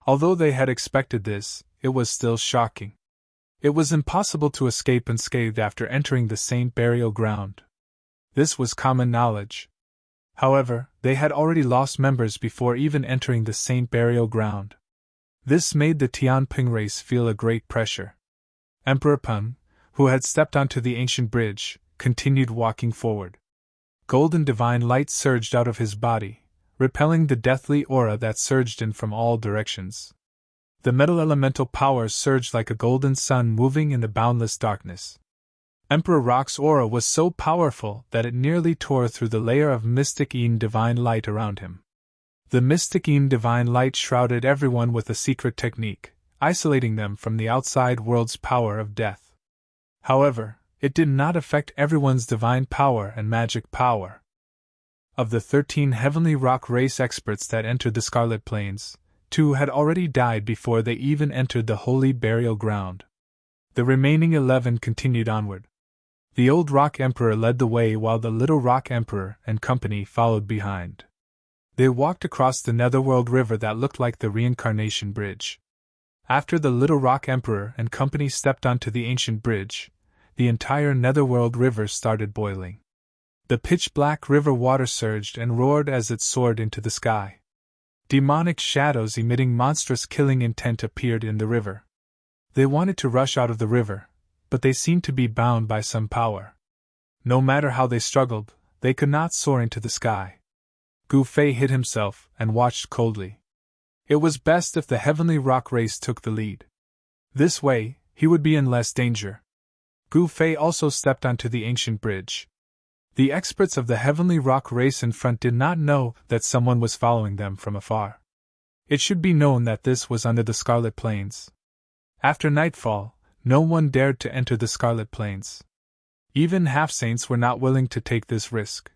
Speaker 1: Although they had expected this, it was still shocking. It was impossible to escape unscathed after entering the Saint Burial Ground. This was common knowledge. However, they had already lost members before even entering the Saint Burial Ground. This made the Tianping race feel a great pressure. Emperor Peng, who had stepped onto the ancient bridge, continued walking forward. Golden divine light surged out of his body, repelling the deathly aura that surged in from all directions. The metal elemental powers surged like a golden sun moving in the boundless darkness. Emperor Rock's aura was so powerful that it nearly tore through the layer of mystic divine light around him. The mystic divine light shrouded everyone with a secret technique, isolating them from the outside world's power of death. However, it did not affect everyone's divine power and magic power. Of the 13 heavenly rock race experts that entered the Scarlet Plains, 2 had already died before they even entered the holy burial ground. The remaining 11 continued onward. The Old Rock Emperor led the way while the Little Rock Emperor and company followed behind. They walked across the Netherworld River that looked like the Reincarnation Bridge. After the Little Rock Emperor and company stepped onto the ancient bridge, the entire Netherworld River started boiling. The pitch-black river water surged and roared as it soared into the sky. Demonic shadows emitting monstrous killing intent appeared in the river. They wanted to rush out of the river, but they seemed to be bound by some power. No matter how they struggled, they could not soar into the sky. Gu Fei hid himself and watched coldly. It was best if the heavenly rock race took the lead. This way, he would be in less danger. Gu Fei also stepped onto the ancient bridge. The experts of the heavenly rock race in front did not know that someone was following them from afar. It should be known that this was under the Scarlet Plains. After nightfall, no one dared to enter the Scarlet Plains. Even half-saints were not willing to take this risk.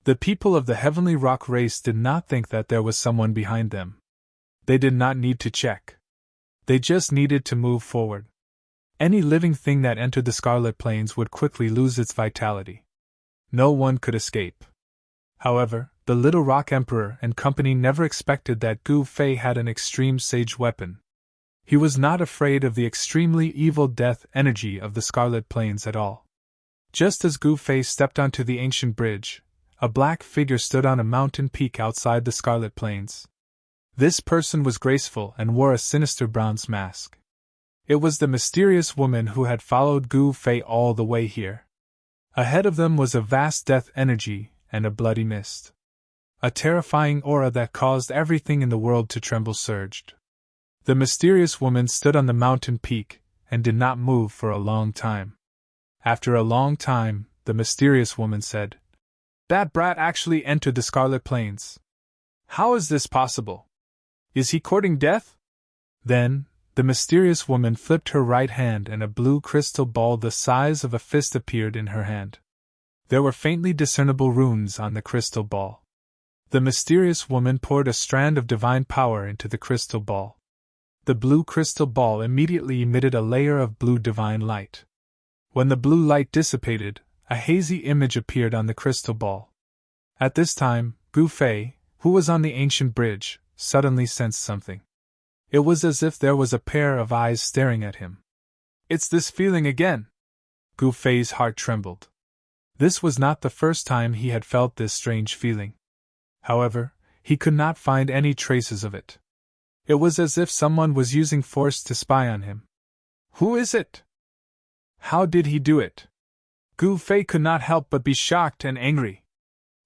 Speaker 1: The people of the heavenly rock race did not think that there was someone behind them. They did not need to check. They just needed to move forward. Any living thing that entered the Scarlet Plains would quickly lose its vitality. No one could escape. However, the Little Rock Emperor and company never expected that Gu Fei had an extreme sage weapon. He was not afraid of the extremely evil death energy of the Scarlet Plains at all. Just as Gu Fei stepped onto the ancient bridge, a black figure stood on a mountain peak outside the Scarlet Plains. This person was graceful and wore a sinister bronze mask. It was the mysterious woman who had followed Gu Fei all the way here. Ahead of them was a vast death energy and a bloody mist. A terrifying aura that caused everything in the world to tremble surged. The mysterious woman stood on the mountain peak and did not move for a long time. After a long time, the mysterious woman said, "That brat actually entered the Scarlet Plains. How is this possible? Is he courting death?" Then, the mysterious woman flipped her right hand and a blue crystal ball the size of a fist appeared in her hand. There were faintly discernible runes on the crystal ball. The mysterious woman poured a strand of divine power into the crystal ball. The blue crystal ball immediately emitted a layer of blue divine light. When the blue light dissipated, a hazy image appeared on the crystal ball. At this time, Gu Fei, who was on the ancient bridge, suddenly sensed something. It was as if there was a pair of eyes staring at him. "It's this feeling again!" Gu Fei's heart trembled. This was not the first time he had felt this strange feeling. However, he could not find any traces of it. It was as if someone was using force to spy on him. Who is it? How did he do it? Gu Fei could not help but be shocked and angry.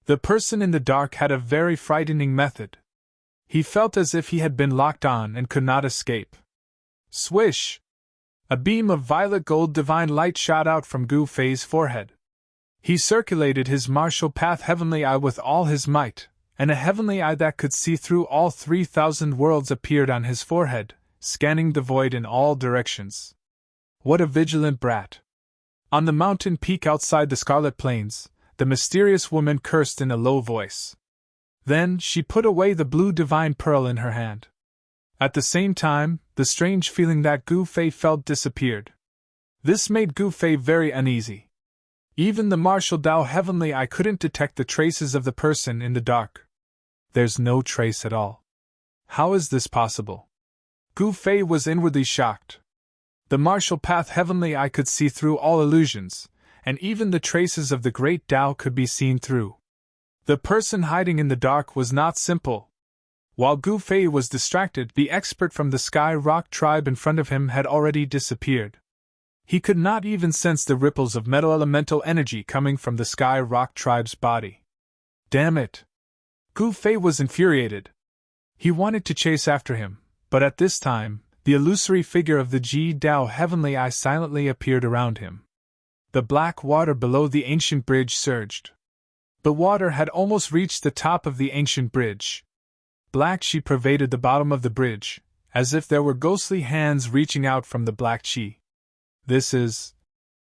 Speaker 1: The person in the dark had a very frightening method. He felt as if he had been locked on and could not escape. Swish! A beam of violet gold divine light shot out from Gu Fei's forehead. He circulated his martial path heavenly eye with all his might, and a heavenly eye that could see through all 3,000 worlds appeared on his forehead, scanning the void in all directions. What a vigilant brat! On the mountain peak outside the Scarlet Plains, the mysterious woman cursed in a low voice. Then she put away the blue divine pearl in her hand. At the same time, the strange feeling that Gu Fei felt disappeared. This made Gu Fei very uneasy. Even the martial Dao heavenly eye couldn't detect the traces of the person in the dark. There's no trace at all. How is this possible? Gu Fei was inwardly shocked. The martial path heavenly eye could see through all illusions, and even the traces of the great Dao could be seen through. The person hiding in the dark was not simple. While Gu Fei was distracted, the expert from the Sky Rock tribe in front of him had already disappeared. He could not even sense the ripples of metal elemental energy coming from the Sky Rock tribe's body. Damn it! Gu Fei was infuriated. He wanted to chase after him, but at this time, the illusory figure of the Ji Dao Heavenly Eye silently appeared around him. The black water below the ancient bridge surged. The water had almost reached the top of the ancient bridge. Black chi pervaded the bottom of the bridge, as if there were ghostly hands reaching out from the black chi. This is...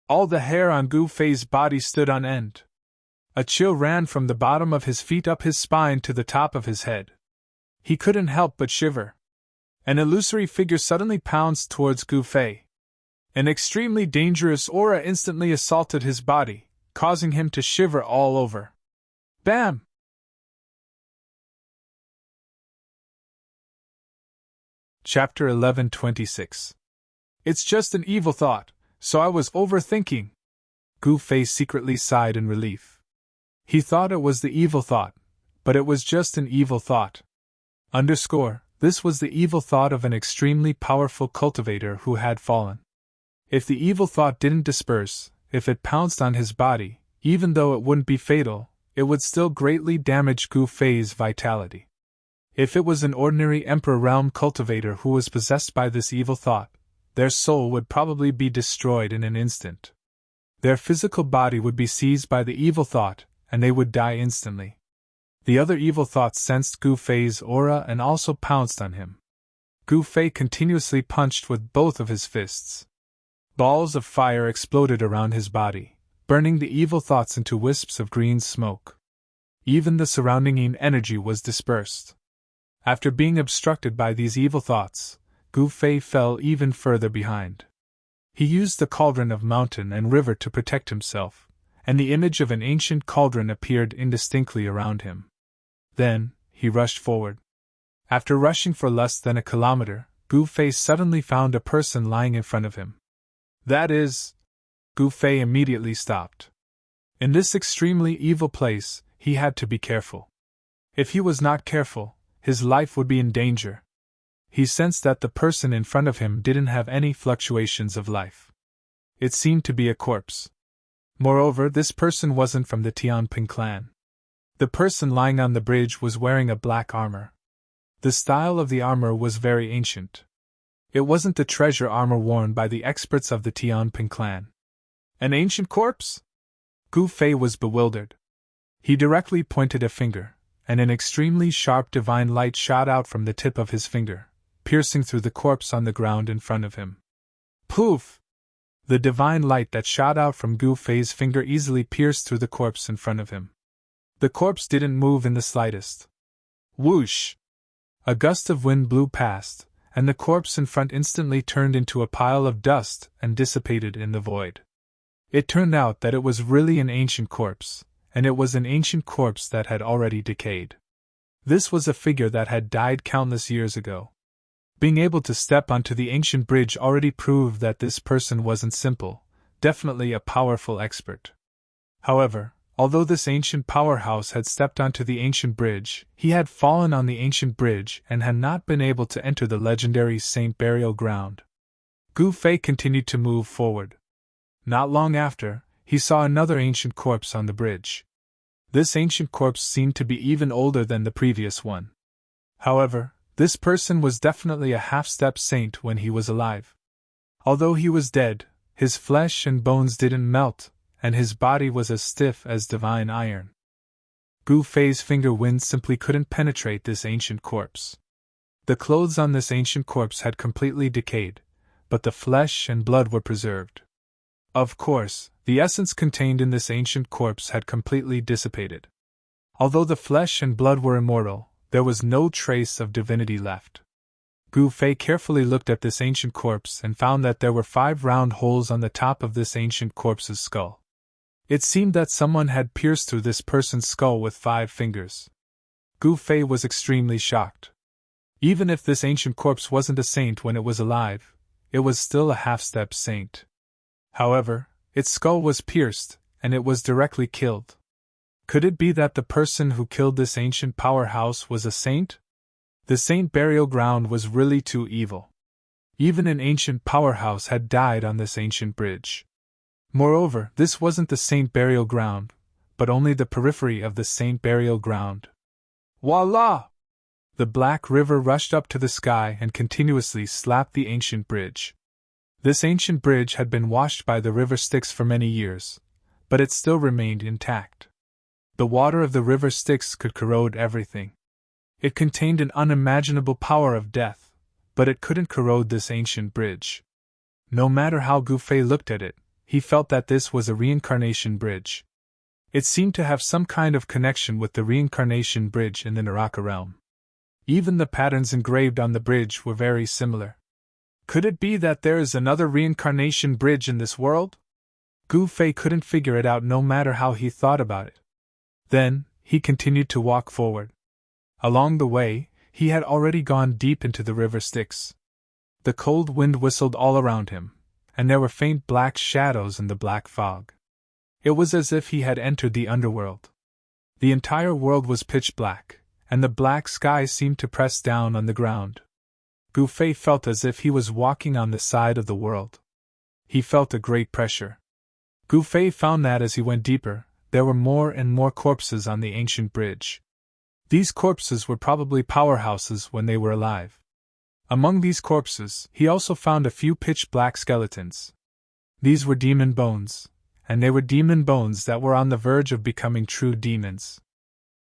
Speaker 1: All the hair on Gu Fei's body stood on end. A chill ran from the bottom of his feet up his spine to the top of his head. He couldn't help but shiver. An illusory figure suddenly pounced towards Gu Fei. An extremely dangerous aura instantly assaulted his body, causing him to shiver all over. Bam! Chapter 11:26. It's just an evil thought, so I was overthinking. Gu Fei secretly sighed in relief. He thought it was the evil thought, but it was just an evil thought. This was the evil thought of an extremely powerful cultivator who had fallen. If the evil thought didn't disperse, if it pounced on his body, even though it wouldn't be fatal, it would still greatly damage Gu Fei's vitality. If it was an ordinary Emperor Realm cultivator who was possessed by this evil thought, their soul would probably be destroyed in an instant. Their physical body would be seized by the evil thought, and they would die instantly. The other evil thoughts sensed Gu Fei's aura and also pounced on him. Gu Fei continuously punched with both of his fists. Balls of fire exploded around his body, burning the evil thoughts into wisps of green smoke. Even the surrounding energy was dispersed. After being obstructed by these evil thoughts, Gu Fei fell even further behind. He used the cauldron of mountain and river to protect himself, and the image of an ancient cauldron appeared indistinctly around him. Then, he rushed forward. After rushing for less than a kilometer, Gu Fei suddenly found a person lying in front of him. That is... Gu Fei immediately stopped. In this extremely evil place, he had to be careful. If he was not careful, his life would be in danger. He sensed that the person in front of him didn't have any fluctuations of life. It seemed to be a corpse. Moreover, this person wasn't from the Tianping clan. The person lying on the bridge was wearing a black armor. The style of the armor was very ancient. It wasn't the treasure armor worn by the experts of the Tianping clan. An ancient corpse? Gu Fei was bewildered. He directly pointed a finger, and an extremely sharp divine light shot out from the tip of his finger, piercing through the corpse on the ground in front of him. Poof! The divine light that shot out from Gu Fei's finger easily pierced through the corpse in front of him. The corpse didn't move in the slightest. Whoosh! A gust of wind blew past, and the corpse in front instantly turned into a pile of dust and dissipated in the void. It turned out that it was really an ancient corpse, and it was an ancient corpse that had already decayed. This was a figure that had died countless years ago. Being able to step onto the ancient bridge already proved that this person wasn't simple, definitely a powerful expert. However, although this ancient powerhouse had stepped onto the ancient bridge, he had fallen on the ancient bridge and had not been able to enter the legendary Saint Burial Ground. Gu Fei continued to move forward. Not long after, he saw another ancient corpse on the bridge. This ancient corpse seemed to be even older than the previous one. However, this person was definitely a half-step saint when he was alive. Although he was dead, his flesh and bones didn't melt, and his body was as stiff as divine iron. Gu Fei's finger wind simply couldn't penetrate this ancient corpse. The clothes on this ancient corpse had completely decayed, but the flesh and blood were preserved. Of course, the essence contained in this ancient corpse had completely dissipated. Although the flesh and blood were immortal, there was no trace of divinity left. Gu Fei carefully looked at this ancient corpse and found that there were 5 round holes on the top of this ancient corpse's skull. It seemed that someone had pierced through this person's skull with 5 fingers. Gu Fei was extremely shocked. Even if this ancient corpse wasn't a saint when it was alive, it was still a half-step saint. However, its skull was pierced, and it was directly killed. Could it be that the person who killed this ancient powerhouse was a saint? The Saint Burial Ground was really too evil. Even an ancient powerhouse had died on this ancient bridge. Moreover, this wasn't the Saint Burial Ground, but only the periphery of the Saint Burial Ground. Voila! The black river rushed up to the sky and continuously slapped the ancient bridge. This ancient bridge had been washed by the river Styx for many years, but it still remained intact. The water of the river Styx could corrode everything. It contained an unimaginable power of death, but it couldn't corrode this ancient bridge. No matter how Gu Fei looked at it, he felt that this was a reincarnation bridge. It seemed to have some kind of connection with the reincarnation bridge in the Naraka realm. Even the patterns engraved on the bridge were very similar. Could it be that there is another reincarnation bridge in this world? Gu Fei couldn't figure it out no matter how he thought about it. Then, he continued to walk forward. Along the way, he had already gone deep into the river Styx. The cold wind whistled all around him, and there were faint black shadows in the black fog. It was as if he had entered the underworld. The entire world was pitch black, and the black sky seemed to press down on the ground. Gu Fei felt as if he was walking on the side of the world. He felt a great pressure. Gu Fei found that as he went deeper, there were more and more corpses on the ancient bridge. These corpses were probably powerhouses when they were alive. Among these corpses, he also found a few pitch-black skeletons. These were demon bones, and they were demon bones that were on the verge of becoming true demons.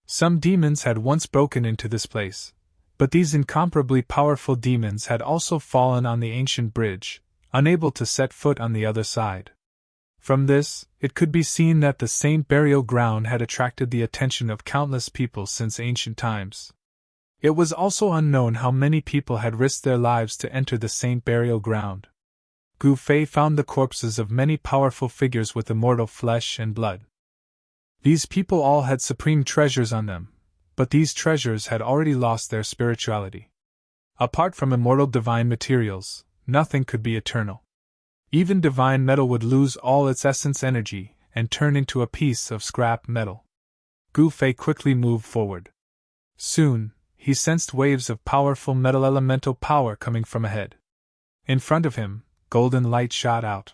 Speaker 1: Some demons had once broken into this place, but these incomparably powerful demons had also fallen on the ancient bridge, unable to set foot on the other side. From this, it could be seen that the saint burial ground had attracted the attention of countless people since ancient times. It was also unknown how many people had risked their lives to enter the saint burial ground. Gu Fei found the corpses of many powerful figures with immortal flesh and blood. These people all had supreme treasures on them, but these treasures had already lost their spirituality. Apart from immortal divine materials, nothing could be eternal. Even divine metal would lose all its essence energy and turn into a piece of scrap metal. Gu Fei quickly moved forward. Soon, he sensed waves of powerful metal elemental power coming from ahead. In front of him, golden light shot out.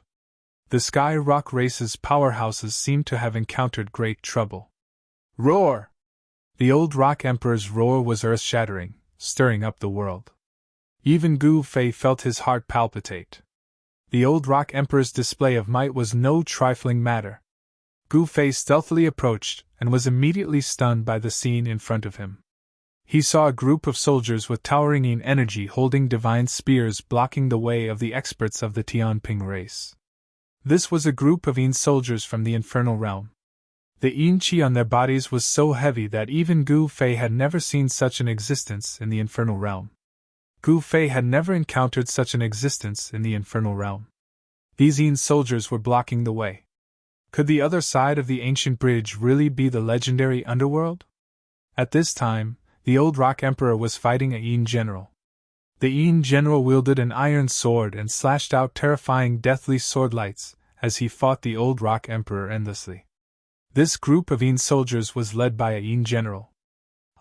Speaker 1: The Sky Rock race's powerhouses seemed to have encountered great trouble. Roar! The old Rock Emperor's roar was earth-shattering, stirring up the world. Even Gu Fei felt his heart palpitate. The old Rock Emperor's display of might was no trifling matter. Gu Fei stealthily approached and was immediately stunned by the scene in front of him. He saw a group of soldiers with towering Yin energy holding divine spears blocking the way of the experts of the Tianping race. This was a group of Yin soldiers from the infernal realm. The Yin qi on their bodies was so heavy that even Gu Fei had never seen such an existence in the infernal realm. Gu Fei had never encountered such an existence in the infernal realm. These Yin soldiers were blocking the way. Could the other side of the ancient bridge really be the legendary underworld? At this time, the old Rock Emperor was fighting a Yin general. The Yin general wielded an iron sword and slashed out terrifying deathly sword lights as he fought the old Rock Emperor endlessly. This group of Yin soldiers was led by a Yin general.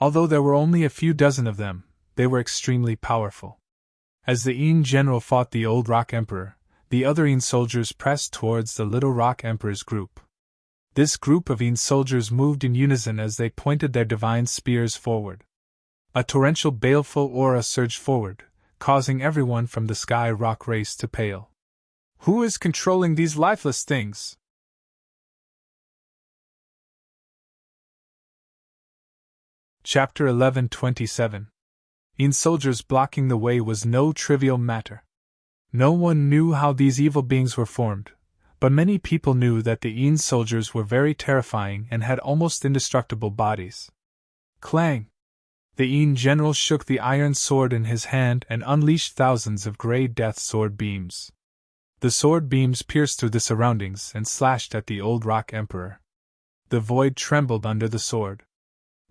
Speaker 1: Although there were only a few dozen of them, they were extremely powerful. As the Yin general fought the old Rock Emperor, the other Yin soldiers pressed towards the little Rock Emperor's group. This group of Yin soldiers moved in unison as they pointed their divine spears forward. A torrential baleful aura surged forward, causing everyone from the Sky Rock race to pale. Who is controlling these lifeless things? Chapter 11:27. Yin soldiers blocking the way was no trivial matter. No one knew how these evil beings were formed, but many people knew that the Yin soldiers were very terrifying and had almost indestructible bodies. Clang! The Yin general shook the iron sword in his hand and unleashed thousands of grey death sword beams. The sword beams pierced through the surroundings and slashed at the old Rock Emperor. The void trembled under the sword.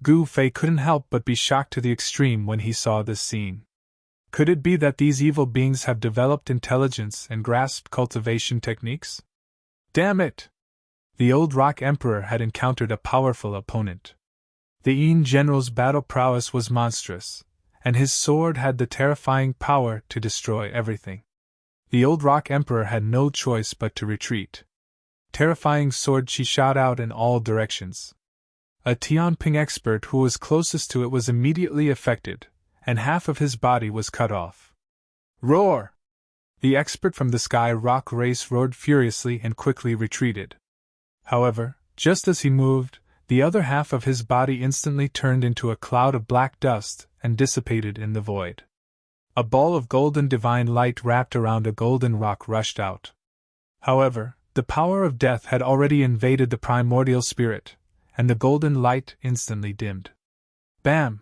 Speaker 1: Gu Fei couldn't help but be shocked to the extreme when he saw this scene. Could it be that these evil beings have developed intelligence and grasped cultivation techniques? Damn it! The old Rock Emperor had encountered a powerful opponent. The Yin general's battle prowess was monstrous, and his sword had the terrifying power to destroy everything. The old Rock Emperor had no choice but to retreat. Terrifying sword chi shot out in all directions. A Tianping expert who was closest to it was immediately affected, and half of his body was cut off. Roar! The expert from the sky rock race roared furiously and quickly retreated. However, just as he moved, the other half of his body instantly turned into a cloud of black dust and dissipated in the void. A ball of golden divine light wrapped around a golden rock rushed out. However, the power of death had already invaded the primordial spirit, and the golden light instantly dimmed. Bam!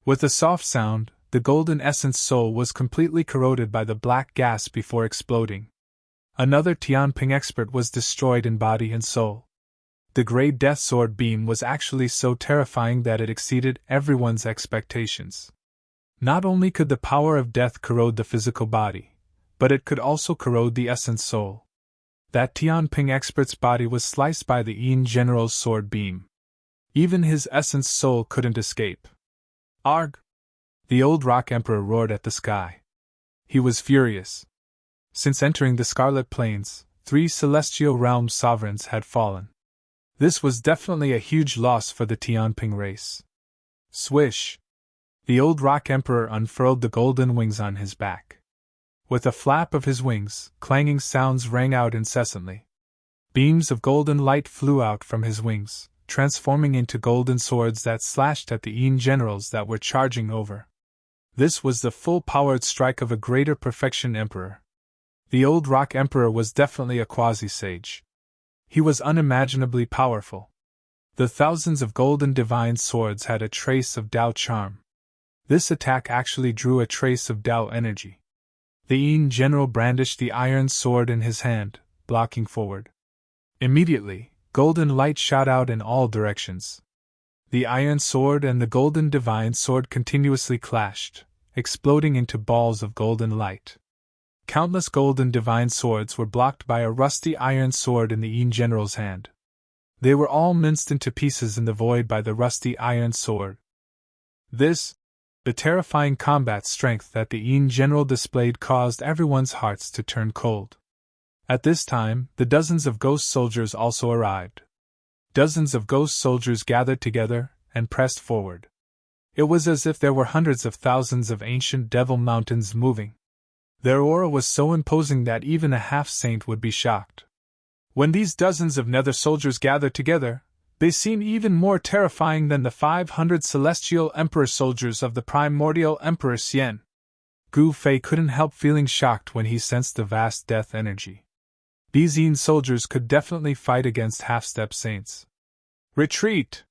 Speaker 1: With a soft sound, the golden essence soul was completely corroded by the black gas before exploding. Another Tianping expert was destroyed in body and soul. The Grey Death Sword beam was actually so terrifying that it exceeded everyone's expectations. Not only could the power of death corrode the physical body, but it could also corrode the essence soul. That Tianping expert's body was sliced by the Yin General's sword beam. Even his essence soul couldn't escape. Arg! The old rock emperor roared at the sky. He was furious. Since entering the Scarlet Plains, 3 celestial realm sovereigns had fallen. This was definitely a huge loss for the Tianping race. Swish! The old rock emperor unfurled the golden wings on his back. With a flap of his wings, clanging sounds rang out incessantly. Beams of golden light flew out from his wings, transforming into golden swords that slashed at the Yin generals that were charging over. This was the full-powered strike of a greater perfection emperor. The old rock emperor was definitely a quasi-sage. He was unimaginably powerful. The thousands of golden divine swords had a trace of Tao charm. This attack actually drew a trace of Tao energy. The Yin general brandished the iron sword in his hand, blocking forward. Immediately, golden light shot out in all directions. The iron sword and the golden divine sword continuously clashed, exploding into balls of golden light. Countless golden divine swords were blocked by a rusty iron sword in the Yin general's hand. They were all minced into pieces in the void by the rusty iron sword. The terrifying combat strength that the Yin general displayed caused everyone's hearts to turn cold. At this time, the dozens of ghost soldiers also arrived. Dozens of ghost soldiers gathered together and pressed forward. It was as if there were hundreds of thousands of ancient devil mountains moving. Their aura was so imposing that even a half-saint would be shocked. When these dozens of nether soldiers gathered together, they seemed even more terrifying than the 500 celestial emperor soldiers of the primordial emperor Xian. Gu Fei couldn't help feeling shocked when he sensed the vast death energy. These Yin soldiers could definitely fight against half-step saints. Retreat!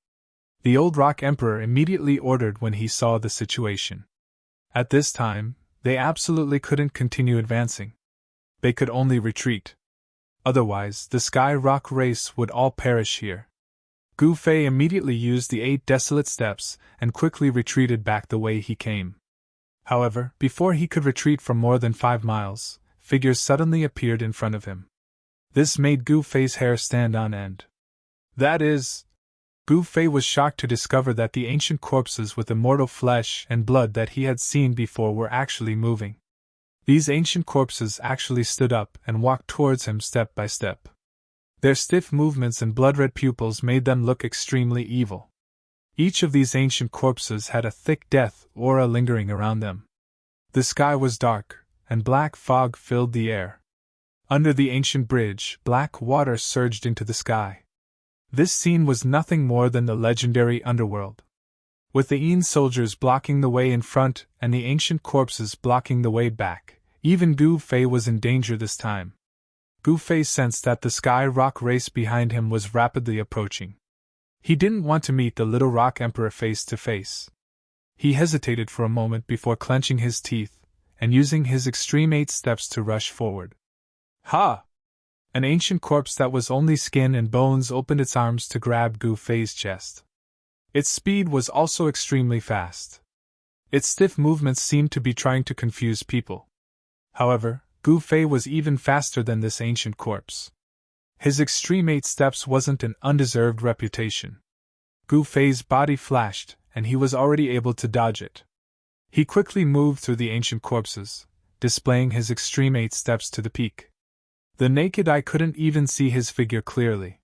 Speaker 1: The old rock emperor immediately ordered when he saw the situation. At this time, they absolutely couldn't continue advancing. They could only retreat. Otherwise, the Sky Rock race would all perish here. Gu Fei immediately used the 8 desolate steps and quickly retreated back the way he came. However, before he could retreat for more than 5 miles, figures suddenly appeared in front of him. This made Gu Fei's hair stand on end. That is... Gu Fei was shocked to discover that the ancient corpses with immortal flesh and blood that he had seen before were actually moving. These ancient corpses actually stood up and walked towards him step by step. Their stiff movements and blood-red pupils made them look extremely evil. Each of these ancient corpses had a thick death aura lingering around them. The sky was dark, and black fog filled the air. Under the ancient bridge, black water surged into the sky. This scene was nothing more than the legendary underworld. With the Yin soldiers blocking the way in front and the ancient corpses blocking the way back, even Gu Fei was in danger this time. Gu Fei sensed that the Sky Rock race behind him was rapidly approaching. He didn't want to meet the little rock emperor face to face. He hesitated for a moment before clenching his teeth and using his extreme 8 steps to rush forward. Ha! An ancient corpse that was only skin and bones opened its arms to grab Gu Fei's chest. Its speed was also extremely fast. Its stiff movements seemed to be trying to confuse people. However, Gu Fei was even faster than this ancient corpse. His extreme 8 steps wasn't an undeserved reputation. Gu Fei's body flashed, and he was already able to dodge it. He quickly moved through the ancient corpses, displaying his extreme 8 steps to the peak. The naked eye couldn't even see his figure clearly.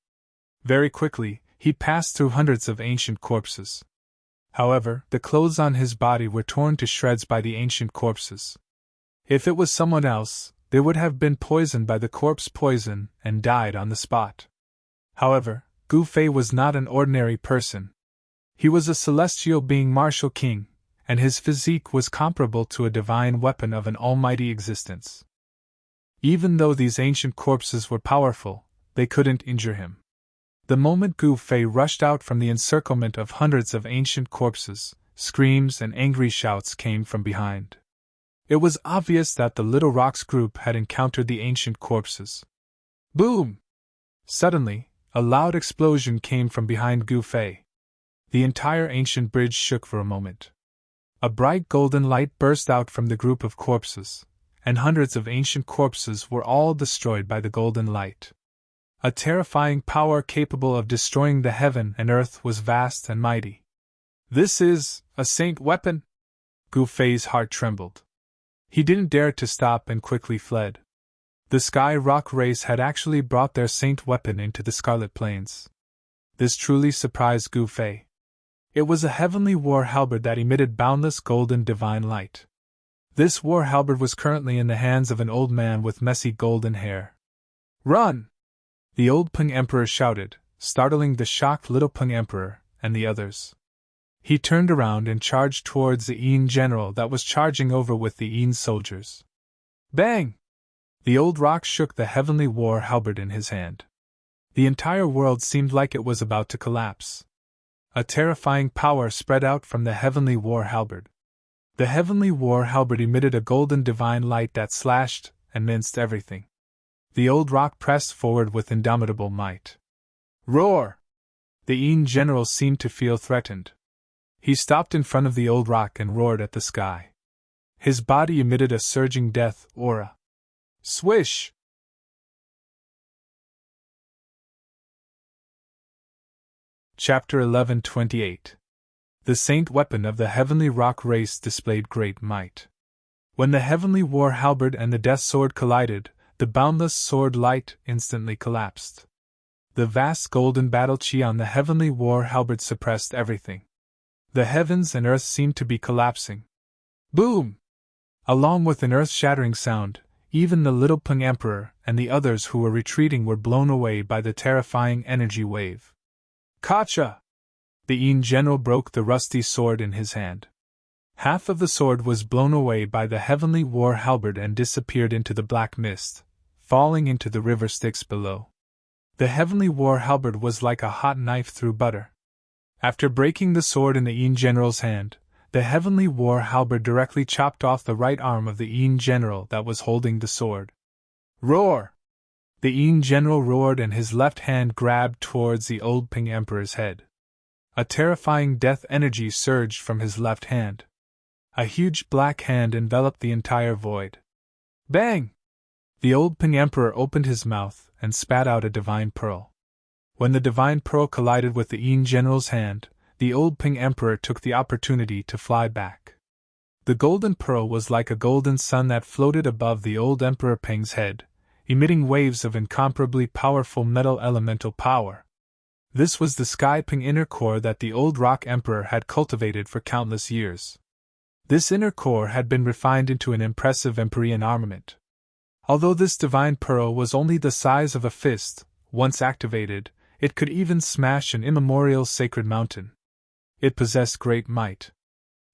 Speaker 1: Very quickly, he passed through hundreds of ancient corpses. However, the clothes on his body were torn to shreds by the ancient corpses. If it was someone else, they would have been poisoned by the corpse poison and died on the spot. However, Gu Fei was not an ordinary person. He was a celestial being, martial king, and his physique was comparable to a divine weapon of an almighty existence. Even though these ancient corpses were powerful, they couldn't injure him. The moment Gu Fei rushed out from the encirclement of hundreds of ancient corpses, screams and angry shouts came from behind. It was obvious that the Little Rocks group had encountered the ancient corpses. Boom! Suddenly, a loud explosion came from behind Gu Fei. The entire ancient bridge shook for a moment. A bright golden light burst out from the group of corpses, and hundreds of ancient corpses were all destroyed by the golden light. A terrifying power capable of destroying the heaven and earth was vast and mighty. This is a saint weapon? Gu Fei's heart trembled. He didn't dare to stop and quickly fled. The Sky Rock race had actually brought their saint weapon into the Scarlet Plains. This truly surprised Gu Fei. It was a heavenly war halberd that emitted boundless golden divine light. This war halberd was currently in the hands of an old man with messy golden hair. Run! The old Peng Emperor shouted, startling the shocked little Peng Emperor and the others. He turned around and charged towards the Yin general that was charging over with the Yin soldiers. Bang! The old rock shook the heavenly war halberd in his hand. The entire world seemed like it was about to collapse. A terrifying power spread out from the heavenly war halberd. The heavenly war halberd emitted a golden divine light that slashed and minced everything. The old rock pressed forward with indomitable might. Roar! The Yin general seemed to feel threatened. He stopped in front of the old rock and roared at the sky. His body emitted a surging death aura. Swish! Chapter 11:28. The saint weapon of the heavenly rock race displayed great might. When the heavenly war halberd and the death sword collided, the boundless sword light instantly collapsed. The vast golden battle chi on the heavenly war halberd suppressed everything. The heavens and earth seemed to be collapsing. Boom! Along with an earth-shattering sound, even the little Peng Emperor and the others who were retreating were blown away by the terrifying energy wave. Kacha! The Yin general broke the rusty sword in his hand. Half of the sword was blown away by the heavenly war halberd and disappeared into the black mist, falling into the river Styx below. The heavenly war halberd was like a hot knife through butter. After breaking the sword in the Yin general's hand, the heavenly war halberd directly chopped off the right arm of the Yin general that was holding the sword. Roar! The Yin general roared and his left hand grabbed towards the old Peng Emperor's head. A terrifying death energy surged from his left hand. A huge black hand enveloped the entire void. Bang! The old Peng Emperor opened his mouth and spat out a divine pearl. When the divine pearl collided with the Yin general's hand, the old Peng Emperor took the opportunity to fly back. The golden pearl was like a golden sun that floated above the old Emperor Peng's head, emitting waves of incomparably powerful metal elemental power. This was the Sky Peng inner core that the old Rock Emperor had cultivated for countless years. This inner core had been refined into an impressive Empyrean armament. Although this divine pearl was only the size of a fist, once activated, it could even smash an immemorial sacred mountain. It possessed great might.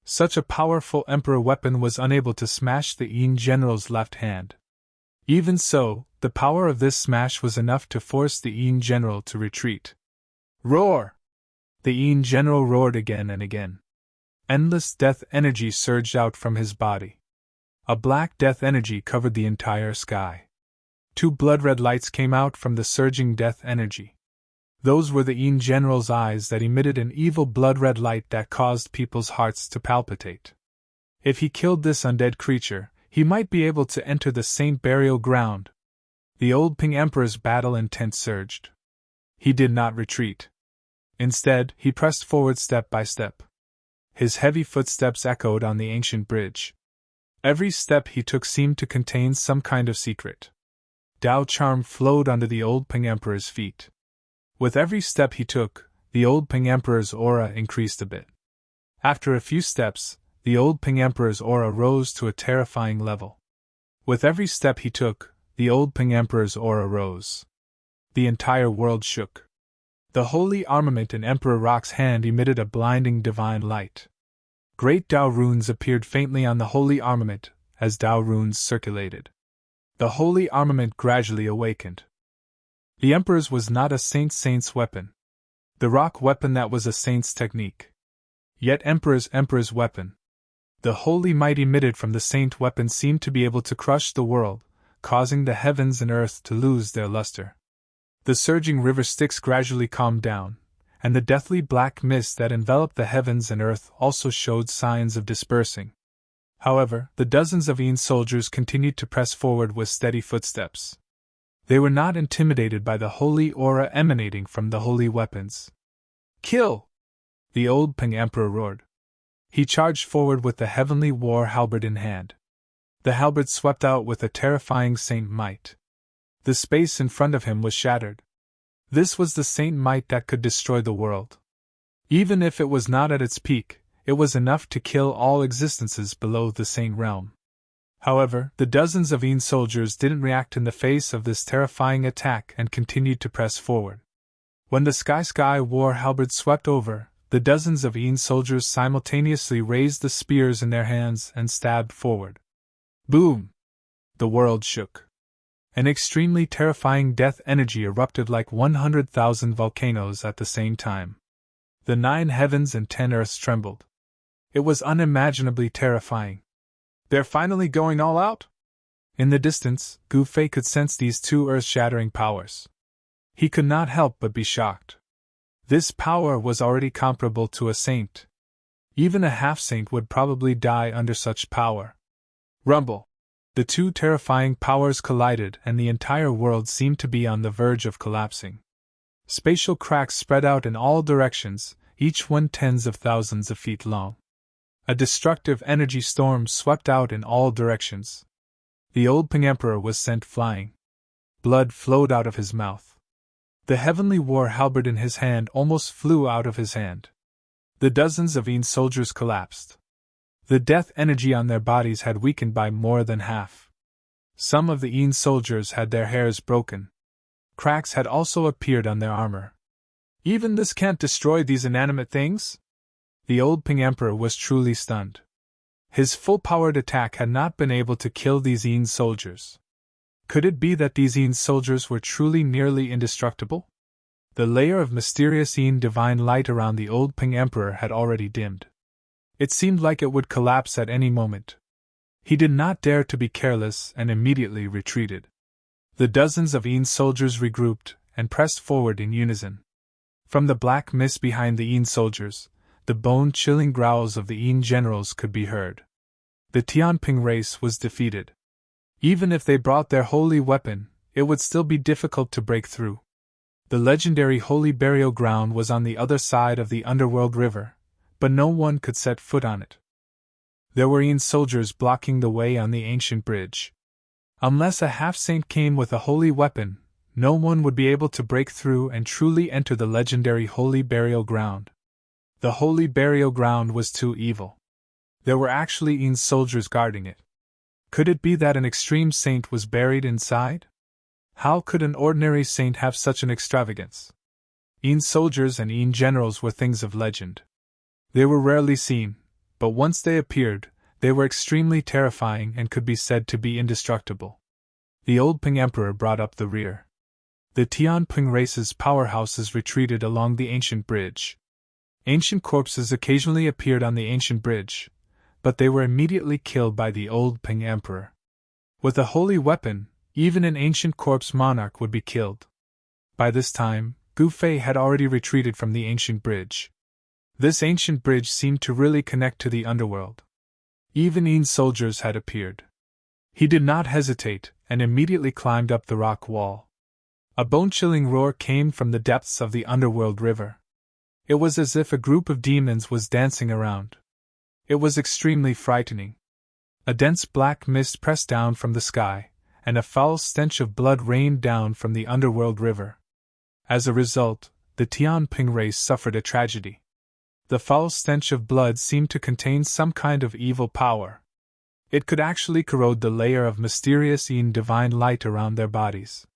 Speaker 1: Such a powerful emperor weapon was unable to smash the Yin general's left hand. Even so, the power of this smash was enough to force the Yin general to retreat. Roar! The Yin general roared again and again. Endless death energy surged out from his body. A black death energy covered the entire sky. Two blood-red lights came out from the surging death energy. Those were the Yin general's eyes that emitted an evil blood-red light that caused people's hearts to palpitate. If he killed this undead creature, he might be able to enter the saint burial ground. The old Peng Emperor's battle intent surged. He did not retreat. Instead, he pressed forward step by step. His heavy footsteps echoed on the ancient bridge. Every step he took seemed to contain some kind of secret. Tao charm flowed under the old Peng Emperor's feet. With every step he took, The old Ping Emperor's aura increased a bit. After a few steps, the old Ping Emperor's aura rose to a terrifying level. With every step he took, the old Ping Emperor's aura rose. The entire world shook. The holy armament in Emperor Rock's hand emitted a blinding divine light. Great Tao runes appeared faintly on the holy armament, as Tao runes circulated. The holy armament gradually awakened. The Emperor's was not a saint's weapon. The rock weapon that was a saint's technique. Yet Emperor's weapon. The holy might emitted from the saint weapon seemed to be able to crush the world, causing the heavens and earth to lose their luster. The surging river Styx gradually calmed down, and the deathly black mist that enveloped the heavens and earth also showed signs of dispersing. However, the dozens of Yin soldiers continued to press forward with steady footsteps. They were not intimidated by the holy aura emanating from the holy weapons. "Kill!" the old Ping Emperor roared. He charged forward with the heavenly war halberd in hand. The halberd swept out with a terrifying saint might. The space in front of him was shattered. This was the saint might that could destroy the world. Even if it was not at its peak, it was enough to kill all existences below the saint realm. However, the dozens of Yin soldiers didn't react in the face of this terrifying attack and continued to press forward. When the sky war halberd swept over, the dozens of Yin soldiers simultaneously raised the spears in their hands and stabbed forward. Boom! The world shook. An extremely terrifying death energy erupted like 100,000 volcanoes at the same time. The 9 heavens and 10 earths trembled. It was unimaginably terrifying. "They're finally going all out?" In the distance, Gu Fei could sense these 2 earth-shattering powers. He could not help but be shocked. This power was already comparable to a saint. Even a half-saint would probably die under such power. Rumble! The 2 terrifying powers collided and the entire world seemed to be on the verge of collapsing. Spatial cracks spread out in all directions, each one tens of thousands of feet long. A destructive energy storm swept out in all directions. The old Ping Emperor was sent flying. Blood flowed out of his mouth. The heavenly war halberd in his hand almost flew out of his hand. The dozens of Yin soldiers collapsed. The death energy on their bodies had weakened by more than half. Some of the Yin soldiers had their hairs broken. Cracks had also appeared on their armor. "Even this can't destroy these inanimate things?" The old Ping Emperor was truly stunned. His full-powered attack had not been able to kill these Yin soldiers. Could it be that these Yin soldiers were truly nearly indestructible? The layer of mysterious Yin divine light around the old Ping Emperor had already dimmed. It seemed like it would collapse at any moment. He did not dare to be careless and immediately retreated. The dozens of Yin soldiers regrouped and pressed forward in unison. From the black mist behind the Yin soldiers, the bone-chilling growls of the Yin generals could be heard. The Tianping race was defeated. Even if they brought their holy weapon, it would still be difficult to break through. The legendary holy burial ground was on the other side of the underworld river, but no one could set foot on it. There were Yin soldiers blocking the way on the ancient bridge. Unless a half-saint came with a holy weapon, no one would be able to break through and truly enter the legendary holy burial ground. The holy burial ground was too evil. There were actually Yin soldiers guarding it. Could it be that an extreme saint was buried inside? How could an ordinary saint have such an extravagance? Yin soldiers and Yin generals were things of legend. They were rarely seen, but once they appeared, they were extremely terrifying and could be said to be indestructible. The old Ping Emperor brought up the rear. The Tianping race's powerhouses retreated along the ancient bridge. Ancient corpses occasionally appeared on the ancient bridge, but they were immediately killed by the old Ping Emperor. With a holy weapon, even an ancient corpse monarch would be killed. By this time, Gu Fei had already retreated from the ancient bridge. This ancient bridge seemed to really connect to the underworld. Even Yin soldiers had appeared. He did not hesitate, and immediately climbed up the rock wall. A bone-chilling roar came from the depths of the underworld river. It was as if a group of demons was dancing around. It was extremely frightening. A dense black mist pressed down from the sky, and a foul stench of blood rained down from the underworld river. As a result, the Tianping race suffered a tragedy. The foul stench of blood seemed to contain some kind of evil power. It could actually corrode the layer of mysterious and divine light around their bodies.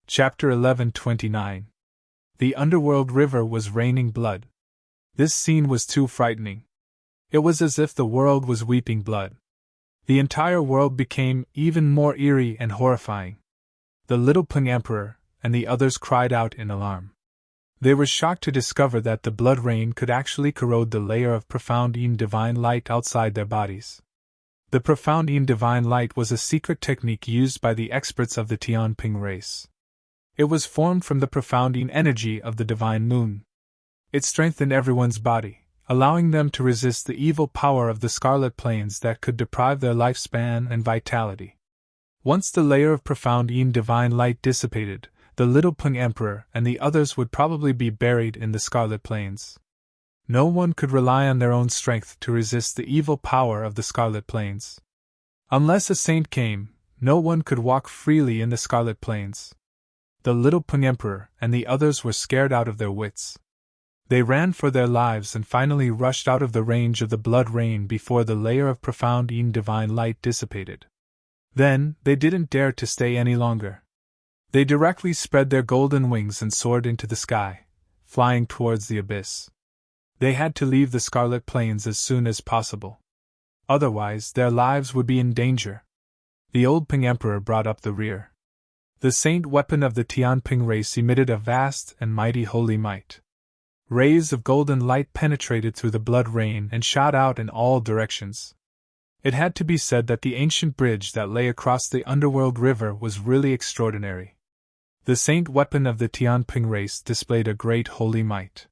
Speaker 1: Chapter 11:29. The underworld river was raining blood. This scene was too frightening. It was as if the world was weeping blood. The entire world became even more eerie and horrifying. The little Peng Emperor and the others cried out in alarm. They were shocked to discover that the blood rain could actually corrode the layer of profound and divine light outside their bodies. The profound and divine light was a secret technique used by the experts of the Tianping race. It was formed from the profound energy of the divine moon. It strengthened everyone's body, allowing them to resist the evil power of the scarlet plains that could deprive their lifespan and vitality. Once the layer of profound divine light dissipated, the little Peng Emperor and the others would probably be buried in the scarlet plains. No one could rely on their own strength to resist the evil power of the scarlet plains. Unless a saint came, no one could walk freely in the scarlet plains. The little Peng Emperor and the others were scared out of their wits. They ran for their lives and finally rushed out of the range of the blood rain before the layer of profound divine light dissipated. Then, they didn't dare to stay any longer. They directly spread their golden wings and soared into the sky, flying towards the abyss. They had to leave the scarlet plains as soon as possible. Otherwise, their lives would be in danger. The old Peng Emperor brought up the rear. The saint weapon of the Tianping race emitted a vast and mighty holy might. Rays of golden light penetrated through the blood rain and shot out in all directions. It had to be said that the ancient bridge that lay across the underworld river was really extraordinary. The saint weapon of the Tianping race displayed a great holy might.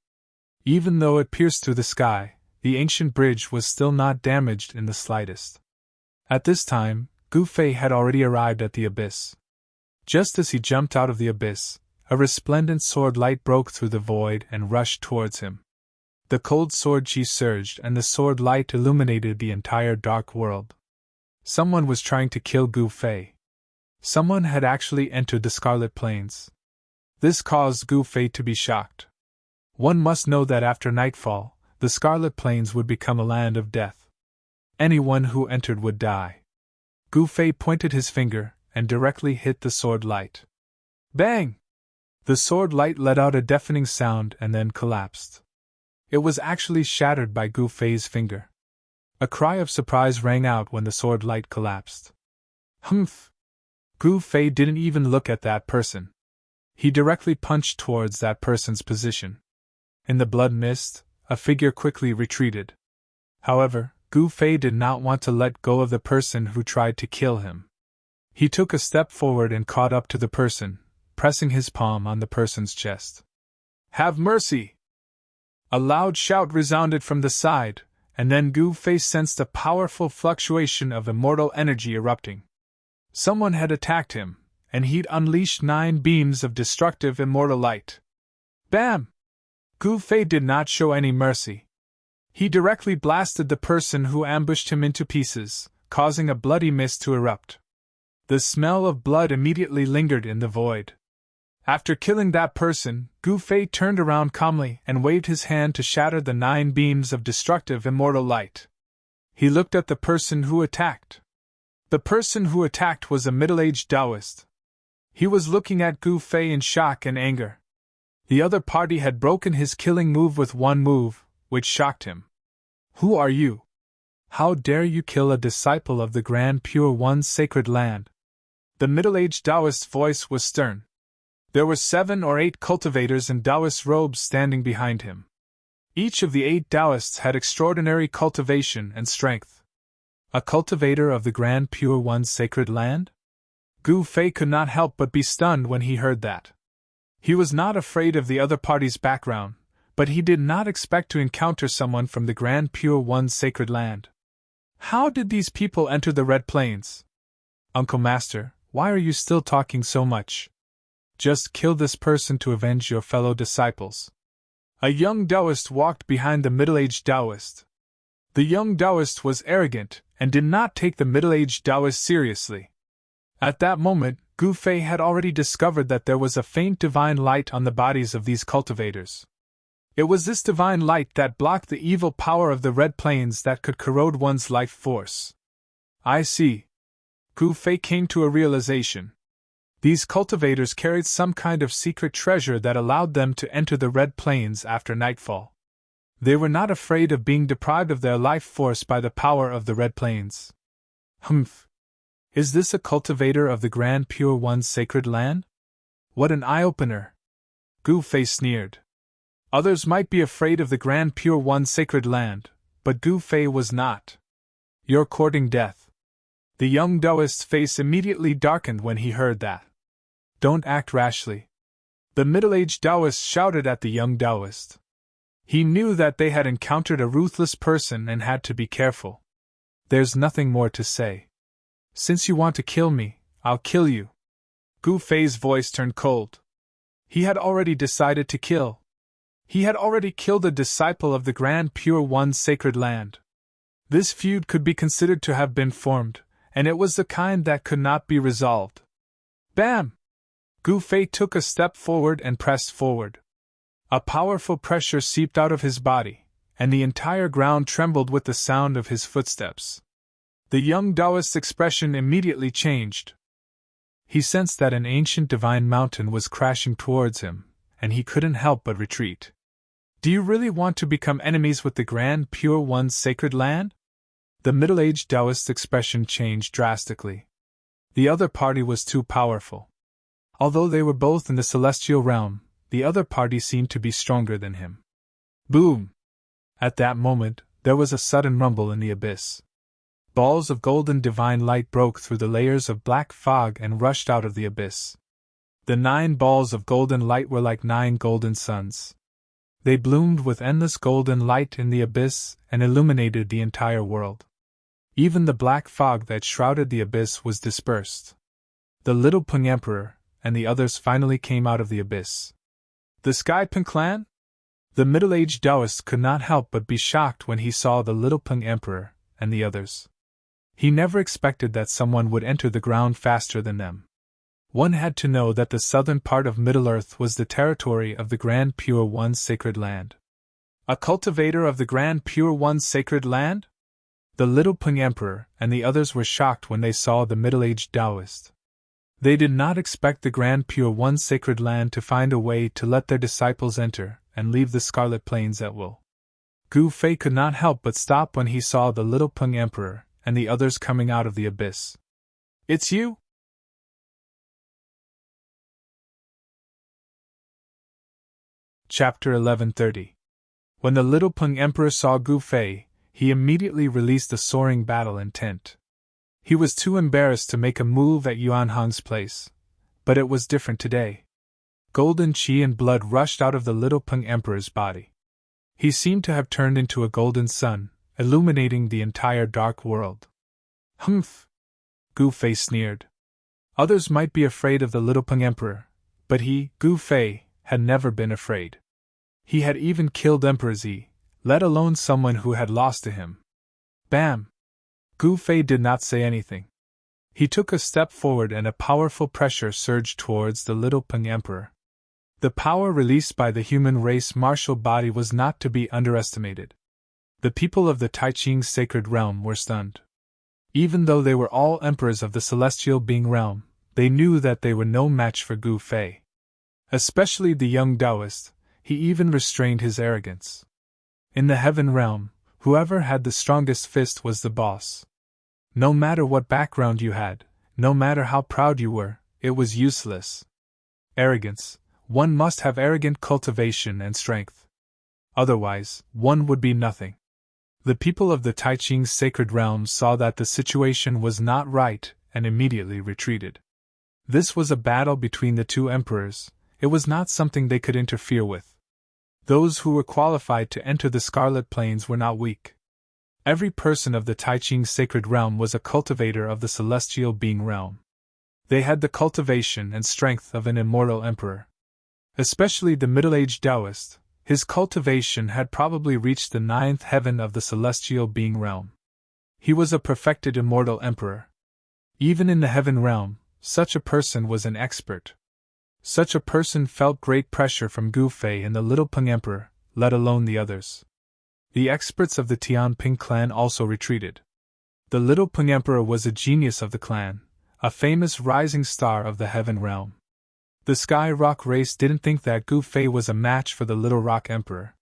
Speaker 1: Even though it pierced through the sky, the ancient bridge was still not damaged in the slightest. At this time, Gu Fei had already arrived at the abyss. Just as he jumped out of the abyss, a resplendent sword light broke through the void and rushed towards him. The cold sword chi surged and the sword light illuminated the entire dark world. Someone was trying to kill Gu Fei. Someone had actually entered the Scarlet Plains. This caused Gu Fei to be shocked. One must know that after nightfall, the Scarlet Plains would become a land of death. Anyone who entered would die. Gu Fei pointed his finger and directly hit the sword light. Bang! The sword light let out a deafening sound and then collapsed. It was actually shattered by Gu Fei's finger. A cry of surprise rang out when the sword light collapsed. Humph! Gu Fei didn't even look at that person. He directly punched towards that person's position. In the blood mist, a figure quickly retreated. However, Gu Fei did not want to let go of the person who tried to kill him. He took a step forward and caught up to the person, pressing his palm on the person's chest. Have mercy! A loud shout resounded from the side, and then Gu Fei sensed a powerful fluctuation of immortal energy erupting. Someone had attacked him, and he'd unleashed 9 beams of destructive immortal light. Bam! Gu Fei did not show any mercy. He directly blasted the person who ambushed him into pieces, causing a bloody mist to erupt. The smell of blood immediately lingered in the void. After killing that person, Gu Fei turned around calmly and waved his hand to shatter the 9 beams of destructive immortal light. He looked at the person who attacked. The person who attacked was a middle-aged Taoist. He was looking at Gu Fei in shock and anger. The other party had broken his killing move with one move, which shocked him. Who are you? How dare you kill a disciple of the Grand Pure One's sacred land? The middle-aged Taoist's voice was stern. There were 7 or 8 cultivators in Taoist robes standing behind him. Each of the 8 Taoists had extraordinary cultivation and strength. A cultivator of the Grand Pure One's sacred land? Gu Fei could not help but be stunned when he heard that. He was not afraid of the other party's background, but he did not expect to encounter someone from the Grand Pure One's sacred land. How did these people enter the Red Plains? Uncle Master, why are you still talking so much? Just kill this person to avenge your fellow disciples. A young Taoist walked behind the middle-aged Taoist. The young Taoist was arrogant and did not take the middle-aged Taoist seriously. At that moment, Gu Fei had already discovered that there was a faint divine light on the bodies of these cultivators. It was this divine light that blocked the evil power of the red plains that could corrode one's life force. I see. Gu Fei came to a realization. These cultivators carried some kind of secret treasure that allowed them to enter the red plains after nightfall. They were not afraid of being deprived of their life force by the power of the red plains. Humph! Is this a cultivator of the Grand Pure One's sacred land? What an eye-opener! Gu Fei sneered. Others might be afraid of the Grand Pure One's sacred land, but Gu Fei was not. You're courting death. The young Taoist's face immediately darkened when he heard that. Don't act rashly. The middle-aged Taoist shouted at the young Taoist. He knew that they had encountered a ruthless person and had to be careful. There's nothing more to say. Since you want to kill me, I'll kill you. Gu Fei's voice turned cold. He had already decided to kill. He had already killed a disciple of the Grand Pure One's sacred land. This feud could be considered to have been formed, and it was the kind that could not be resolved. Bam! Gu Fei took a step forward and pressed forward. A powerful pressure seeped out of his body, and the entire ground trembled with the sound of his footsteps. The young Taoist's expression immediately changed. He sensed that an ancient divine mountain was crashing towards him, and he couldn't help but retreat. Do you really want to become enemies with the Grand Pure One's sacred land? The middle-aged Taoist's expression changed drastically. The other party was too powerful. Although they were both in the celestial realm, the other party seemed to be stronger than him. Boom! At that moment, there was a sudden rumble in the abyss. Balls of golden divine light broke through the layers of black fog and rushed out of the abyss. The 9 balls of golden light were like 9 golden suns. They bloomed with endless golden light in the abyss and illuminated the entire world. Even the black fog that shrouded the abyss was dispersed. The little Peng Emperor and the others finally came out of the abyss. The Sky Peng clan? The middle-aged Taoist could not help but be shocked when he saw the little Peng Emperor and the others. He never expected that someone would enter the ground faster than them. One had to know that the southern part of Middle-earth was the territory of the Grand Pure One's sacred land. A cultivator of the Grand Pure One's sacred land? The little Peng Emperor and the others were shocked when they saw the middle-aged Taoist. They did not expect the Grand Pure One's sacred land to find a way to let their disciples enter and leave the Scarlet Plains at will. Gu Fei could not help but stop when he saw the little Peng Emperor and the others coming out of the abyss. It's you? Chapter 1130. When the little Peng Emperor saw Gu Fei, he immediately released the soaring battle intent. He was too embarrassed to make a move at Yuan Hang's place, but it was different today. Golden qi and blood rushed out of the little Peng Emperor's body. He seemed to have turned into a golden sun, illuminating the entire dark world. Humph! Gu Fei sneered. Others might be afraid of the little Peng Emperor, but he, Gu Fei, had never been afraid. He had even killed Emperor Zi, let alone someone who had lost to him. Bam! Gu Fei did not say anything. He took a step forward and a powerful pressure surged towards the little Peng Emperor. The power released by the human race martial body was not to be underestimated. The people of the Taiqing's sacred realm were stunned. Even though they were all emperors of the celestial being realm, they knew that they were no match for Gu Fei. Especially the young Taoist, he even restrained his arrogance. In the heaven realm, whoever had the strongest fist was the boss. No matter what background you had, no matter how proud you were, it was useless. Arrogance, one must have arrogant cultivation and strength. Otherwise, one would be nothing. The people of the Taiqing's sacred realms saw that the situation was not right and immediately retreated. This was a battle between the two emperors, it was not something they could interfere with. Those who were qualified to enter the Scarlet Plains were not weak. Every person of the Taiqing's sacred realm was a cultivator of the celestial being realm. They had the cultivation and strength of an immortal emperor. Especially the middle-aged Taoist, his cultivation had probably reached the 9th heaven of the celestial being realm. He was a perfected immortal emperor. Even in the heaven realm, such a person was an expert. Such a person felt great pressure from Gu Fei and the little Peng Emperor, let alone the others. The experts of the Tianping clan also retreated. The little Peng Emperor was a genius of the clan, a famous rising star of the heaven realm. The Sky Rock race didn't think that Gu Fei was a match for the Little Rock Emperor.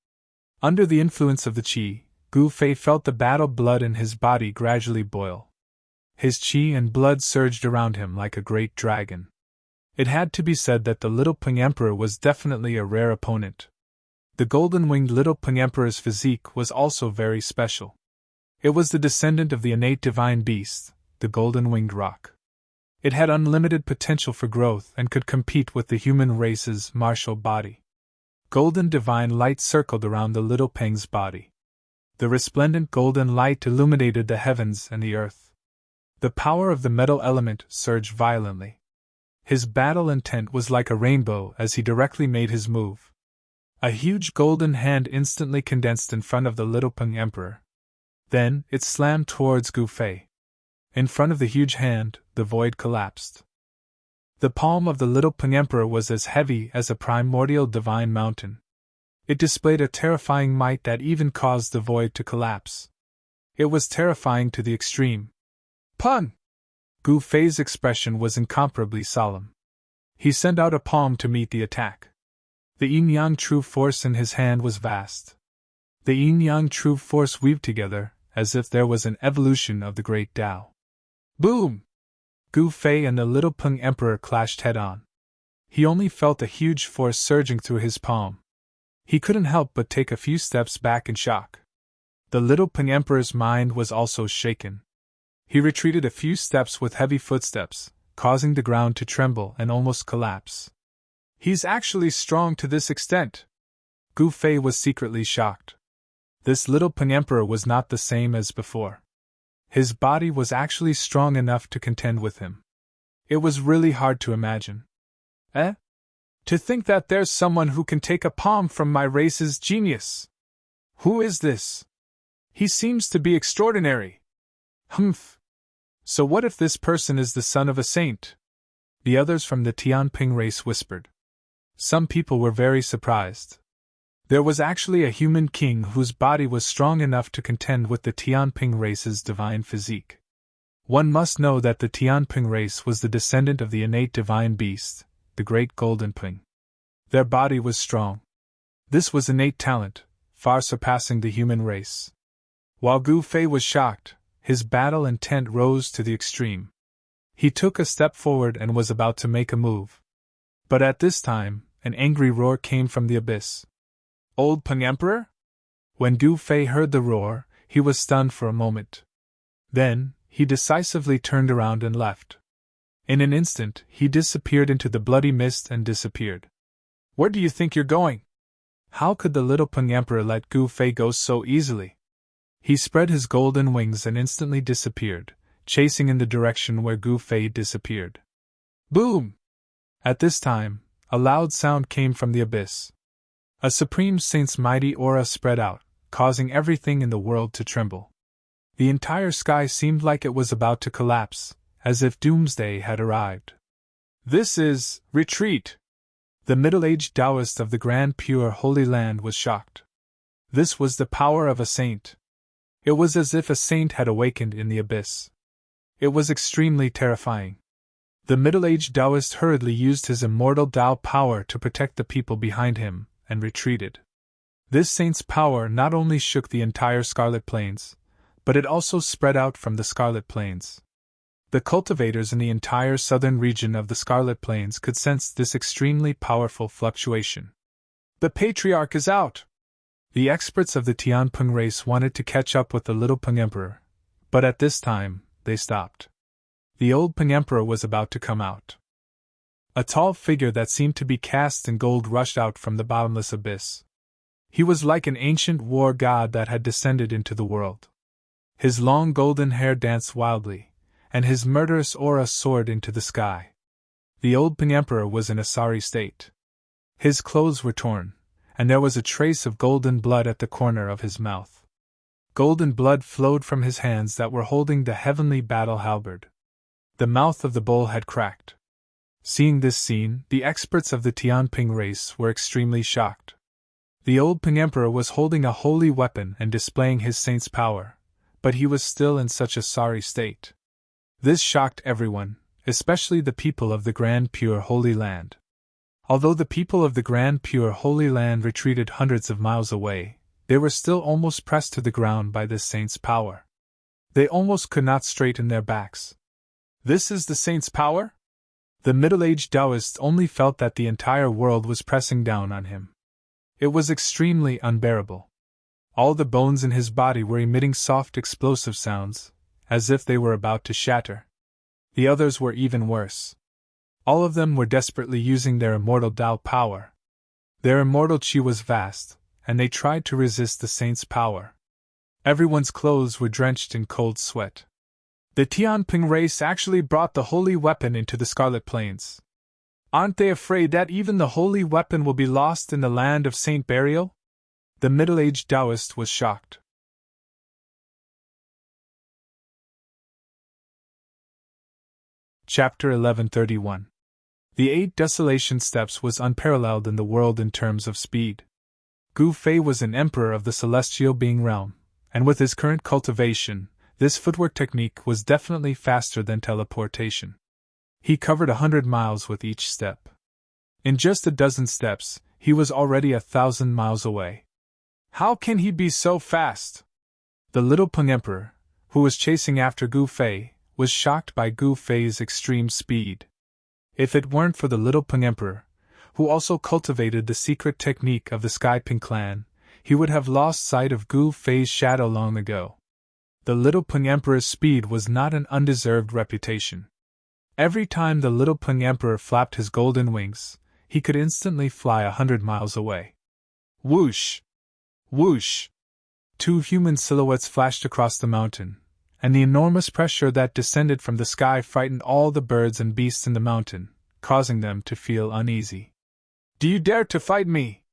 Speaker 1: Under the influence of the qi, Gu Fei felt the battle blood in his body gradually boil. His qi and blood surged around him like a great dragon. It had to be said that the Little Peng Emperor was definitely a rare opponent. The golden-winged Little Peng Emperor's physique was also very special. It was the descendant of the innate divine beast, the golden-winged roc. It had unlimited potential for growth and could compete with the human race's martial body. Golden divine light circled around the little Peng's body. The resplendent golden light illuminated the heavens and the earth. The power of the metal element surged violently. His battle intent was like a rainbow as he directly made his move. A huge golden hand instantly condensed in front of the little Peng Emperor. Then, it slammed towards Gu Fei. In front of the huge hand, the void collapsed. The palm of the little Peng Emperor was as heavy as a primordial divine mountain. It displayed a terrifying might that even caused the void to collapse. It was terrifying to the extreme. Pun! Gu Fei's expression was incomparably solemn. He sent out a palm to meet the attack. The yin-yang true force in his hand was vast. The yin-yang true force weaved together, as if there was an evolution of the great Tao. Boom! Gu Fei and the little Peng Emperor clashed head-on. He only felt a huge force surging through his palm. He couldn't help but take a few steps back in shock. The little Peng Emperor's mind was also shaken. He retreated a few steps with heavy footsteps, causing the ground to tremble and almost collapse. He's actually strong to this extent. Gu Fei was secretly shocked. This little Peng Emperor was not the same as before. His body was actually strong enough to contend with him. It was really hard to imagine. Eh? To think that there's someone who can take a palm from my race's genius. Who is this? He seems to be extraordinary. Humph. So what if this person is the son of a saint? The others from the Tianping race whispered. Some people were very surprised. There was actually a human king whose body was strong enough to contend with the Tianping race's divine physique. One must know that the Tianping race was the descendant of the innate divine beast, the great golden Peng. Their body was strong. This was innate talent, far surpassing the human race. While Gu Fei was shocked, his battle intent rose to the extreme. He took a step forward and was about to make a move. But at this time, an angry roar came from the abyss. Old Peng Emperor? When Gu Fei heard the roar, he was stunned for a moment. Then, he decisively turned around and left. In an instant, he disappeared into the bloody mist and disappeared. Where do you think you're going? How could the little Peng Emperor let Gu Fei go so easily? He spread his golden wings and instantly disappeared, chasing in the direction where Gu Fei disappeared. Boom! At this time, a loud sound came from the abyss. A supreme saint's mighty aura spread out, causing everything in the world to tremble. The entire sky seemed like it was about to collapse, as if doomsday had arrived. This is retreat! The middle-aged Taoist of the Grand Pure Holy Land was shocked. This was the power of a saint. It was as if a saint had awakened in the abyss. It was extremely terrifying. The middle-aged Taoist hurriedly used his immortal Tao power to protect the people behind him, and retreated. This saint's power not only shook the entire Scarlet Plains, but it also spread out from the Scarlet Plains. The cultivators in the entire southern region of the Scarlet Plains could sense this extremely powerful fluctuation. The Patriarch is out! The experts of the Tianping race wanted to catch up with the little Peng Emperor, but at this time, they stopped. The old Peng Emperor was about to come out. A tall figure that seemed to be cast in gold rushed out from the bottomless abyss. He was like an ancient war god that had descended into the world. His long golden hair danced wildly, and his murderous aura soared into the sky. The old Peng Emperor was in a sorry state. His clothes were torn, and there was a trace of golden blood at the corner of his mouth. Golden blood flowed from his hands that were holding the heavenly battle halberd. The mouth of the bowl had cracked. Seeing this scene, the experts of the Tianping race were extremely shocked. The old Ping Emperor was holding a holy weapon and displaying his saint's power, but he was still in such a sorry state. This shocked everyone, especially the people of the Grand Pure Holy Land. Although the people of the Grand Pure Holy Land retreated hundreds of miles away, they were still almost pressed to the ground by this saint's power. They almost could not straighten their backs. This is the saint's power? The middle-aged Taoist only felt that the entire world was pressing down on him. It was extremely unbearable. All the bones in his body were emitting soft explosive sounds, as if they were about to shatter. The others were even worse. All of them were desperately using their immortal Tao power. Their immortal Qi was vast, and they tried to resist the saint's power. Everyone's clothes were drenched in cold sweat. The Tianping race actually brought the holy weapon into the Scarlet Plains. Aren't they afraid that even the holy weapon will be lost in the land of Saint Burial? The middle-aged Taoist was shocked. Chapter 1131. The 8 Desolation Steps was unparalleled in the world in terms of speed. Gu Fei was an emperor of the celestial being realm, and with his current cultivation, this footwork technique was definitely faster than teleportation. He covered 100 miles with each step. In just a dozen steps, he was already 1,000 miles away. How can he be so fast? The little Peng Emperor, who was chasing after Gu Fei, was shocked by Gu Fei's extreme speed. If it weren't for the little Peng Emperor, who also cultivated the secret technique of the Sky Ping clan, he would have lost sight of Gu Fei's shadow long ago. The little Peng Emperor's speed was not an undeserved reputation. Every time the little Peng Emperor flapped his golden wings, he could instantly fly 100 miles away. Whoosh! Whoosh! 2 human silhouettes flashed across the mountain, and the enormous pressure that descended from the sky frightened all the birds and beasts in the mountain, causing them to feel uneasy. Do you dare to fight me?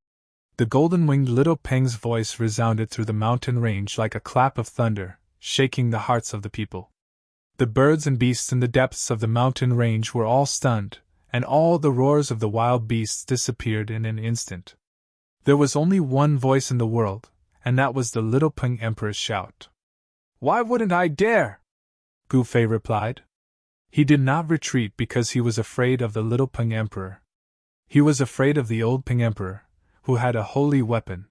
Speaker 1: The golden-winged little Peng's voice resounded through the mountain range like a clap of thunder, shaking the hearts of the people. The birds and beasts in the depths of the mountain range were all stunned, and all the roars of the wild beasts disappeared in an instant. There was only one voice in the world, and that was the little Peng Emperor's shout. Why wouldn't I dare? Gu Fei replied. He did not retreat because he was afraid of the little Peng Emperor. He was afraid of the old Peng Emperor, who had a holy weapon.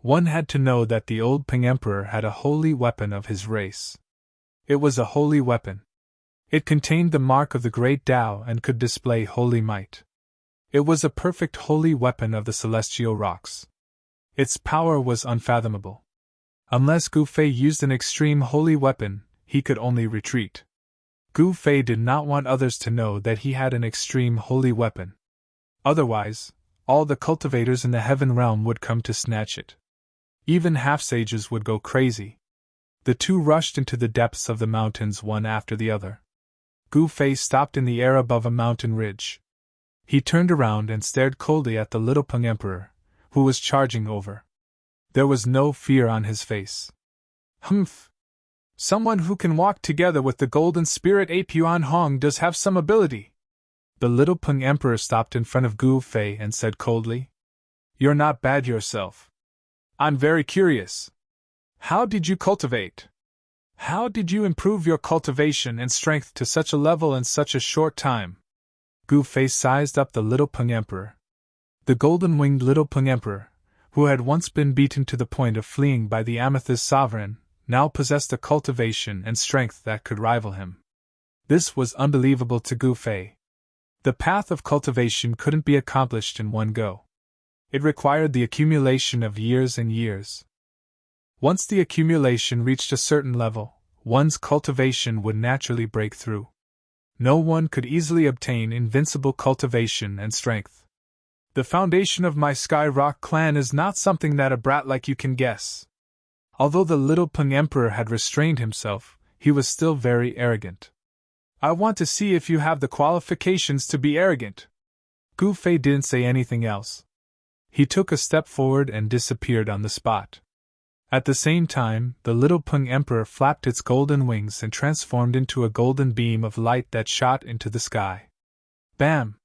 Speaker 1: One had to know that the old Peng Emperor had a holy weapon of his race. It was a holy weapon. It contained the mark of the great Tao and could display holy might. It was a perfect holy weapon of the celestial rocks. Its power was unfathomable. Unless Gu Fei used an extreme holy weapon, he could only retreat. Gu Fei did not want others to know that he had an extreme holy weapon. Otherwise, all the cultivators in the heaven realm would come to snatch it. Even half-sages would go crazy. The 2 rushed into the depths of the mountains one after the other. Gu Fei stopped in the air above a mountain ridge. He turned around and stared coldly at the little Peng Emperor, who was charging over. There was no fear on his face. Humph! Someone who can walk together with the golden spirit ape Yuan Hong does have some ability. The little Peng Emperor stopped in front of Gu Fei and said coldly, You're not bad yourself. I'm very curious. How did you cultivate? How did you improve your cultivation and strength to such a level in such a short time? Gu Fei sized up the little Peng Emperor. The golden-winged little Peng Emperor, who had once been beaten to the point of fleeing by the Amethyst Sovereign, now possessed a cultivation and strength that could rival him. This was unbelievable to Gu Fei. The path of cultivation couldn't be accomplished in one go. It required the accumulation of years and years. Once the accumulation reached a certain level, one's cultivation would naturally break through. No one could easily obtain invincible cultivation and strength. The foundation of my Sky Rock clan is not something that a brat like you can guess. Although the little Peng Emperor had restrained himself, he was still very arrogant. I want to see if you have the qualifications to be arrogant. Gu Fei didn't say anything else. He took a step forward and disappeared on the spot. At the same time, the little Peng Emperor flapped its golden wings and transformed into a golden beam of light that shot into the sky. Bam!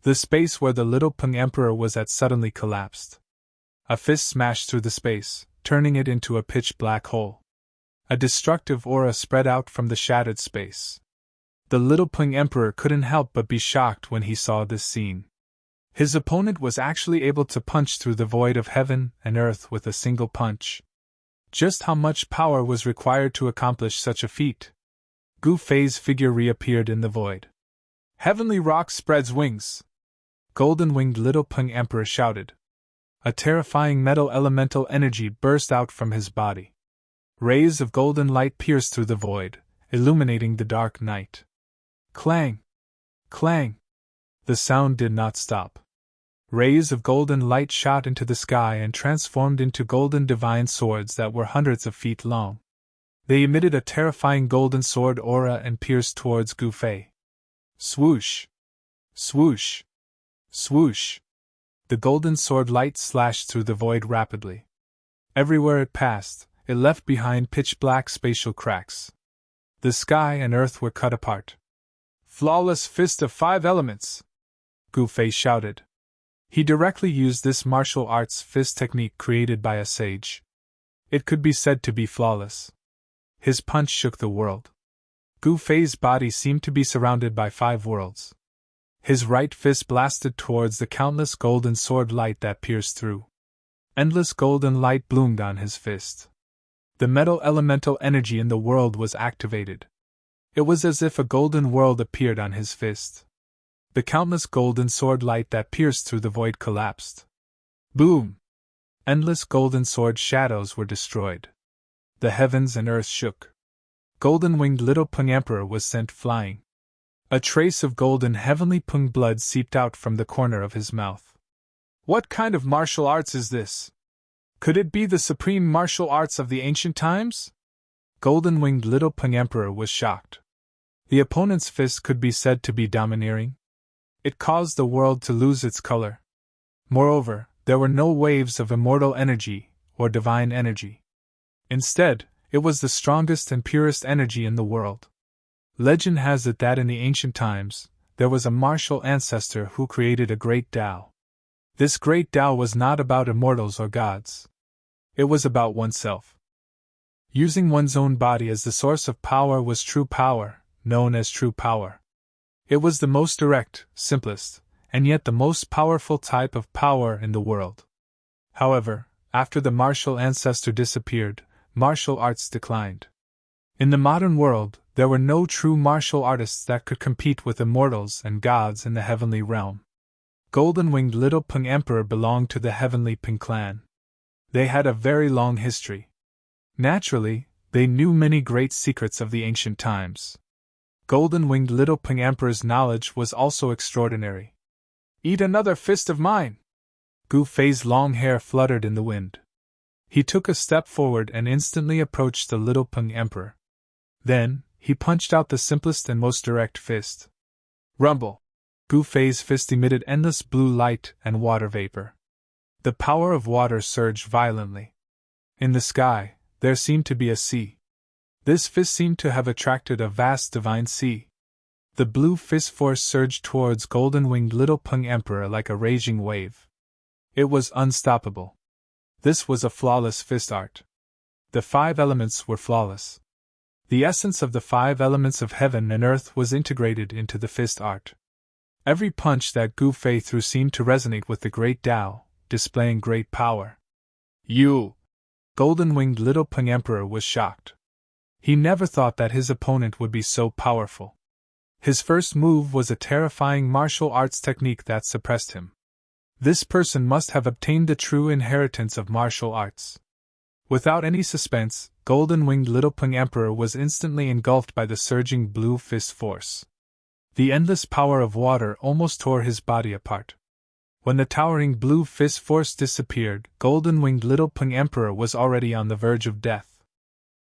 Speaker 1: The space where the little Peng Emperor was at suddenly collapsed. A fist smashed through the space, turning it into a pitch-black hole. A destructive aura spread out from the shattered space. The little Peng Emperor couldn't help but be shocked when he saw this scene. His opponent was actually able to punch through the void of heaven and earth with a single punch. Just how much power was required to accomplish such a feat? Gu Fei's figure reappeared in the void. Heavenly rock spreads wings! Golden-winged little Peng Emperor shouted. A terrifying metal elemental energy burst out from his body. Rays of golden light pierced through the void, illuminating the dark night. Clang! Clang! The sound did not stop. Rays of golden light shot into the sky and transformed into golden divine swords that were hundreds of feet long. They emitted a terrifying golden sword aura and pierced towards Gu Fei. Swoosh! Swoosh! Swoosh! The golden sword light slashed through the void rapidly. Everywhere it passed, it left behind pitch-black spatial cracks. The sky and earth were cut apart. Flawless fist of 5 elements! Gu Fei shouted. He directly used this martial arts fist technique created by a sage. It could be said to be flawless. His punch shook the world. Gu Fei's body seemed to be surrounded by 5 worlds. His right fist blasted towards the countless golden sword light that pierced through. Endless golden light bloomed on his fist. The metal elemental energy in the world was activated. It was as if a golden world appeared on his fist. The countless golden sword light that pierced through the void collapsed. Boom! Endless golden sword shadows were destroyed. The heavens and earth shook. Golden-winged little Peng Emperor was sent flying. A trace of golden heavenly Peng blood seeped out from the corner of his mouth. What kind of martial arts is this? Could it be the supreme martial arts of the ancient times? Golden-winged little Peng Emperor was shocked. The opponent's fist could be said to be domineering. It caused the world to lose its color. Moreover, there were no waves of immortal energy or divine energy. Instead, it was the strongest and purest energy in the world. Legend has it that in the ancient times, there was a martial ancestor who created a great Tao. This great Tao was not about immortals or gods. It was about oneself. Using one's own body as the source of power was true power, known as true power. It was the most direct, simplest, and yet the most powerful type of power in the world. However, after the martial ancestor disappeared, martial arts declined. In the modern world, there were no true martial artists that could compete with immortals and gods in the heavenly realm. Golden-winged little Peng Emperor belonged to the heavenly Peng clan. They had a very long history. Naturally, they knew many great secrets of the ancient times. Golden-winged little Peng Emperor's knowledge was also extraordinary. Eat another fist of mine! Gu Fei's long hair fluttered in the wind. He took a step forward and instantly approached the little Peng Emperor. Then, he punched out the simplest and most direct fist. Rumble! Gu Fei's fist emitted endless blue light and water vapor. The power of water surged violently. In the sky, there seemed to be a sea. This fist seemed to have attracted a vast divine sea. The blue fist force surged towards golden-winged little Peng Emperor like a raging wave. It was unstoppable. This was a flawless fist art. The 5 elements were flawless. The essence of the 5 elements of heaven and earth was integrated into the fist art. Every punch that Gu Fei threw seemed to resonate with the great Tao, displaying great power. You! Golden-winged little Peng Emperor was shocked. He never thought that his opponent would be so powerful. His first move was a terrifying martial arts technique that suppressed him. This person must have obtained the true inheritance of martial arts. Without any suspense, golden-winged little Peng Emperor was instantly engulfed by the surging blue fist force. The endless power of water almost tore his body apart. When the towering blue fist force disappeared, golden-winged little Peng Emperor was already on the verge of death.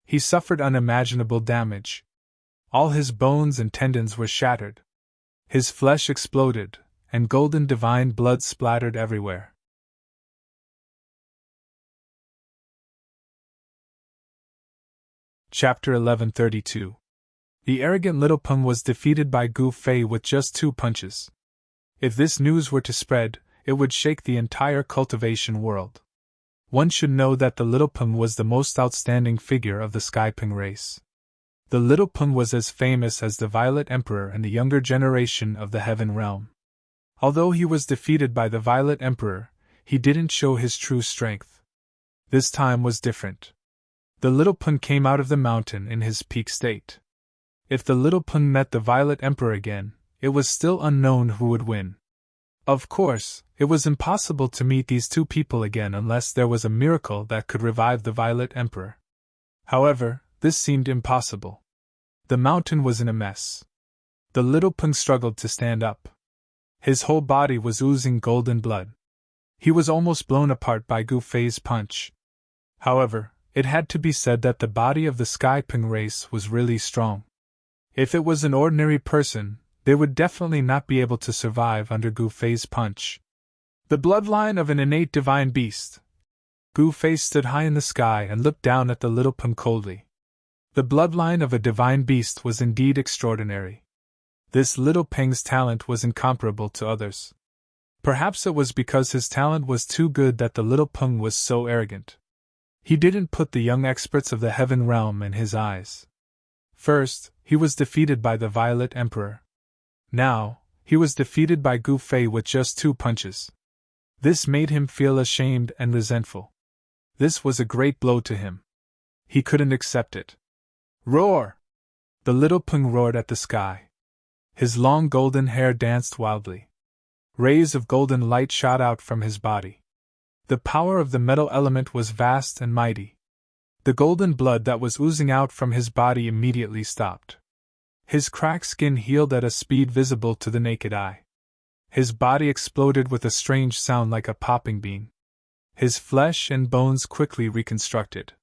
Speaker 1: He suffered unimaginable damage. All his bones and tendons were shattered. His flesh exploded, and golden divine blood splattered everywhere. Chapter 1132. The arrogant little Peng was defeated by Gu Fei with just 2 punches. If this news were to spread, it would shake the entire cultivation world. One should know that the little Peng was the most outstanding figure of the Sky Peng race. The little Peng was as famous as the Violet Emperor and the younger generation of the Heaven Realm. Although he was defeated by the Violet Emperor, he didn't show his true strength. This time was different. The little Peng came out of the mountain in his peak state. If the little Peng met the Violet Emperor again, it was still unknown who would win. Of course, it was impossible to meet these 2 people again unless there was a miracle that could revive the Violet Emperor. However, this seemed impossible. The mountain was in a mess. The little Peng struggled to stand up. His whole body was oozing golden blood. He was almost blown apart by Gu Fei's punch. However, it had to be said that the body of the Sky Peng race was really strong. If it was an ordinary person, they would definitely not be able to survive under Gu Fei's punch. The bloodline of an innate divine beast. Gu Fei stood high in the sky and looked down at the little Peng coldly. The bloodline of a divine beast was indeed extraordinary. This little Peng's talent was incomparable to others. Perhaps it was because his talent was too good that the little Peng was so arrogant. He didn't put the young experts of the Heaven Realm in his eyes. First, he was defeated by the Violet Emperor. Now, he was defeated by Gu Fei with just 2 punches. This made him feel ashamed and resentful. This was a great blow to him. He couldn't accept it. Roar! The little Peng roared at the sky. His long golden hair danced wildly. Rays of golden light shot out from his body. The power of the metal element was vast and mighty. The golden blood that was oozing out from his body immediately stopped. His cracked skin healed at a speed visible to the naked eye. His body exploded with a strange sound like a popping bean. His flesh and bones quickly reconstructed.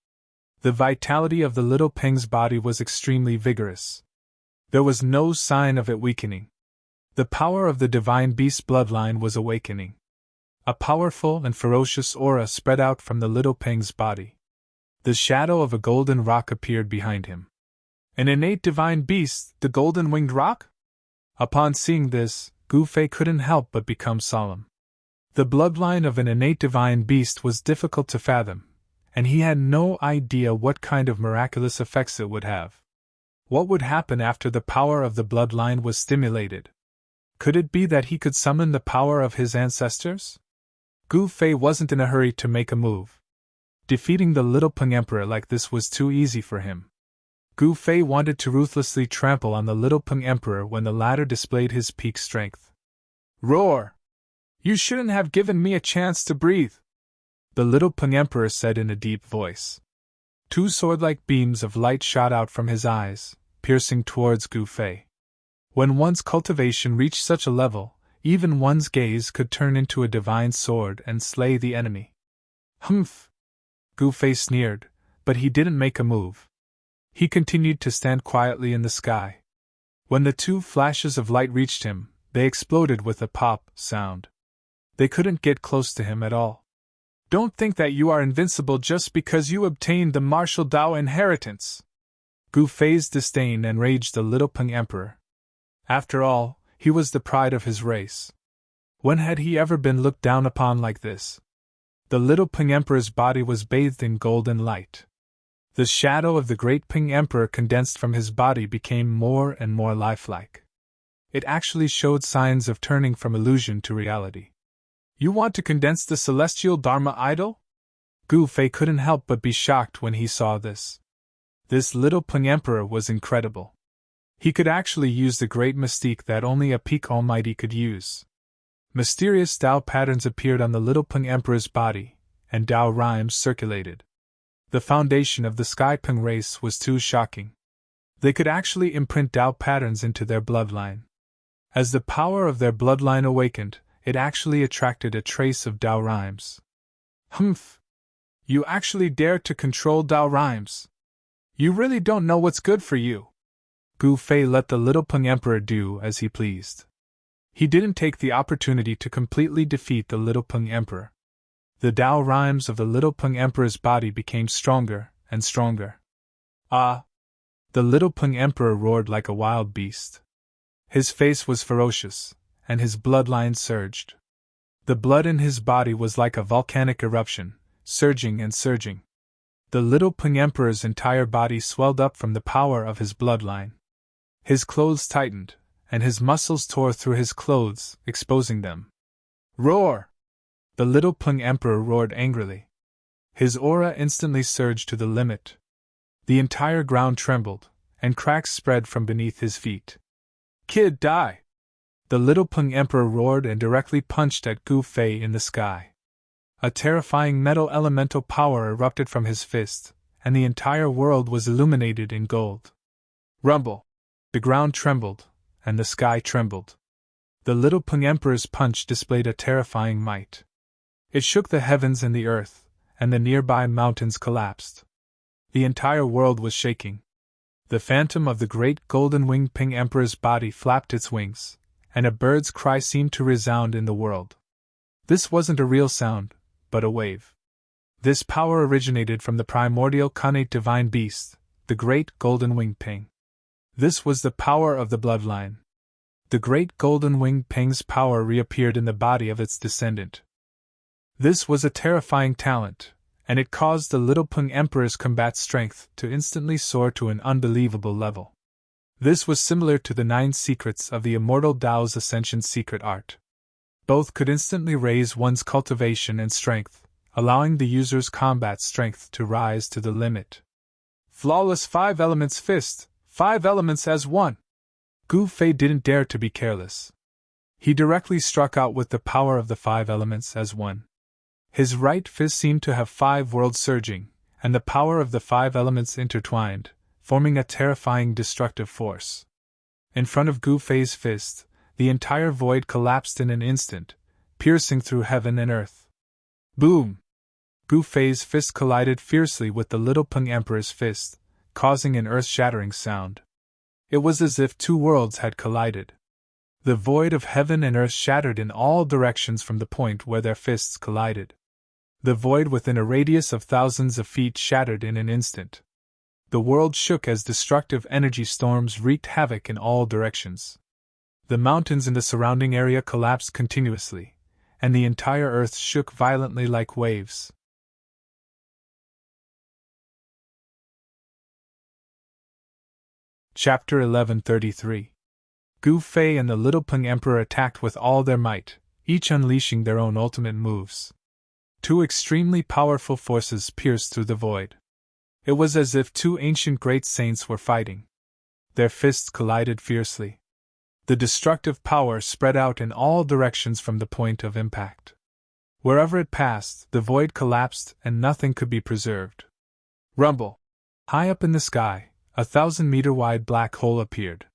Speaker 1: The vitality of the little Peng's body was extremely vigorous. There was no sign of it weakening. The power of the divine beast bloodline was awakening. A powerful and ferocious aura spread out from the little Peng's body. The shadow of a golden rock appeared behind him. An innate divine beast, the golden winged rock? Upon seeing this, Gu Fei couldn't help but become solemn. The bloodline of an innate divine beast was difficult to fathom, and he had no idea what kind of miraculous effects it would have. What would happen after the power of the bloodline was stimulated? Could it be that he could summon the power of his ancestors? Gu Fei wasn't in a hurry to make a move. Defeating the little Peng Emperor like this was too easy for him. Gu Fei wanted to ruthlessly trample on the little Peng Emperor when the latter displayed his peak strength. Roar! You shouldn't have given me a chance to breathe, the little Peng Emperor said in a deep voice. 2 sword-like beams of light shot out from his eyes, piercing towards Gu Fei. When one's cultivation reached such a level, even one's gaze could turn into a divine sword and slay the enemy. Humph! Gu Fei sneered, but he didn't make a move. He continued to stand quietly in the sky. When the 2 flashes of light reached him, they exploded with a pop sound. They couldn't get close to him at all. Don't think that you are invincible just because you obtained the martial Dao inheritance. Gu Fei's disdain enraged the little Peng Emperor. After all, he was the pride of his race. When had he ever been looked down upon like this? The little Peng Emperor's body was bathed in golden light. The shadow of the great Peng Emperor condensed from his body became more and more lifelike. It actually showed signs of turning from illusion to reality. You want to condense the celestial Dharma idol? Gu Fei couldn't help but be shocked when he saw this. This little Peng Emperor was incredible. He could actually use the great mystique that only a peak almighty could use. Mysterious Dao patterns appeared on the little Peng Emperor's body, and Dao rhymes circulated. The foundation of the Sky Peng race was too shocking. They could actually imprint Dao patterns into their bloodline. As the power of their bloodline awakened, it actually attracted a trace of Dao rhymes. Humph! You actually dare to control Dao rhymes. You really don't know what's good for you. Gu Fei let the little Peng Emperor do as he pleased. He didn't take the opportunity to completely defeat the little Peng Emperor. The Dao rhymes of the little Peng Emperor's body became stronger and stronger. Ah! The little Peng Emperor roared like a wild beast. His face was ferocious, and his bloodline surged. The blood in his body was like a volcanic eruption, surging and surging. The little Peng Emperor's entire body swelled up from the power of his bloodline. His clothes tightened, and his muscles tore through his clothes, exposing them. Roar! The little Peng Emperor roared angrily. His aura instantly surged to the limit. The entire ground trembled, and cracks spread from beneath his feet. Kid, die! The little Peng Emperor roared and directly punched at Gu Fei in the sky. A terrifying metal elemental power erupted from his fist, and the entire world was illuminated in gold. Rumble! The ground trembled, and the sky trembled. The little Peng Emperor's punch displayed a terrifying might. It shook the heavens and the earth, and the nearby mountains collapsed. The entire world was shaking. The phantom of the great golden-winged Peng Emperor's body flapped its wings, and a bird's cry seemed to resound in the world. This wasn't a real sound, but a wave. This power originated from the primordial connate divine beast, the great golden-winged Peng. This was the power of the bloodline. The great golden-winged Peng's power reappeared in the body of its descendant. This was a terrifying talent, and it caused the little Peng Emperor's combat strength to instantly soar to an unbelievable level. This was similar to the 9 secrets of the immortal Tao's ascension secret art. Both could instantly raise one's cultivation and strength, allowing the user's combat strength to rise to the limit. Flawless 5 elements fist, 5 elements as one! Gu Fei didn't dare to be careless. He directly struck out with the power of the 5 elements as one. His right fist seemed to have 5 worlds surging, and the power of the 5 elements intertwined, forming a terrifying destructive force. In front of Gu Fei's fist, the entire void collapsed in an instant, piercing through heaven and earth. Boom! Gu Fei's fist collided fiercely with the little Peng Emperor's fist, causing an earth-shattering sound. It was as if 2 worlds had collided. The void of heaven and earth shattered in all directions from the point where their fists collided. The void within a radius of thousands of feet shattered in an instant. The world shook as destructive energy storms wreaked havoc in all directions. The mountains in the surrounding area collapsed continuously, and the entire earth shook violently like waves. Chapter 1133. Gu Fei and the little Peng Emperor attacked with all their might, each unleashing their own ultimate moves. 2 extremely powerful forces pierced through the void. It was as if 2 ancient great saints were fighting. Their fists collided fiercely. The destructive power spread out in all directions from the point of impact. Wherever it passed, the void collapsed and nothing could be preserved. Rumble! High up in the sky, a 1,000-meter-wide black hole appeared.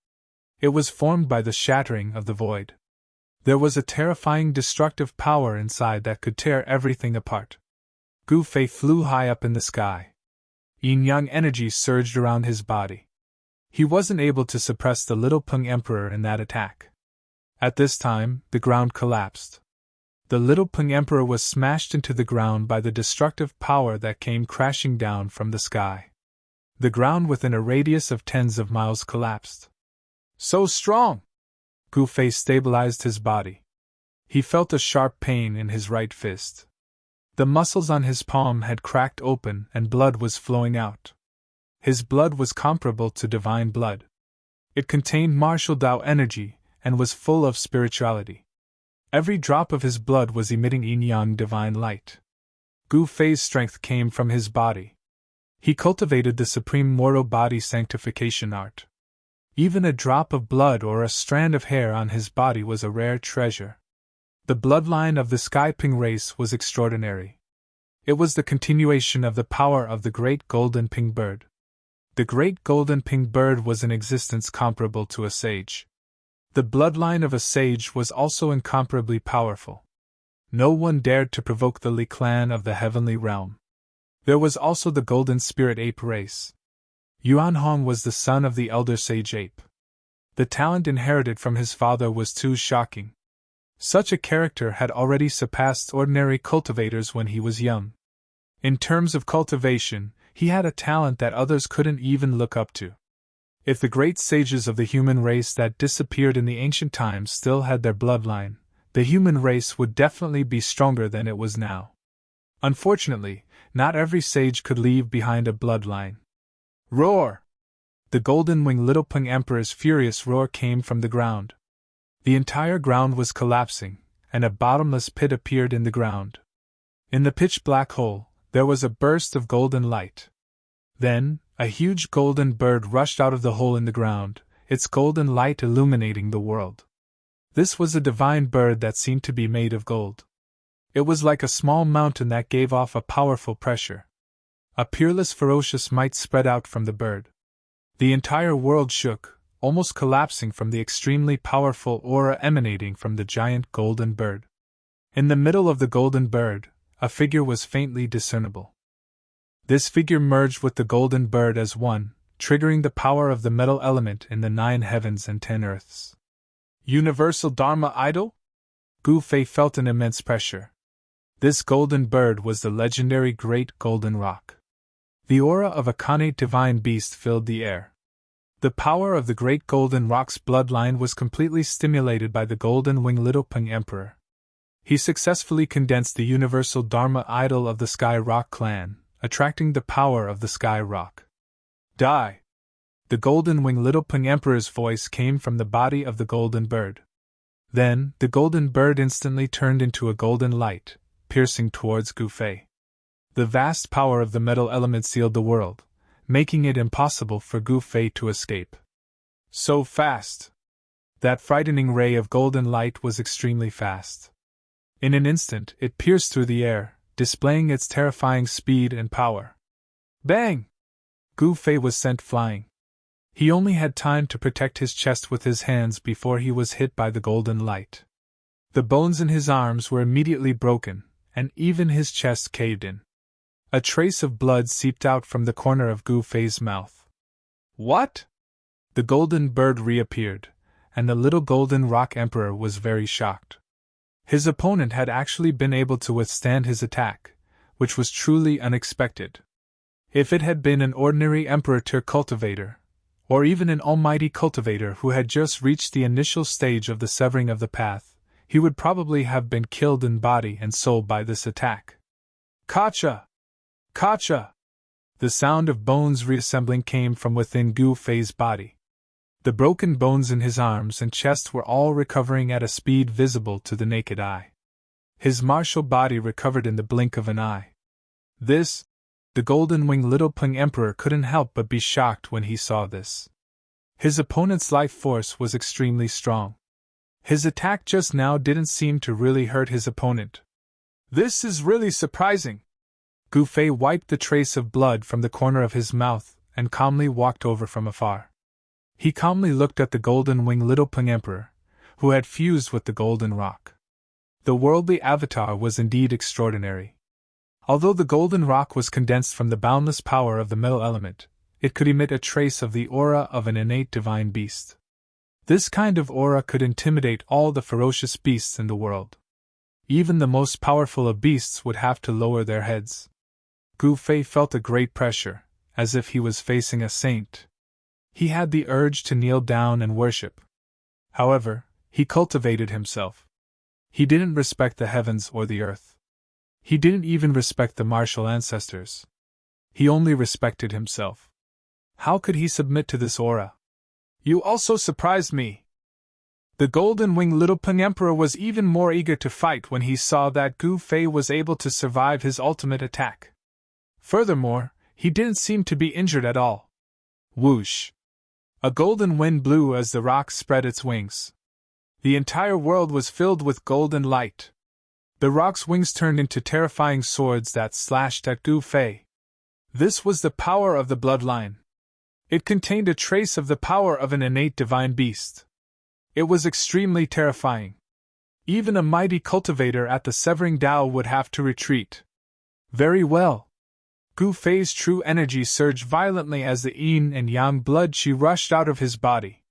Speaker 1: It was formed by the shattering of the void. There was a terrifying destructive power inside that could tear everything apart. Gu Fei flew high up in the sky. Yin-yang energy surged around his body. He wasn't able to suppress the little Peng Emperor in that attack. At this time, the ground collapsed. The little Peng Emperor was smashed into the ground by the destructive power that came crashing down from the sky. The ground within a radius of tens of miles collapsed. So strong! Gu Fei stabilized his body. He felt a sharp pain in his right fist. The muscles on his palm had cracked open and blood was flowing out. His blood was comparable to divine blood. It contained martial Tao energy and was full of spirituality. Every drop of his blood was emitting yin-yang divine light. Gu Fei's strength came from his body. He cultivated the supreme mortal body sanctification art. Even a drop of blood or a strand of hair on his body was a rare treasure. The bloodline of the Sky Ping race was extraordinary. It was the continuation of the power of the great golden ping bird. The great golden ping bird was in existence comparable to a sage. The bloodline of a sage was also incomparably powerful. No one dared to provoke the Li clan of the heavenly realm. There was also the golden spirit ape race. Yuan Hong was the son of the elder sage ape. The talent inherited from his father was too shocking. Such a character had already surpassed ordinary cultivators when he was young. In terms of cultivation, he had a talent that others couldn't even look up to. If the great sages of the human race that disappeared in the ancient times still had their bloodline, the human race would definitely be stronger than it was now. Unfortunately, not every sage could leave behind a bloodline. Roar! The golden-winged Little Peng Emperor's furious roar came from the ground. The entire ground was collapsing, and a bottomless pit appeared in the ground. In the pitch-black hole, there was a burst of golden light. Then, a huge golden bird rushed out of the hole in the ground, its golden light illuminating the world. This was a divine bird that seemed to be made of gold. It was like a small mountain that gave off a powerful pressure. A peerless, ferocious might spread out from the bird. The entire world shook, almost collapsing from the extremely powerful aura emanating from the giant golden bird. In the middle of the golden bird, a figure was faintly discernible. This figure merged with the golden bird as one, triggering the power of the metal element in the 9 heavens and 10 earths. Universal Dharma Idol? Gu Fei felt an immense pressure. This golden bird was the legendary Great Golden Rock. The aura of a connate divine beast filled the air. The power of the Great Golden Rock's bloodline was completely stimulated by the golden-winged Little Peng Emperor. He successfully condensed the universal Dharma Idol of the Sky Rock clan, attracting the power of the Sky Rock. Die! The golden-winged Little Peng Emperor's voice came from the body of the golden bird. Then, the golden bird instantly turned into a golden light, piercing towards Gu Fei. The vast power of the metal element sealed the world, making it impossible for Gu Fei to escape. So fast! That frightening ray of golden light was extremely fast. In an instant, it pierced through the air, displaying its terrifying speed and power. Bang! Gu Fei was sent flying. He only had time to protect his chest with his hands before he was hit by the golden light. The bones in his arms were immediately broken, and even his chest caved in. A trace of blood seeped out from the corner of Gu Fei's mouth. What? The golden bird reappeared, and the little golden rock emperor was very shocked. His opponent had actually been able to withstand his attack, which was truly unexpected. If it had been an ordinary Emperor-tier cultivator, or even an almighty cultivator who had just reached the initial stage of the severing of the path, he would probably have been killed in body and soul by this attack. Kacha! Kacha! The sound of bones reassembling came from within Gu Fei's body. The broken bones in his arms and chest were all recovering at a speed visible to the naked eye. His martial body recovered in the blink of an eye. The golden-winged Little Peng Emperor couldn't help but be shocked when he saw this. His opponent's life force was extremely strong. His attack just now didn't seem to really hurt his opponent. This is really surprising. Gu Fei wiped the trace of blood from the corner of his mouth and calmly walked over from afar. He calmly looked at the golden-winged Little Peng Emperor, who had fused with the golden rock. The worldly avatar was indeed extraordinary. Although the golden rock was condensed from the boundless power of the metal element, it could emit a trace of the aura of an innate divine beast. This kind of aura could intimidate all the ferocious beasts in the world. Even the most powerful of beasts would have to lower their heads. Gu Fei felt a great pressure, as if he was facing a saint. He had the urge to kneel down and worship. However, he cultivated himself. He didn't respect the heavens or the earth. He didn't even respect the martial ancestors. He only respected himself. How could he submit to this aura? You also surprised me. The golden-winged Little Peng Emperor was even more eager to fight when he saw that Gu Fei was able to survive his ultimate attack. Furthermore, he didn't seem to be injured at all. Whoosh! A golden wind blew as the rock spread its wings. The entire world was filled with golden light. The rock's wings turned into terrifying swords that slashed at Gu Fei. This was the power of the bloodline. It contained a trace of the power of an innate divine beast. It was extremely terrifying. Even a mighty cultivator at the Severing Tao would have to retreat. Very well. Gu Fei's true energy surged violently as the yin and yang blood qi rushed out of his body.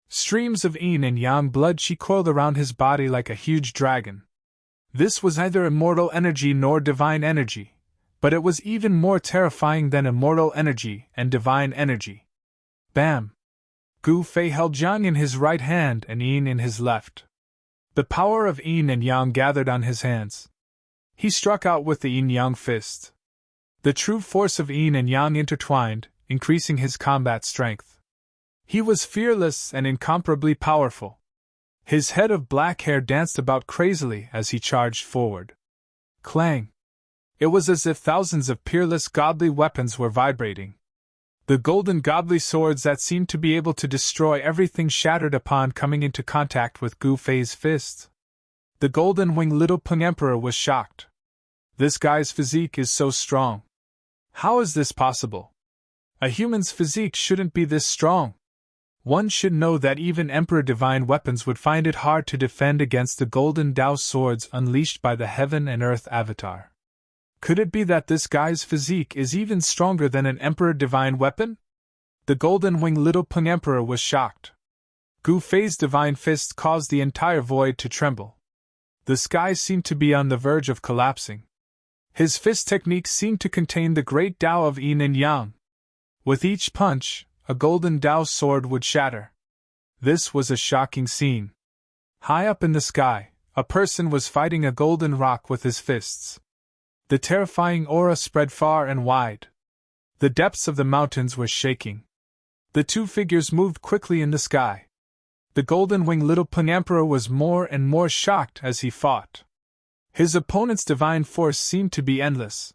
Speaker 1: Streams of yin and yang blood qi coiled around his body like a huge dragon. This was neither immortal energy nor divine energy, But it was even more terrifying than immortal energy and divine energy. Bam! Gu Fei held Yang in his right hand and Yin in his left. The power of Yin and Yang gathered on his hands. He struck out with the yin-yang fist. The true force of yin and yang intertwined, increasing his combat strength. He was fearless and incomparably powerful. His head of black hair danced about crazily as he charged forward. Clang! It was as if thousands of peerless godly weapons were vibrating. The golden godly swords that seemed to be able to destroy everything shattered upon coming into contact with Gu Fei's fist. The golden-winged little Peng Emperor was shocked. This guy's physique is so strong. How is this possible? A human's physique shouldn't be this strong. One should know that even Emperor Divine weapons would find it hard to defend against the golden Tao swords unleashed by the Heaven and Earth Avatar. Could it be that this guy's physique is even stronger than an Emperor Divine weapon? The golden-winged little Peng Emperor was shocked. Gu Fei's divine fist caused the entire void to tremble. The sky seemed to be on the verge of collapsing. His fist technique seemed to contain the great Tao of Yin and Yang. With each punch, a golden Tao sword would shatter. This was a shocking scene. High up in the sky, a person was fighting a golden rock with his fists. The terrifying aura spread far and wide. The depths of the mountains were shaking. The two figures moved quickly in the sky. The golden-winged little Peng Emperor was more and more shocked as he fought. His opponent's divine force seemed to be endless.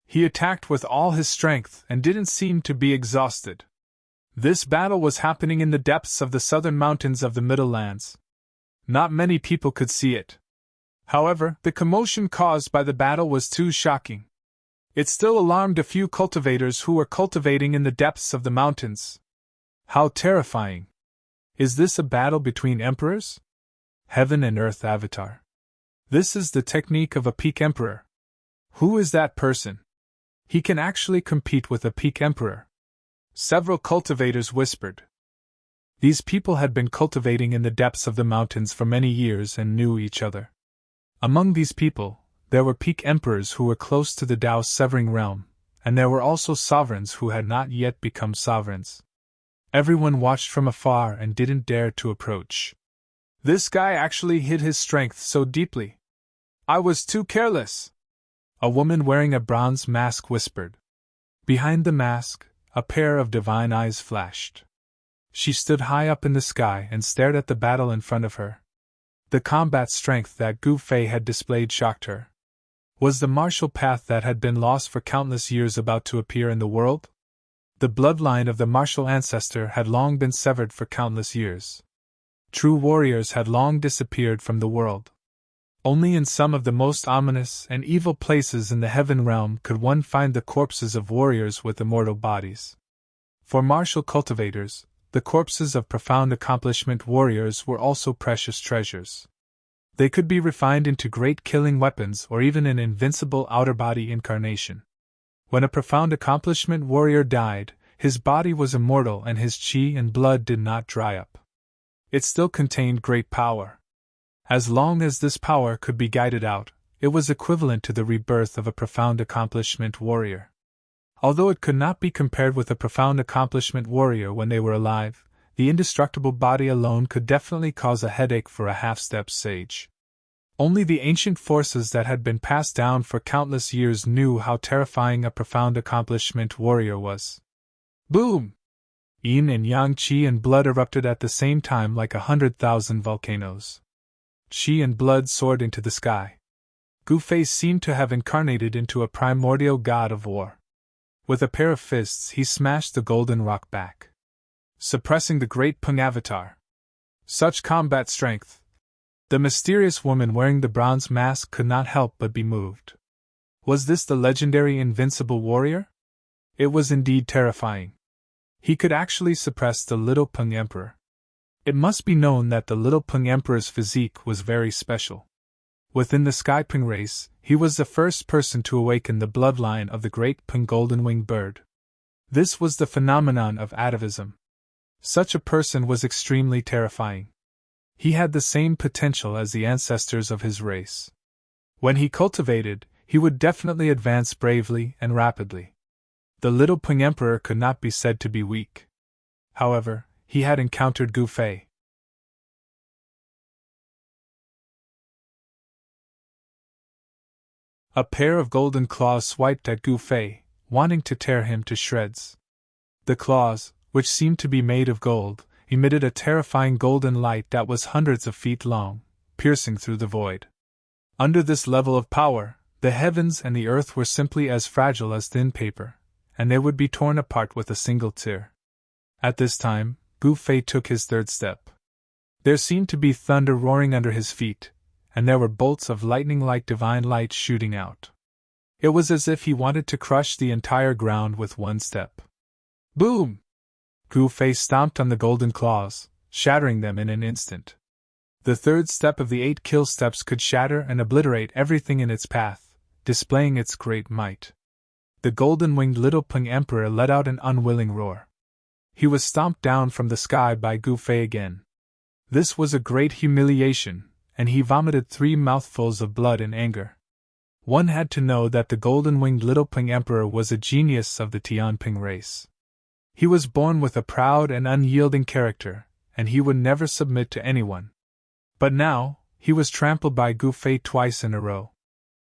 Speaker 1: He attacked with all his strength and didn't seem to be exhausted. This battle was happening in the depths of the southern mountains of the Middle Lands. Not many people could see it. However, the commotion caused by the battle was too shocking. It still alarmed a few cultivators who were cultivating in the depths of the mountains. How terrifying! Is this a battle between emperors? Heaven and Earth Avatar. This is the technique of a peak emperor. Who is that person? He can actually compete with a peak emperor. Several cultivators whispered. These people had been cultivating in the depths of the mountains for many years and knew each other. Among these people, there were peak emperors who were close to the Tao's severing realm, and there were also sovereigns who had not yet become sovereigns. Everyone watched from afar and didn't dare to approach. This guy actually hid his strength so deeply. I was too careless. A woman wearing a bronze mask whispered. Behind the mask, a pair of divine eyes flashed. She stood high up in the sky and stared at the battle in front of her. The combat strength that Gu Fei had displayed shocked her. Was the martial path that had been lost for countless years about to appear in the world? The bloodline of the martial ancestor had long been severed for countless years. True warriors had long disappeared from the world. Only in some of the most ominous and evil places in the heaven realm could one find the corpses of warriors with immortal bodies. For martial cultivators, the corpses of profound accomplishment warriors were also precious treasures. They could be refined into great killing weapons or even an invincible outer body incarnation. When a profound accomplishment warrior died, his body was immortal and his chi and blood did not dry up. It still contained great power. As long as this power could be guided out, it was equivalent to the rebirth of a profound accomplishment warrior. Although it could not be compared with a profound accomplishment warrior when they were alive, the indestructible body alone could definitely cause a headache for a half-step sage. Only the ancient forces that had been passed down for countless years knew how terrifying a profound accomplishment warrior was. Boom! Yin and Yang Qi and blood erupted at the same time like 100,000 volcanoes. Qi and blood soared into the sky. Gu Fei seemed to have incarnated into a primordial god of war. With a pair of fists he smashed the golden rock back, suppressing the great Peng Avatar. Such combat strength! The mysterious woman wearing the bronze mask could not help but be moved. Was this the legendary invincible warrior? It was indeed terrifying. He could actually suppress the little Peng Emperor. It must be known that the little Peng Emperor's physique was very special. Within the Sky Peng race, he was the first person to awaken the bloodline of the great Peng golden-winged bird. This was the phenomenon of atavism. Such a person was extremely terrifying. He had the same potential as the ancestors of his race. When he cultivated, he would definitely advance bravely and rapidly. The little Ping Emperor could not be said to be weak. However, he had encountered Gu Fei. A pair of golden claws swiped at Gu Fei, wanting to tear him to shreds. The claws, which seemed to be made of gold, emitted a terrifying golden light that was hundreds of feet long, piercing through the void. Under this level of power, the heavens and the earth were simply as fragile as thin paper, and they would be torn apart with a single tear. At this time, Gu Fei took his third step. There seemed to be thunder roaring under his feet, and there were bolts of lightning like divine light shooting out. It was as if he wanted to crush the entire ground with one step. Boom! Gu Fei stomped on the golden claws, shattering them in an instant. The third step of the 8 kill steps could shatter and obliterate everything in its path, displaying its great might. The golden-winged little Ping Emperor let out an unwilling roar. He was stomped down from the sky by Gu Fei again. This was a great humiliation, and he vomited 3 mouthfuls of blood in anger. One had to know that the golden-winged little Ping Emperor was a genius of the Tianping race. He was born with a proud and unyielding character, and he would never submit to anyone. But now, he was trampled by Gu Fei twice in a row.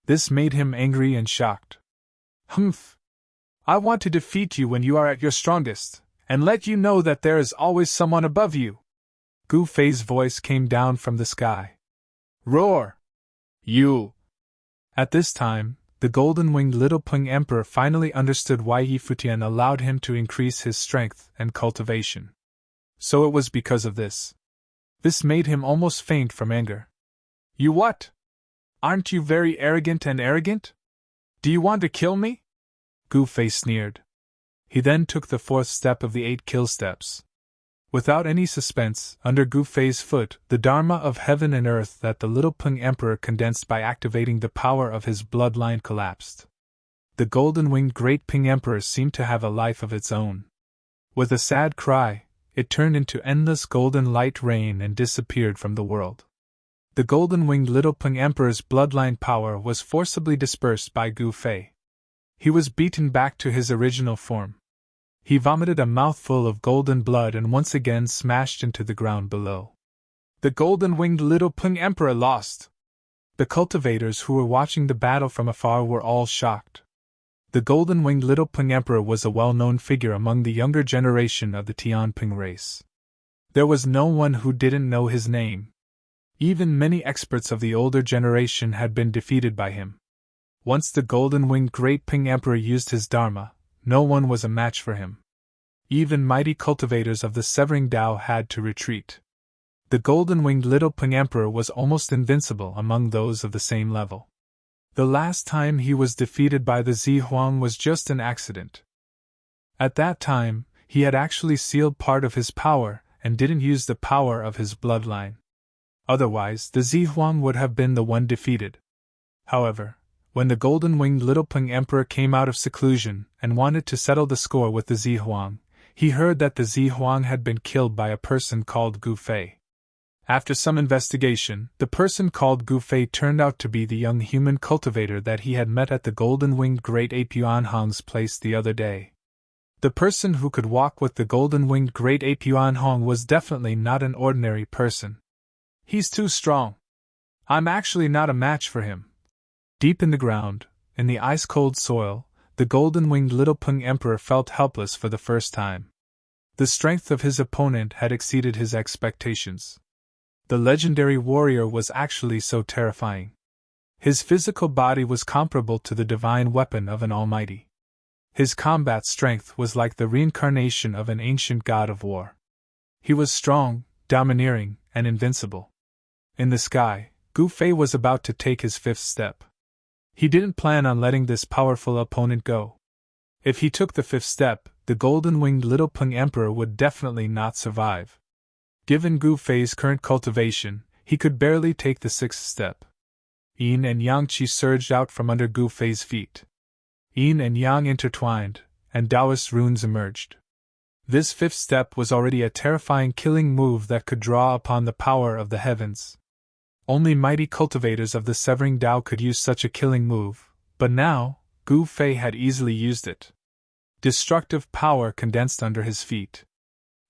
Speaker 1: This made him angry and shocked. Humph! I want to defeat you when you are at your strongest, and let you know that there is always someone above you. Gu Fei's voice came down from the sky. Roar! You! At this time, the golden-winged little Ping Emperor finally understood why Yi Futian allowed him to increase his strength and cultivation. So it was because of this. This made him almost faint from anger. You what? Aren't you very arrogant and arrogant? Do you want to kill me? Gu Fei sneered. He then took the 4th step of the 8 kill steps. Without any suspense, under Gu Fei's foot, the Dharma of heaven and earth that the little Ping Emperor condensed by activating the power of his bloodline collapsed. The golden-winged great Ping Emperor seemed to have a life of its own. With a sad cry, it turned into endless golden light rain and disappeared from the world. The golden-winged little Ping Emperor's bloodline power was forcibly dispersed by Gu Fei. He was beaten back to his original form. He vomited a mouthful of golden blood and once again smashed into the ground below. The golden-winged little Ping Emperor lost! The cultivators who were watching the battle from afar were all shocked. The golden-winged little Ping Emperor was a well-known figure among the younger generation of the Tianping race. There was no one who didn't know his name. Even many experts of the older generation had been defeated by him. Once the golden-winged great Ping Emperor used his Dharma, no one was a match for him. Even mighty cultivators of the Severing Tao had to retreat. The golden-winged little Ping Emperor was almost invincible among those of the same level. The last time he was defeated by the Zihuang was just an accident. At that time, he had actually sealed part of his power and didn't use the power of his bloodline. Otherwise, the Zihuang would have been the one defeated. However, when the golden-winged little Ping Emperor came out of seclusion and wanted to settle the score with the Zihuang, he heard that the Zihuang had been killed by a person called Gu Fei. After some investigation, the person called Gu Fei turned out to be the young human cultivator that he had met at the golden-winged great ape Yuanhong's place the other day. The person who could walk with the golden-winged great ape Yuanhong was definitely not an ordinary person. He's too strong. I'm actually not a match for him. Deep in the ground, in the ice-cold soil, the golden-winged little Ping Emperor felt helpless for the first time. The strength of his opponent had exceeded his expectations. The legendary warrior was actually so terrifying. His physical body was comparable to the divine weapon of an almighty. His combat strength was like the reincarnation of an ancient god of war. He was strong, domineering, and invincible. In the sky, Gu Fei was about to take his 5th step. He didn't plan on letting this powerful opponent go. If he took the 5th step, the golden-winged little Ping Emperor would definitely not survive. Given Gu Fei's current cultivation, he could barely take the 6th step. Yin and Yang Qi surged out from under Gu Fei's feet. Yin and Yang intertwined, and Taoist runes emerged. This 5th step was already a terrifying killing move that could draw upon the power of the heavens. Only mighty cultivators of the Severing Tao could use such a killing move, But now, Gu Fei had easily used it. Destructive power condensed under his feet.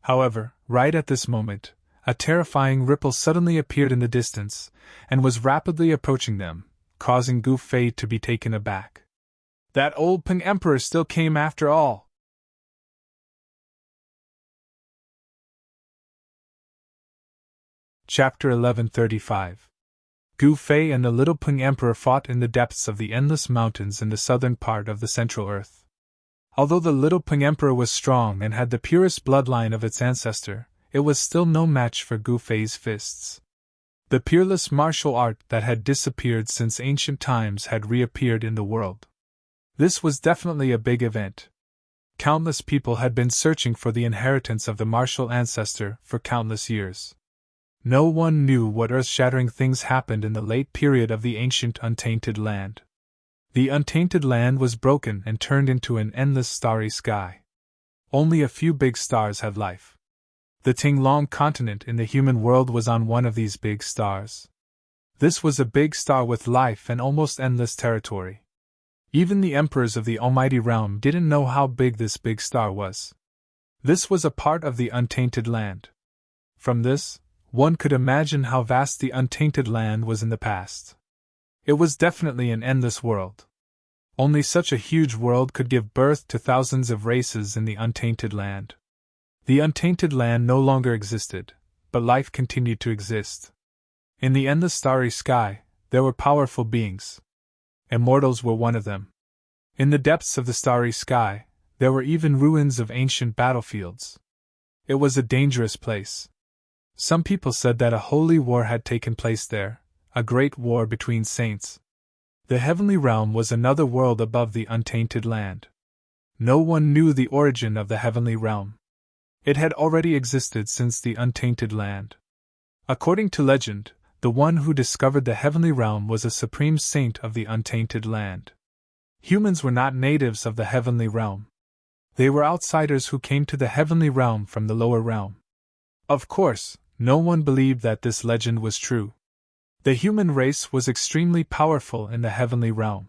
Speaker 1: However, right at this moment, a terrifying ripple suddenly appeared in the distance, and was rapidly approaching them, causing Gu Fei to be taken aback. That old Peng Emperor still came after all! Chapter 1135. Gu Fei and the little Peng Emperor fought in the depths of the endless mountains in the southern part of the Central Earth. Although the little Peng Emperor was strong and had the purest bloodline of its ancestor, it was still no match for Gu Fei's fists. The peerless martial art that had disappeared since ancient times had reappeared in the world. This was definitely a big event. Countless people had been searching for the inheritance of the martial ancestor for countless years. No one knew what earth-shattering things happened in the late period of the ancient untainted land. The untainted land was broken and turned into an endless starry sky. Only a few big stars had life. The Tinglong continent in the human world was on one of these big stars. This was a big star with life and almost endless territory. Even the emperors of the Almighty Realm didn't know how big this big star was. This was a part of the untainted land. From this, one could imagine how vast the untainted land was in the past. It was definitely an endless world. Only such a huge world could give birth to thousands of races in the untainted land. The untainted land no longer existed, but life continued to exist. In the endless starry sky, there were powerful beings. Immortals were one of them. In the depths of the starry sky, there were even ruins of ancient battlefields. It was a dangerous place. Some people said that a holy war had taken place there, a great war between saints. The heavenly realm was another world above the untainted land. No one knew the origin of the heavenly realm. It had already existed since the untainted land. According to legend, the one who discovered the heavenly realm was a supreme saint of the untainted land. Humans were not natives of the heavenly realm. They were outsiders who came to the heavenly realm from the lower realm. Of course, no one believed that this legend was true. The human race was extremely powerful in the heavenly realm.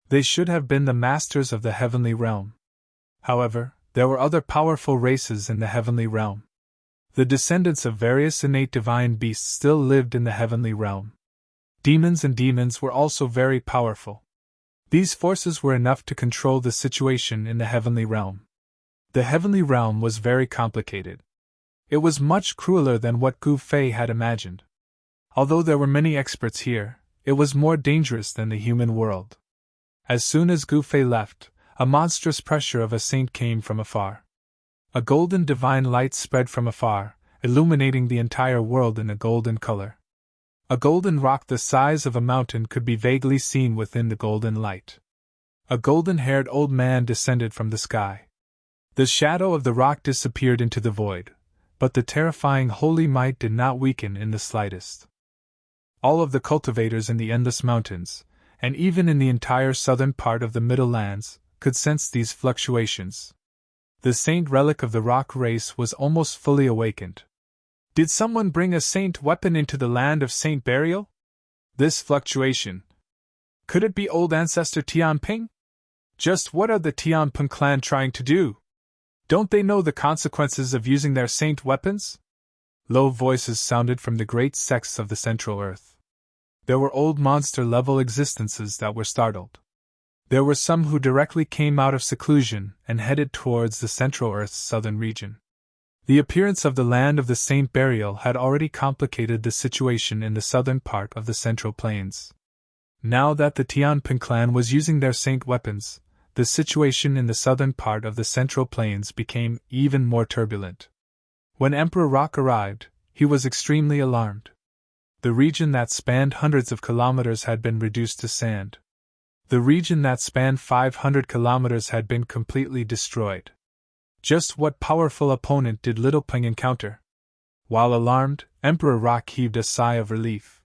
Speaker 1: They should have been the masters of the heavenly realm. However, there were other powerful races in the heavenly realm. The descendants of various innate divine beasts still lived in the heavenly realm. Demons and demons were also very powerful. These forces were enough to control the situation in the heavenly realm. The heavenly realm was very complicated. It was much crueler than what Gu Fei had imagined. Although there were many experts here, it was more dangerous than the human world. As soon as Gu Fei left, a monstrous pressure of a saint came from afar. A golden divine light spread from afar, illuminating the entire world in a golden color. A golden rock the size of a mountain could be vaguely seen within the golden light. A golden-haired old man descended from the sky. The shadow of the rock disappeared into the void, but the terrifying holy might did not weaken in the slightest. All of the cultivators in the endless mountains, and even in the entire southern part of the Middle Lands, could sense these fluctuations. The saint relic of the rock race was almost fully awakened. Did someone bring a saint weapon into the land of saint burial? This fluctuation. Could it be old ancestor Tianping? Just what are the Tianping clan trying to do? Don't they know the consequences of using their saint weapons? Low voices sounded from the great sects of the Central Earth. There were old monster-level existences that were startled. There were some who directly came out of seclusion and headed towards the Central Earth's southern region. The appearance of the land of the saint burial had already complicated the situation in the southern part of the Central Plains. Now that the Tianping clan was using their saint weapons, the situation in the southern part of the Central Plains became even more turbulent. When Emperor Rock arrived, he was extremely alarmed. The region that spanned hundreds of kilometers had been reduced to sand. The region that spanned 500 kilometers had been completely destroyed. Just what powerful opponent did Little Peng encounter? While alarmed, Emperor Rock heaved a sigh of relief.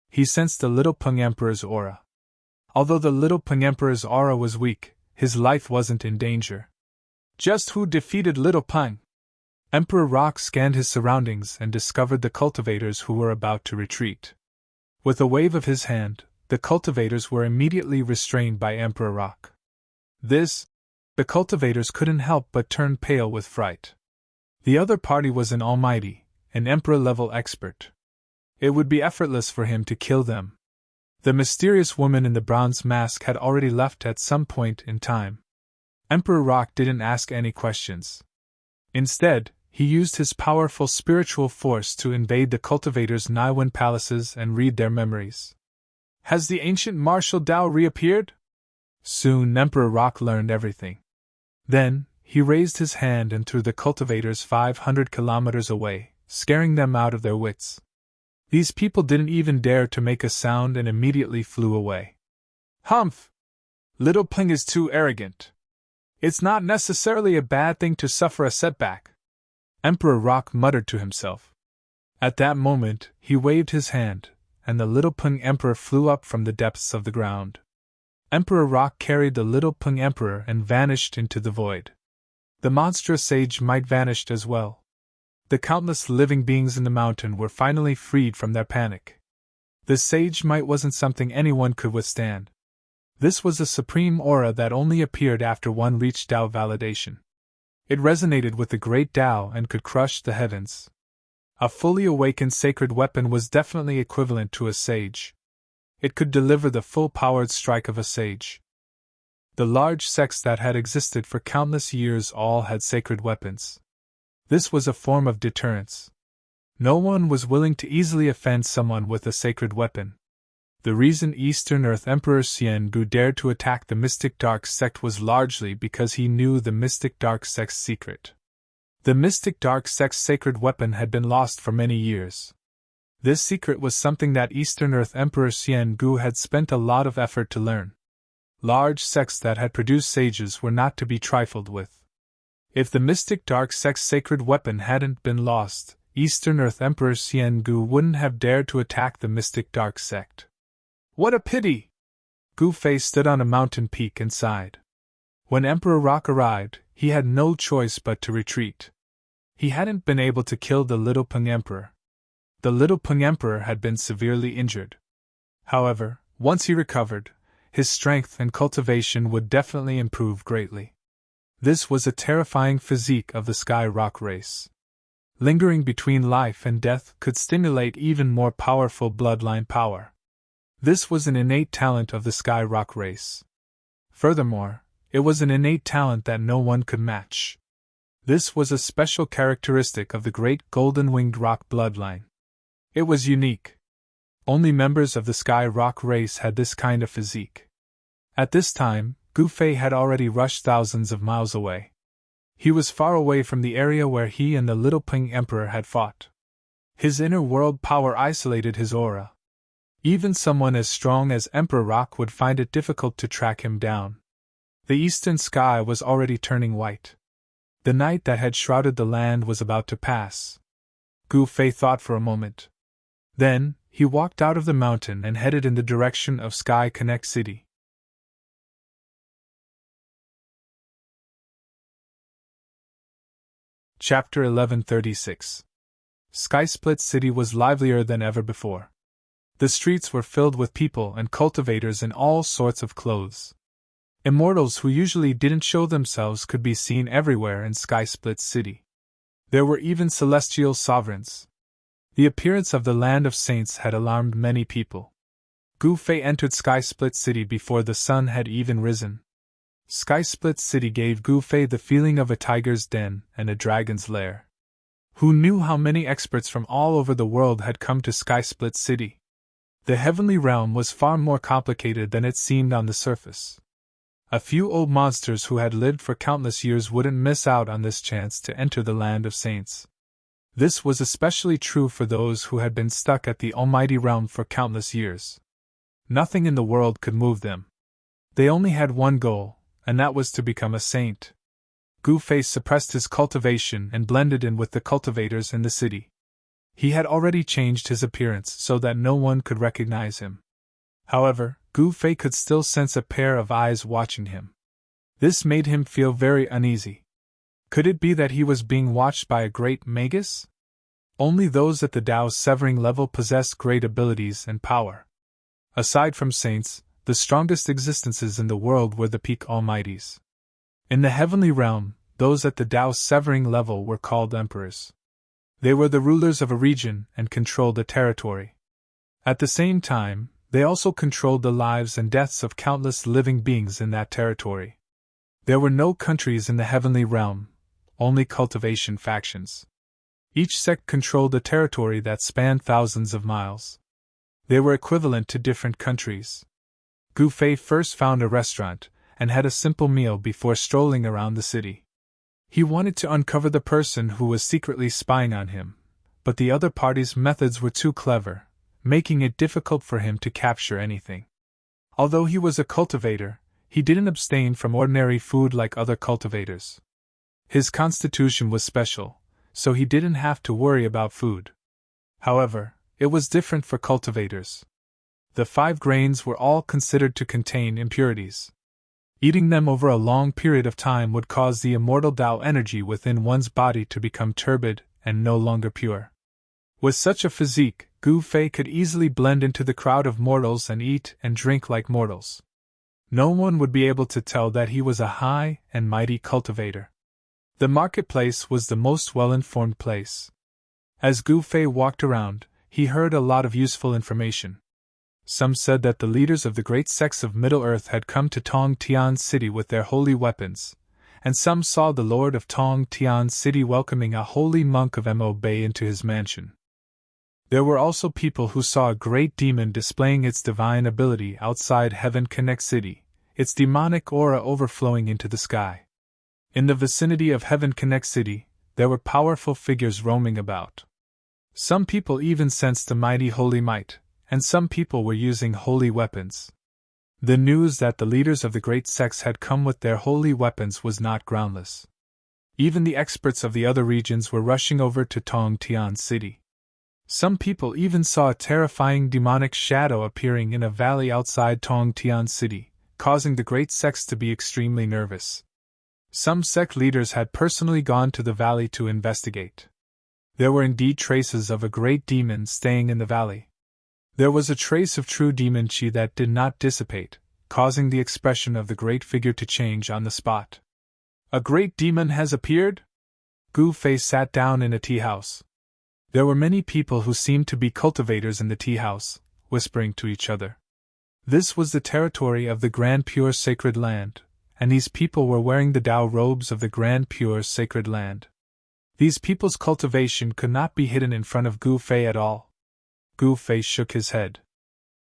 Speaker 1: He sensed the Little Peng Emperor's aura. Although the Little Peng Emperor's aura was weak, his life wasn't in danger. Just who defeated Little Peng? Emperor Rock scanned his surroundings and discovered the cultivators who were about to retreat. With a wave of his hand, the cultivators were immediately restrained by Emperor Rock. The cultivators couldn't help but turn pale with fright. The other party was an almighty, an emperor-level expert. It would be effortless for him to kill them. The mysterious woman in the bronze mask had already left at some point in time. Emperor Rock didn't ask any questions. Instead, he used his powerful spiritual force to invade the cultivators' Naiwan palaces and read their memories. Has the ancient martial Tao reappeared? Soon Emperor Rock learned everything. Then, he raised his hand and threw the cultivators 500 kilometers away, scaring them out of their wits. These people didn't even dare to make a sound and immediately flew away. Humph! Little Ping is too arrogant. It's not necessarily a bad thing to suffer a setback, Emperor Rock muttered to himself. At that moment, he waved his hand, and the Little Ping Emperor flew up from the depths of the ground. Emperor Rock carried the Little Ping Emperor and vanished into the void. The monstrous sage might vanished as well. The countless living beings in the mountain were finally freed from their panic. The sage might wasn't something anyone could withstand. This was a supreme aura that only appeared after one reached Tao validation. It resonated with the great Tao and could crush the heavens. A fully awakened sacred weapon was definitely equivalent to a sage. It could deliver the full-powered strike of a sage. The large sects that had existed for countless years all had sacred weapons. This was a form of deterrence. No one was willing to easily offend someone with a sacred weapon. The reason Eastern Earth Emperor Xiangu dared to attack the Mystic Dark Sect was largely because he knew the Mystic Dark Sect's secret. The Mystic Dark Sect's sacred weapon had been lost for many years. This secret was something that Eastern Earth Emperor Xiangu had spent a lot of effort to learn. Large sects that had produced sages were not to be trifled with. If the Mystic Dark Sect's sacred weapon hadn't been lost, Eastern Earth Emperor Xiangu wouldn't have dared to attack the Mystic Dark Sect. What a pity! Gu Fei stood on a mountain peak and sighed. When Emperor Rock arrived, he had no choice but to retreat. He hadn't been able to kill the Little Ping Emperor. The Little Ping Emperor had been severely injured. However, once he recovered, his strength and cultivation would definitely improve greatly. This was a terrifying physique of the Sky Rock race. Lingering between life and death could stimulate even more powerful bloodline power. This was an innate talent of the Sky Rock race. Furthermore, it was an innate talent that no one could match. This was a special characteristic of the great golden-winged rock bloodline. It was unique. Only members of the Sky Rock race had this kind of physique. At this time, Gu Fei had already rushed thousands of miles away. He was far away from the area where he and the Little Ping Emperor had fought. His inner world power isolated his aura. Even someone as strong as Emperor Rock would find it difficult to track him down. The eastern sky was already turning white. The night that had shrouded the land was about to pass. Gu Fei thought for a moment. Then, he walked out of the mountain and headed in the direction of Sky Connect City. Chapter 1136. Sky Split City was livelier than ever before. The streets were filled with people and cultivators in all sorts of clothes. Immortals who usually didn't show themselves could be seen everywhere in Sky Split City. There were even celestial sovereigns. The appearance of the Land of Saints had alarmed many people. Gu Fei entered Sky Split City before the sun had even risen. Sky Split City gave Gu Fei the feeling of a tiger's den and a dragon's lair. Who knew how many experts from all over the world had come to Sky Split City? The heavenly realm was far more complicated than it seemed on the surface. A few old monsters who had lived for countless years wouldn't miss out on this chance to enter the Land of Saints. This was especially true for those who had been stuck at the almighty realm for countless years. Nothing in the world could move them. They only had one goal, and that was to become a saint. Gu Fei suppressed his cultivation and blended in with the cultivators in the city. He had already changed his appearance so that no one could recognize him. However, Gu Fei could still sense a pair of eyes watching him. This made him feel very uneasy. Could it be that he was being watched by a great magus? Only those at the Tao's severing level possessed great abilities and power. Aside from saints, the strongest existences in the world were the peak almighties. In the heavenly realm, those at the Tao-severing level were called emperors. They were the rulers of a region and controlled a territory. At the same time, they also controlled the lives and deaths of countless living beings in that territory. There were no countries in the heavenly realm, only cultivation factions. Each sect controlled a territory that spanned thousands of miles. They were equivalent to different countries. Gu Fei first found a restaurant and had a simple meal before strolling around the city. He wanted to uncover the person who was secretly spying on him, but the other party's methods were too clever, making it difficult for him to capture anything. Although he was a cultivator, he didn't abstain from ordinary food like other cultivators. His constitution was special, so he didn't have to worry about food. However, it was different for cultivators. The 5 grains were all considered to contain impurities. Eating them over a long period of time would cause the immortal Tao energy within one's body to become turbid and no longer pure. With such a physique, Gu Fei could easily blend into the crowd of mortals and eat and drink like mortals. No one would be able to tell that he was a high and mighty cultivator. The marketplace was the most well-informed place. As Gu Fei walked around, he heard a lot of useful information. Some said that the leaders of the great sects of Middle-earth had come to Tong Tian City with their holy weapons, and some saw the Lord of Tong Tian City welcoming a holy monk of Mo Bay into his mansion. There were also people who saw a great demon displaying its divine ability outside Heaven Connect City, its demonic aura overflowing into the sky. In the vicinity of Heaven Connect City, there were powerful figures roaming about. Some people even sensed a mighty holy might, and some people were using holy weapons. The news that the leaders of the great sects had come with their holy weapons was not groundless. Even the experts of the other regions were rushing over to Tong Tian City. Some people even saw a terrifying demonic shadow appearing in a valley outside Tong Tian City, causing the great sects to be extremely nervous. Some sect leaders had personally gone to the valley to investigate. There were indeed traces of a great demon staying in the valley. There was a trace of true demon chi that did not dissipate, causing the expression of the great figure to change on the spot. A great demon has appeared? Gu Fei sat down in a tea house. There were many people who seemed to be cultivators in the tea house, whispering to each other. This was the territory of the Grand Pure Sacred Land, and these people were wearing the Tao robes of the Grand Pure Sacred Land. These people's cultivation could not be hidden in front of Gu Fei at all. Gu Fei shook his head.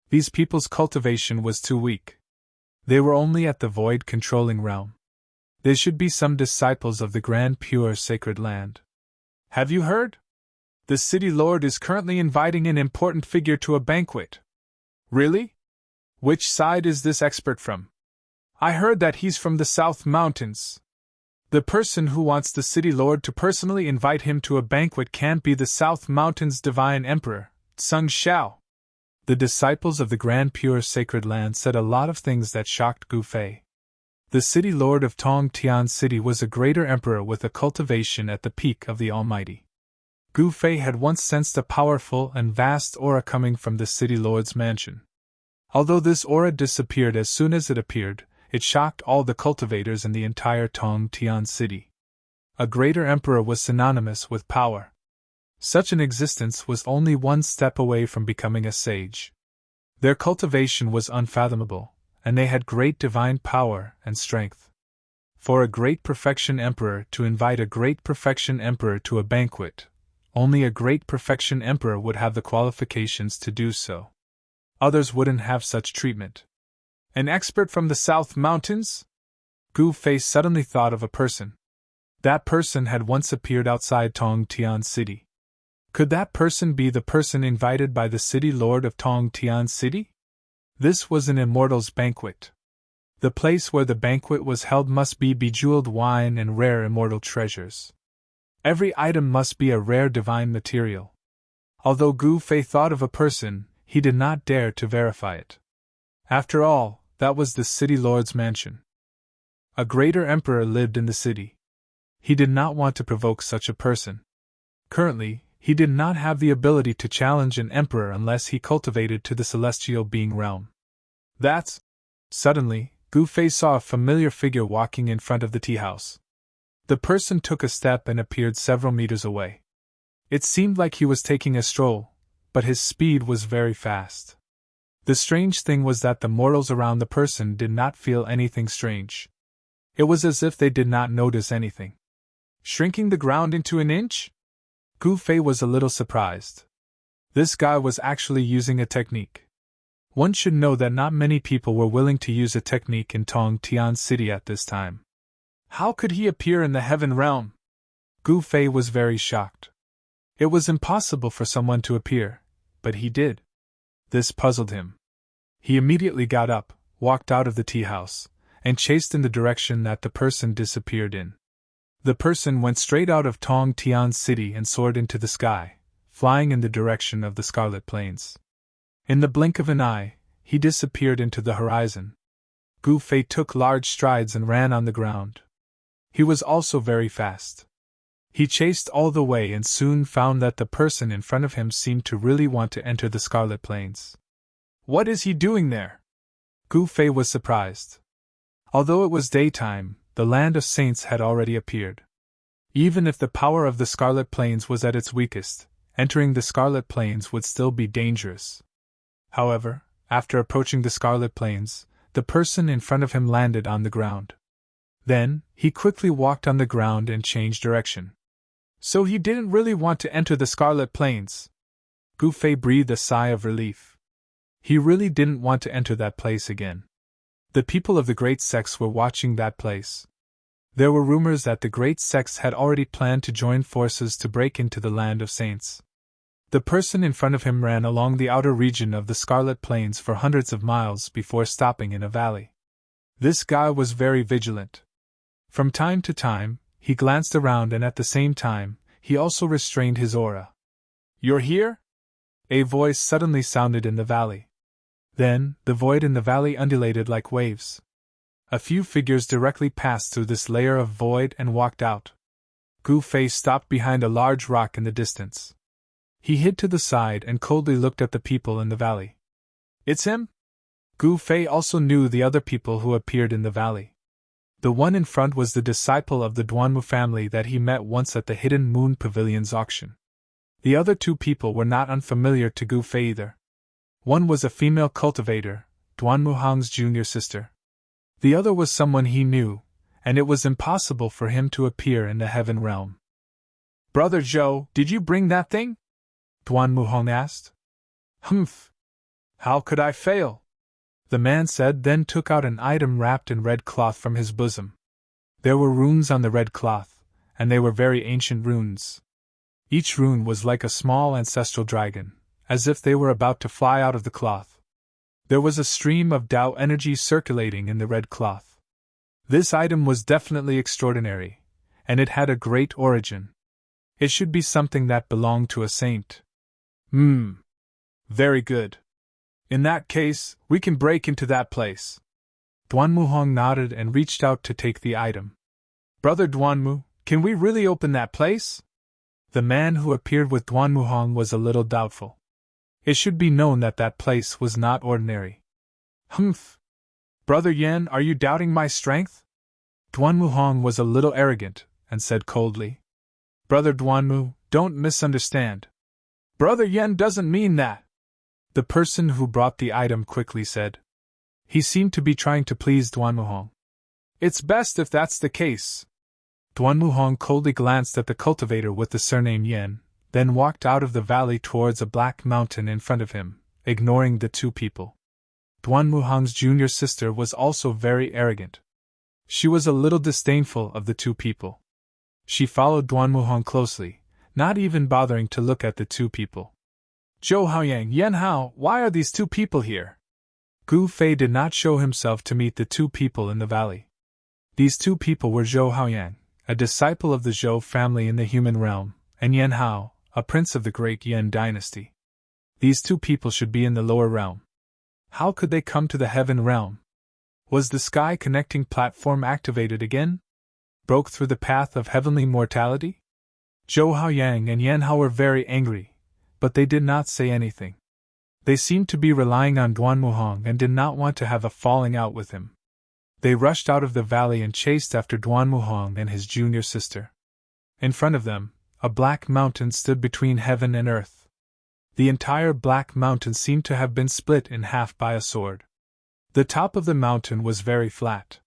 Speaker 1: These people's cultivation was too weak. They were only at the void controlling realm. They should be some disciples of the Grand Pure Sacred Land. Have you heard? The city lord is currently inviting an important figure to a banquet. Really? Which side is this expert from? I heard that he's from the South Mountains. The person who wants the city lord to personally invite him to a banquet can't be the South Mountains Divine Emperor, Tseng Xiao. The disciples of the Grand Pure Sacred Land said a lot of things that shocked Gu Fei. The city lord of Tong Tian City was a greater emperor with a cultivation at the peak of the Almighty. Gu Fei had once sensed a powerful and vast aura coming from the city lord's mansion. Although this aura disappeared as soon as it appeared, it shocked all the cultivators in the entire Tong Tian City. A greater emperor was synonymous with power. Such an existence was only one step away from becoming a sage. Their cultivation was unfathomable, and they had great divine power and strength. For a great perfection emperor to invite a great perfection emperor to a banquet, only a great perfection emperor would have the qualifications to do so. Others wouldn't have such treatment. An expert from the South Mountains? Gu Fei suddenly thought of a person. That person had once appeared outside Tong Tian City. Could that person be the person invited by the city lord of Tong Tian City? This was an immortal's banquet. The place where the banquet was held must be bejeweled wine and rare immortal treasures. Every item must be a rare divine material. Although Gu Fei thought of a person, he did not dare to verify it. After all, that was the city lord's mansion. A greater emperor lived in the city. He did not want to provoke such a person. Currently, he did not have the ability to challenge an emperor unless he cultivated to the celestial being realm. That's... Suddenly, Gu Fei saw a familiar figure walking in front of the tea house. The person took a step and appeared several meters away. It seemed like he was taking a stroll, but his speed was very fast. The strange thing was that the mortals around the person did not feel anything strange. It was as if they did not notice anything. Shrinking the ground into an inch? Gu Fei was a little surprised. This guy was actually using a technique. One should know that not many people were willing to use a technique in Tong Tian City at this time. How could he appear in the heaven realm? Gu Fei was very shocked. It was impossible for someone to appear, but he did. This puzzled him. He immediately got up, walked out of the tea house, and chased in the direction that the person disappeared in. The person went straight out of Tong Tian City and soared into the sky, flying in the direction of the Scarlet Plains. In the blink of an eye, he disappeared into the horizon. Gu Fei took large strides and ran on the ground. He was also very fast. He chased all the way and soon found that the person in front of him seemed to really want to enter the Scarlet Plains. What is he doing there? Gu Fei was surprised. Although it was daytime, the land of saints had already appeared. Even if the power of the Scarlet Plains was at its weakest, entering the Scarlet Plains would still be dangerous. However, after approaching the Scarlet Plains, the person in front of him landed on the ground. Then, he quickly walked on the ground and changed direction. So he didn't really want to enter the Scarlet Plains. Gu Fei breathed a sigh of relief. He really didn't want to enter that place again. The people of the Great Sects were watching that place. There were rumors that the Great Sects had already planned to join forces to break into the land of saints. The person in front of him ran along the outer region of the Scarlet Plains for hundreds of miles before stopping in a valley. This guy was very vigilant. From time to time, he glanced around and at the same time, he also restrained his aura. "You're here?" A voice suddenly sounded in the valley. Then, the void in the valley undulated like waves. A few figures directly passed through this layer of void and walked out. Gu Fei stopped behind a large rock in the distance. He hid to the side and coldly looked at the people in the valley. It's him? Gu Fei also knew the other people who appeared in the valley. The one in front was the disciple of the Duanmu family that he met once at the Hidden Moon Pavilion's auction. The other two people were not unfamiliar to Gu Fei either. One was a female cultivator, Duanmu Hong's junior sister. The other was someone he knew, and it was impossible for him to appear in the heaven realm. "Brother Zhou, did you bring that thing?" Duanmu Hong asked. "Humph! How could I fail?" the man said, then took out an item wrapped in red cloth from his bosom. There were runes on the red cloth, and they were very ancient runes. Each rune was like a small ancestral dragon, as if they were about to fly out of the cloth. There was a stream of Tao energy circulating in the red cloth. This item was definitely extraordinary, and it had a great origin. It should be something that belonged to a saint. Very good. In that case, we can break into that place. Duanmu Hong nodded and reached out to take the item. "Brother Duanmu, can we really open that place?" The man who appeared with Duanmu Hong was a little doubtful. It should be known that that place was not ordinary. "Humph! Brother Yan, are you doubting my strength?" Duanmu Hong was a little arrogant, and said coldly. "Brother Duanmu, don't misunderstand. Brother Yan doesn't mean that," the person who brought the item quickly said. He seemed to be trying to please Duanmu Hong. "It's best if that's the case." Duanmu Hong coldly glanced at the cultivator with the surname Yan, then walked out of the valley towards a black mountain in front of him, ignoring the two people. Duanmu Hong's junior sister was also very arrogant. She was a little disdainful of the two people. She followed Duanmu Hong closely, not even bothering to look at the two people. "Zhou Haoyang, Yan Hao, why are these two people here?" Gu Fei did not show himself to meet the two people in the valley. These two people were Zhou Haoyang, a disciple of the Zhou family in the human realm, and Yan Hao, a prince of the great Yan dynasty. These two people should be in the lower realm. How could they come to the heaven realm? Was the sky connecting platform activated again? Broke through the path of heavenly mortality? Zhou Haoyang and Yan Hao were very angry, but they did not say anything. They seemed to be relying on Duan Muhong and did not want to have a falling out with him. They rushed out of the valley and chased after Duan Muhong and his junior sister. In front of them, a black mountain stood between heaven and earth. The entire black mountain seemed to have been split in half by a sword. The top of the mountain was very flat.